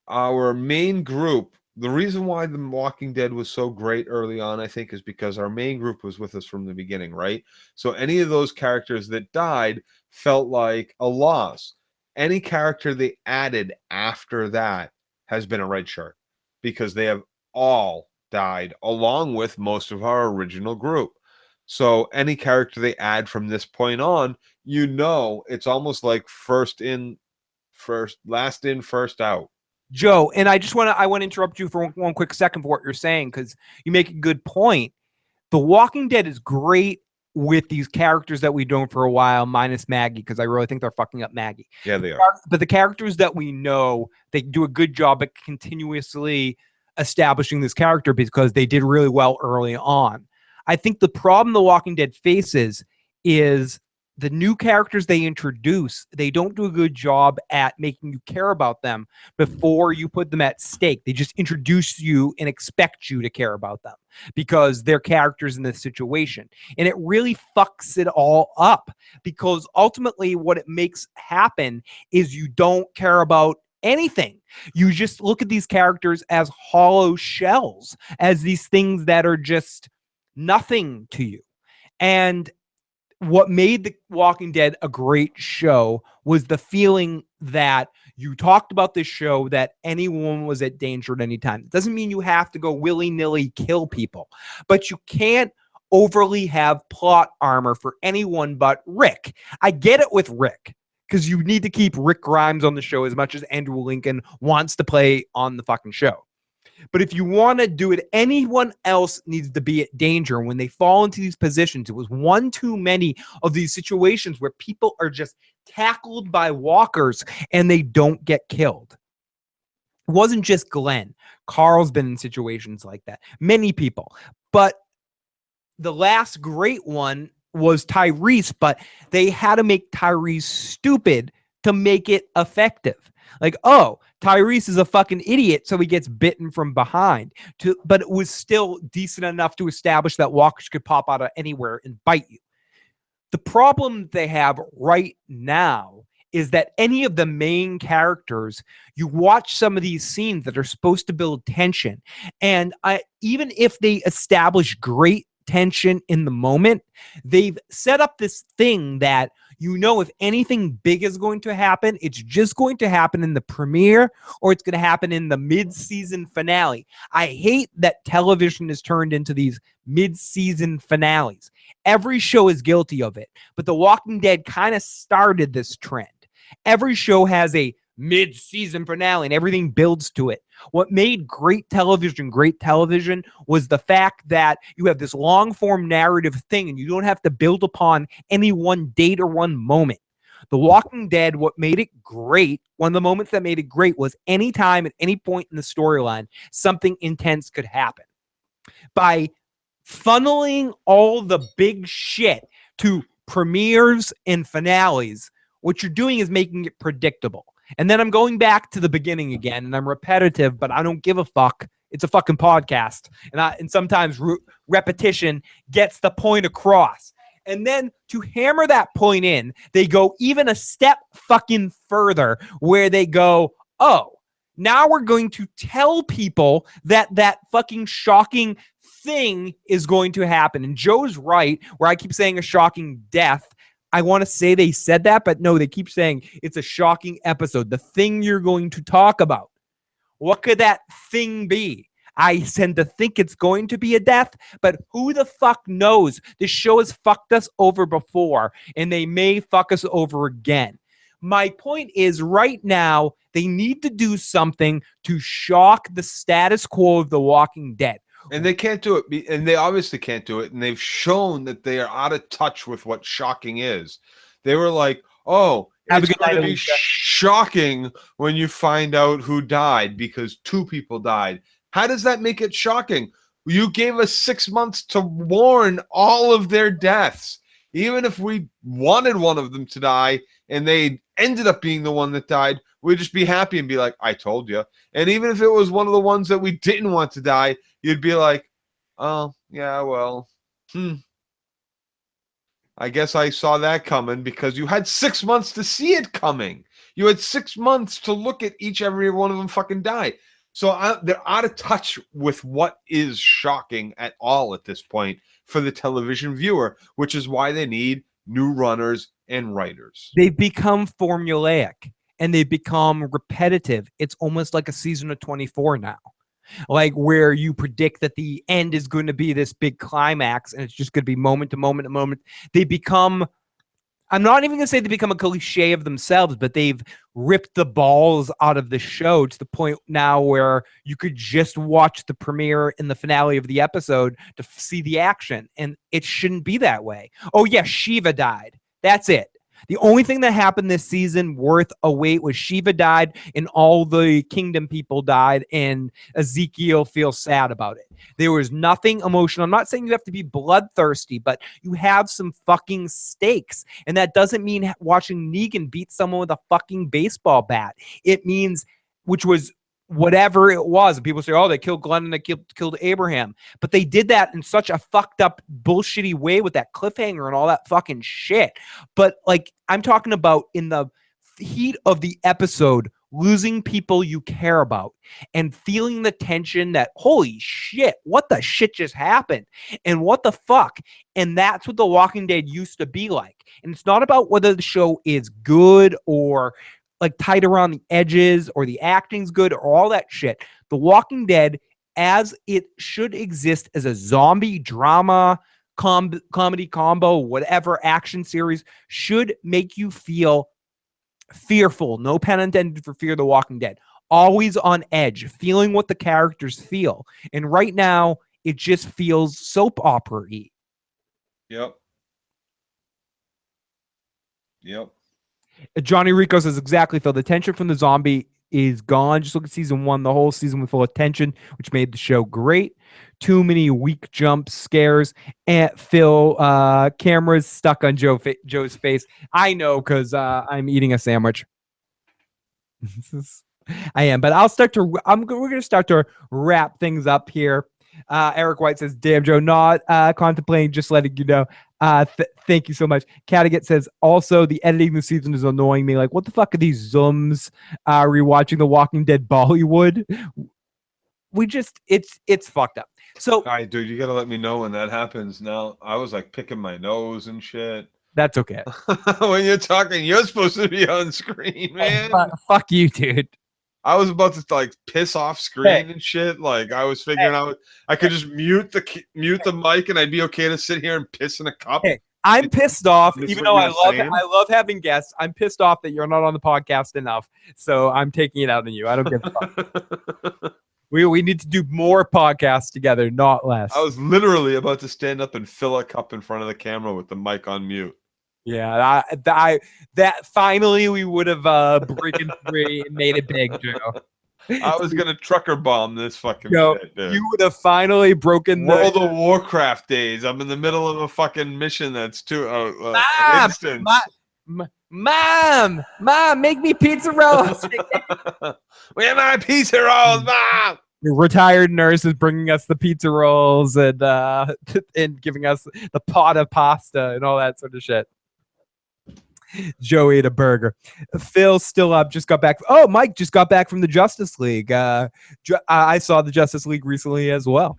Our main group, the reason why The Walking Dead was so great early on, I think, is because our main group was with us from the beginning, right? So any of those characters that died felt like a loss. Any character they added after that has been a red shirt because they have all died along with most of our original group. So any character they add from this point on, you know, it's almost like last in, first out. Joe, and I want to interrupt you for one quick second for what you're saying, because you make a good point. The Walking Dead is great with these characters that we've known for a while, minus Maggie, because I really think they're fucking up Maggie. Yeah, they are. But the characters that we know, they do a good job at continuously establishing this character because they did really well early on. I think the problem The Walking Dead faces is the new characters they introduce, they don't do a good job at making you care about them before you put them at stake. They just introduce you and expect you to care about them because they're characters in this situation. And it really fucks it all up because ultimately what it makes happen is you don't care about anything. You just look at these characters as hollow shells, as these things that are just nothing to you. And what made The Walking Dead a great show was the feeling that you talked about this show that anyone was at danger at any time. It doesn't mean you have to go willy-nilly kill people, but you can't overly have plot armor for anyone but Rick. I get it with Rick because you need to keep Rick Grimes on the show as much as Andrew Lincoln wants to play on the fucking show. But if you want to do it, anyone else needs to be at danger when they fall into these positions. It was one too many of these situations where people are just tackled by walkers and they don't get killed. It wasn't just Glenn. Carl's been in situations like that. Many people. But the last great one was Tyrese, but they had to make Tyrese stupid to make it effective. Like, oh, Tyrese is a fucking idiot, so he gets bitten from behind. But it was still decent enough to establish that walkers could pop out of anywhere and bite you. The problem they have right now is that any of the main characters, you watch some of these scenes that are supposed to build tension, and even if they establish great tension in the moment, they've set up this thing that you know if anything big is going to happen, it's just going to happen in the premiere or it's going to happen in the mid-season finale. I hate that television is turned into these mid-season finales. Every show is guilty of it, but The Walking Dead kind of started this trend. Every show has a mid-season finale and everything builds to it. What made great television was the fact that you have this long-form narrative thing and you don't have to build upon any one date or one moment. The Walking Dead, what made it great, one of the moments that made it great was anytime at any point in the storyline, something intense could happen. By funneling all the big shit to premieres and finales, what you're doing is making it predictable. And then I'm going back to the beginning again, and I'm repetitive, but I don't give a fuck. It's a fucking podcast. And sometimes repetition gets the point across. And then to hammer that point in, they go even a step fucking further where they go, oh, now we're going to tell people that fucking shocking thing is going to happen. And Joe's right, where I keep saying a shocking death. I want to say they said that, but no, they keep saying it's a shocking episode. The thing you're going to talk about. What could that thing be? I tend to think it's going to be a death, but who the fuck knows? This show has fucked us over before, and they may fuck us over again. My point is, right now, they need to do something to shock the status quo of The Walking Dead. And they can't do it, and they obviously can't do it, and they've shown that they are out of touch with what shocking is. They were like, oh, it's going to be shocking when you find out who died because 2 people died. How does that make it shocking? You gave us 6 months to warn all of their deaths. Even if we wanted one of them to die and they ended up being the one that died, we'd just be happy and be like, I told you. And even if it was one of the ones that we didn't want to die, you'd be like, oh, yeah, well, I guess I saw that coming because you had 6 months to see it coming. You had 6 months to look at every one of them fucking die. So they're out of touch with what is shocking at all at this point for the television viewer, which is why they need new runners and writers. They've become formulaic and they've become repetitive. It's almost like a season of 24 now. Like where you predict that the end is going to be this big climax and it's just going to be moment to moment to moment. They become, I'm not even going to say they become a cliche of themselves, but they've ripped the balls out of the show to the point now where you could just watch the premiere and the finale of the episode to see the action. And it shouldn't be that way. Oh yeah, Shiva died. That's it. The only thing that happened this season worth a wait was Shiva died and all the kingdom people died and Ezekiel feels sad about it. There was nothing emotional. I'm not saying you have to be bloodthirsty, but you have some fucking stakes. And that doesn't mean watching Negan beat someone with a fucking baseball bat. It means, which was whatever it was. People say, oh, they killed Glenn and they killed Abraham. But they did that in such a fucked up, bullshitty way with that cliffhanger and all that fucking shit. But like, I'm talking about in the heat of the episode, losing people you care about and feeling the tension that, holy shit, what the shit just happened? And what the fuck? And that's what The Walking Dead used to be like. And it's not about whether the show is good or like tight around the edges or the acting's good or all that shit. The Walking Dead, as it should exist as a zombie drama, comedy combo, whatever action series, should make you feel fearful. No pun intended for Fear the Walking Dead. Always on edge, feeling what the characters feel. And right now, it just feels soap opera-y. Yep. Johnny Rico says exactly, Phil. The tension from the zombie is gone. Just look at season 1. The whole season was full of tension, which made the show great. Too many weak jump scares. And Phil, cameras stuck on Joe's face. I know because I'm eating a sandwich. I am, but we're going to start to wrap things up here. Eric White says, damn, Joe, not contemplating, just letting you know. Thank you so much. Cattigat says, also, the editing this season is annoying me. Like, what the fuck are these zooms? Rewatching The Walking Dead Bollywood. It's fucked up. So, all right, dude, you got to let me know when that happens. Now, I was like picking my nose and shit. That's okay. When you're talking, you're supposed to be on screen, man. Fuck you, dude. I was about to like piss off screen and shit. Like I was figuring out I could just mute the mic and I'd be okay to sit here and piss in a cup. Hey, I'm pissed off, even though I love having guests. I'm pissed off that you're not on the podcast enough. So I'm taking it out on you. I don't give a fuck. We need to do more podcasts together, not less. I was literally about to stand up and fill a cup in front of the camera with the mic on mute. Yeah, that finally we would have broken free and made it big, Joe. I was gonna trucker bomb this fucking shit, dude. You would have finally broken World of Warcraft days. I'm in the middle of a fucking mission that's too instance. Mom, make me pizza rolls. Where are my pizza rolls, Mom? Your retired nurse is bringing us the pizza rolls and giving us the pot of pasta and all that sort of shit. Joe ate a burger. Phil's still up. Just got back. Oh, Mike just got back from the Justice League. I saw the Justice League recently as well.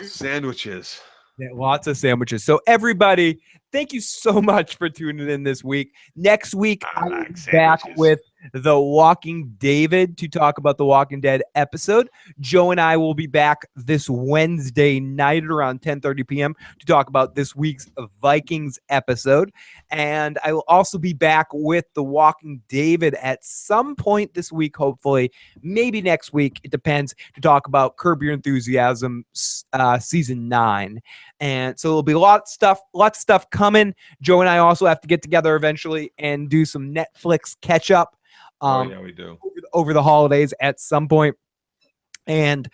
Sandwiches. Yeah, lots of sandwiches. So everybody, thank you so much for tuning in this week. Next week, I'll be back with The Walking David to talk about the Walking Dead episode. Joe and I will be back this Wednesday night at around 10:30 p.m. to talk about this week's Vikings episode. And I will also be back with the Walking David at some point this week, hopefully, maybe next week. It depends, to talk about Curb Your Enthusiasm season 9. And so there'll be lots of stuff coming. Joe and I also have to get together eventually and do some Netflix catch up. Yeah, we do. Over the holidays at some point. And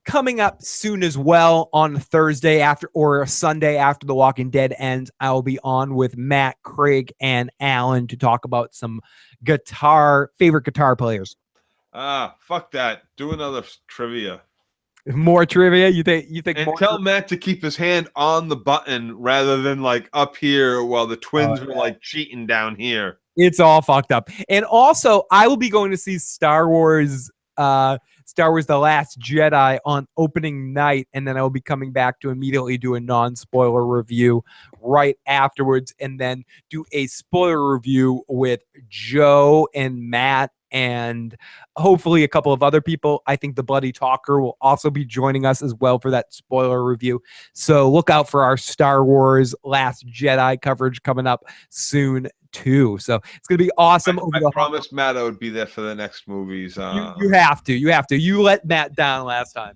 coming up soon as well on Thursday or Sunday after The Walking Dead ends, I'll be on with Matt, Craig, and Alan to talk about some favorite guitar players. Fuck that. Do another trivia. More trivia? You think and more tell Matt to keep his hand on the button rather than like up here while the twins were like cheating down here. It's all fucked up. And also, I will be going to see Star Wars The Last Jedi on opening night, and then I will be coming back to immediately do a non-spoiler review right afterwards, and then do a spoiler review with Joe and Matt and hopefully a couple of other people. I think the Bloody Talker will also be joining us as well for that spoiler review. So look out for our Star Wars Last Jedi coverage coming up soon too. So it's going to be awesome. I promised Matt I would be there for the next movies. You have to. You let Matt down last time.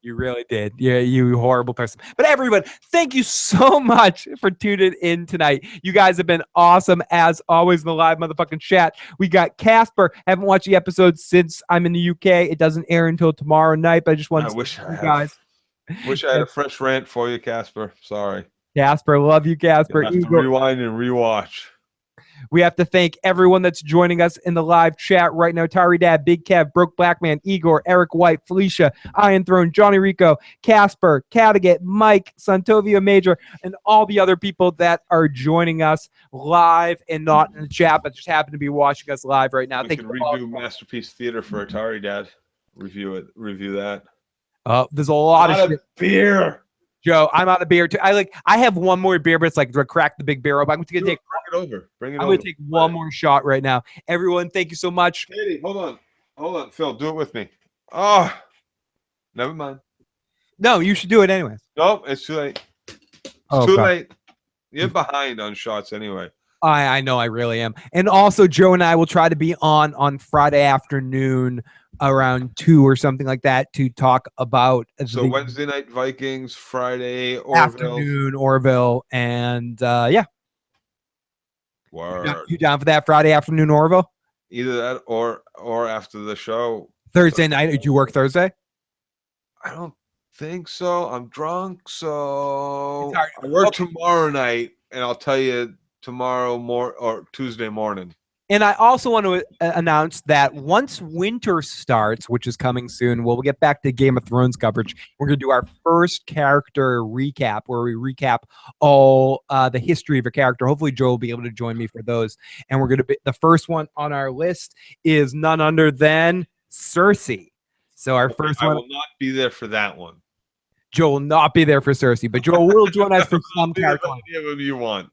You really did. Yeah, you horrible person. But everyone, thank you so much for tuning in tonight. You guys have been awesome as always in the live motherfucking chat. We got Casper. Haven't watched the episode since I'm in the UK. It doesn't air until tomorrow night, but I just want to wish you guys. Wish I had a fresh rant for you, Casper. Sorry. Casper, love you, Casper. You have to rewind and rewatch. We have to thank everyone that's joining us in the live chat right now. Tari Dad, Big Kev, Broke Black Man, Igor, Eric White, Felicia, Iron Throne, Johnny Rico, Casper, Cattigat, Mike, Santovia Major, and all the other people that are joining us live and not in the chat, but just happen to be watching us live right now. We can redo Masterpiece Theater for Atari Dad. Review that. There's a lot of shit. Beer. Joe, I'm out of beer too. I have one more beer, but it's like crack the big beer open. I'm going to take Bring it I'm going to take one more shot right now. Everyone, thank you so much. Katie, hold on, Phil, do it with me. Oh, never mind. No, you should do it anyways. Nope, it's too late. It's too late. You're behind on shots anyway. I know, I really am. And also, Joe and I will try to be on Friday afternoon around 2 or something like that to talk about. So Wednesday night Vikings, Friday afternoon Orville, and yeah. Word. You down for that Friday afternoon Orville? Either that or after the show. Thursday night. Do you work Thursday? I don't think so. I'm drunk, so I work tomorrow night, and I'll tell you tomorrow or Tuesday morning. And I also want to announce that once winter starts, which is coming soon, we'll get back to Game of Thrones coverage. We're going to do our first character recap, where we recap all the history of a character. Hopefully, Joe will be able to join me for those. And we're going to be the first one on our list is none other than Cersei. So our first one. I will not be there for that one. Joe will not be there for Cersei, but Joe will join us for some character. Any of them you want.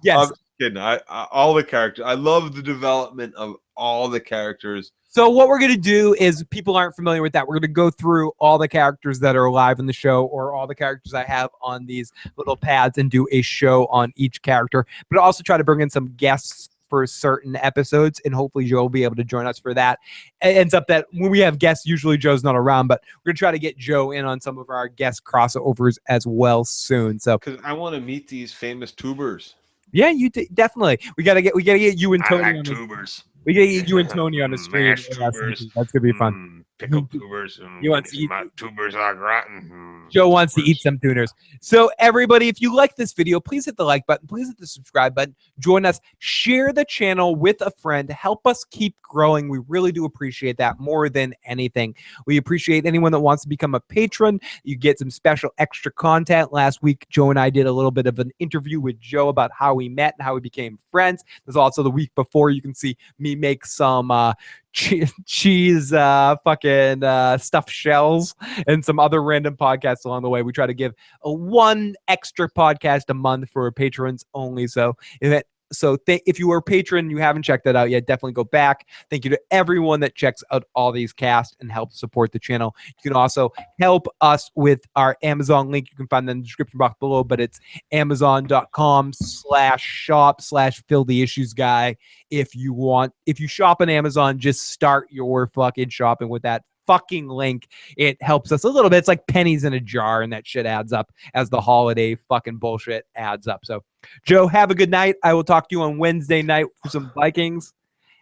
Yes. I'm kidding. All the characters. I love the development of all the characters. So what we're going to do is, people aren't familiar with that, we're going to go through all the characters that are alive in the show, or all the characters I have on these little pads, and do a show on each character, but also try to bring in some guests for certain episodes, and hopefully Joe will be able to join us for that. It ends up that when we have guests, usually Joe's not around, but we're going to try to get Joe in on some of our guest crossovers as well soon. So, because I want to meet these famous tubers. Yeah, you definitely. We gotta get you and Tony. I like tubers. We gotta get you and Tony on the stream. That's gonna be fun. Pickled tubers. You want to eat tubers like rotten. Joe wants to eat some tuners. So everybody, if you like this video, please hit the like button. Please hit the subscribe button. Join us. Share the channel with a friend. Help us keep growing. We really do appreciate that more than anything. We appreciate anyone that wants to become a patron. You get some special extra content. Last week, Joe and I did a little bit of an interview with Joe about how we met and how we became friends. There's also the week before, you can see me make some cheese fucking stuffed shells and some other random podcasts along the way. We try to give one extra podcast a month for patrons only. So if So if you are a patron and you haven't checked that out yet, definitely go back. Thank you to everyone that checks out all these casts and helps support the channel. You can also help us with our Amazon link. You can find that in the description box below, but it's amazon.com/shop/TheIssuesGuy. If you shop on Amazon, just start your fucking shopping with that fucking link. It helps us a little bit. It's like pennies in a jar, and that shit adds up as the holiday fucking bullshit adds up. So, Joe, have a good night. I will talk to you on Wednesday night for some Vikings.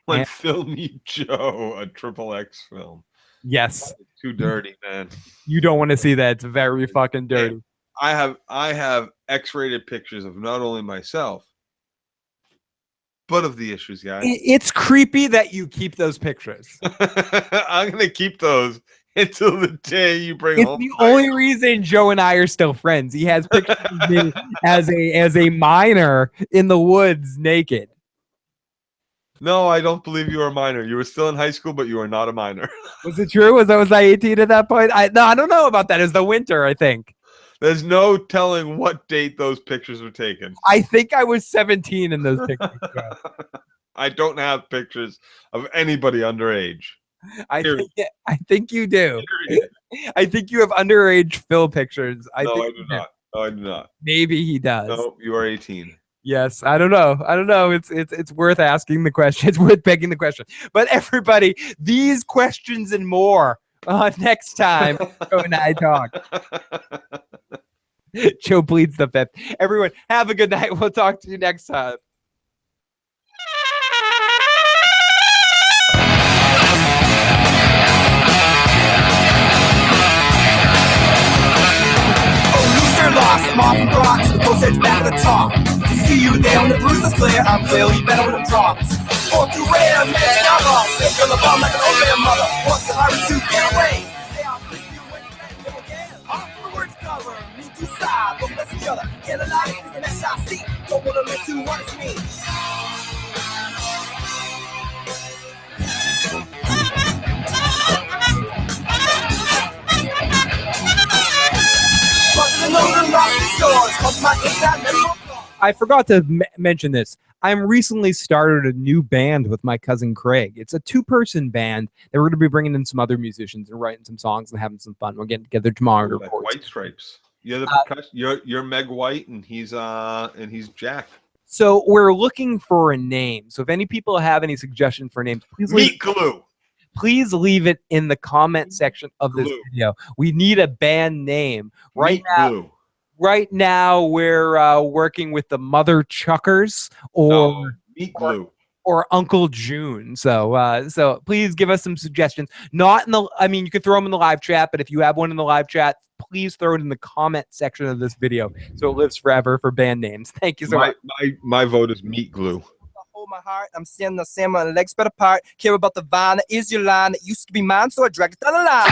Like film you Joe, a XXX film. Yes. Too dirty, man. You don't want to see that. It's very fucking dirty. I have X-rated pictures of not only myself, but of the issues guy. It's creepy that you keep those pictures. I'm gonna keep those until the day you bring home. It's the only reason Joe and I are still friends. He has pictures of me as a minor in the woods naked. No, I don't believe you were a minor. You were still in high school, but you were not a minor. Was it true? Was I 18 at that point? I don't know about that. It was the winter, I think. There's no telling what date those pictures were taken. I think I was 17 in those pictures. I don't have pictures of anybody underage. I think you do. I think you have underage Phil pictures. I do not. No, I do not. Maybe he does. No, you are 18. Yes, I don't know. It's worth asking the question. It's worth begging the question. But everybody, these questions and more next time Joe and I talk. Joe pleads the fifth. Everyone, have a good night. We'll talk to you next time. Lost, Martin brought to the post edge back of the top. See you there when the bruise is clear. I'm clearly better with them drops. Or to rare, man, y'all sick of the bomb like an old man mother. Wants to hurry to get away. Say I'll flip you when you let go again. Off the words cover, me to side, don't bless each other. Get a lot of things in SIC. Don't want to let two what it's me. I forgot to mention this. I'm recently started a new band with my cousin Craig. It's a 2-person band that we're going to be bringing in some other musicians and writing some songs and having some fun. We're getting together tomorrow to record. White Stripes. You're the percussion. You're Meg White and he's Jack. So we're looking for a name. So if any people have any suggestion for names, please Meat Glue. Please leave it in the comment section of this video. We need a band name right now. Right now, we're working with the Mother Chuckers or Meat Glue or Uncle June. So please give us some suggestions. Not in the, I mean, you can throw them in the live chat, but if you have one in the live chat, please throw it in the comment section of this video so it lives forever for band names. Thank you so much. My vote is Meat Glue. Hold my heart, I'm seeing the same, my legs spread apart. Care about the vine that is your line that used to be mine, so I dragged it down the line.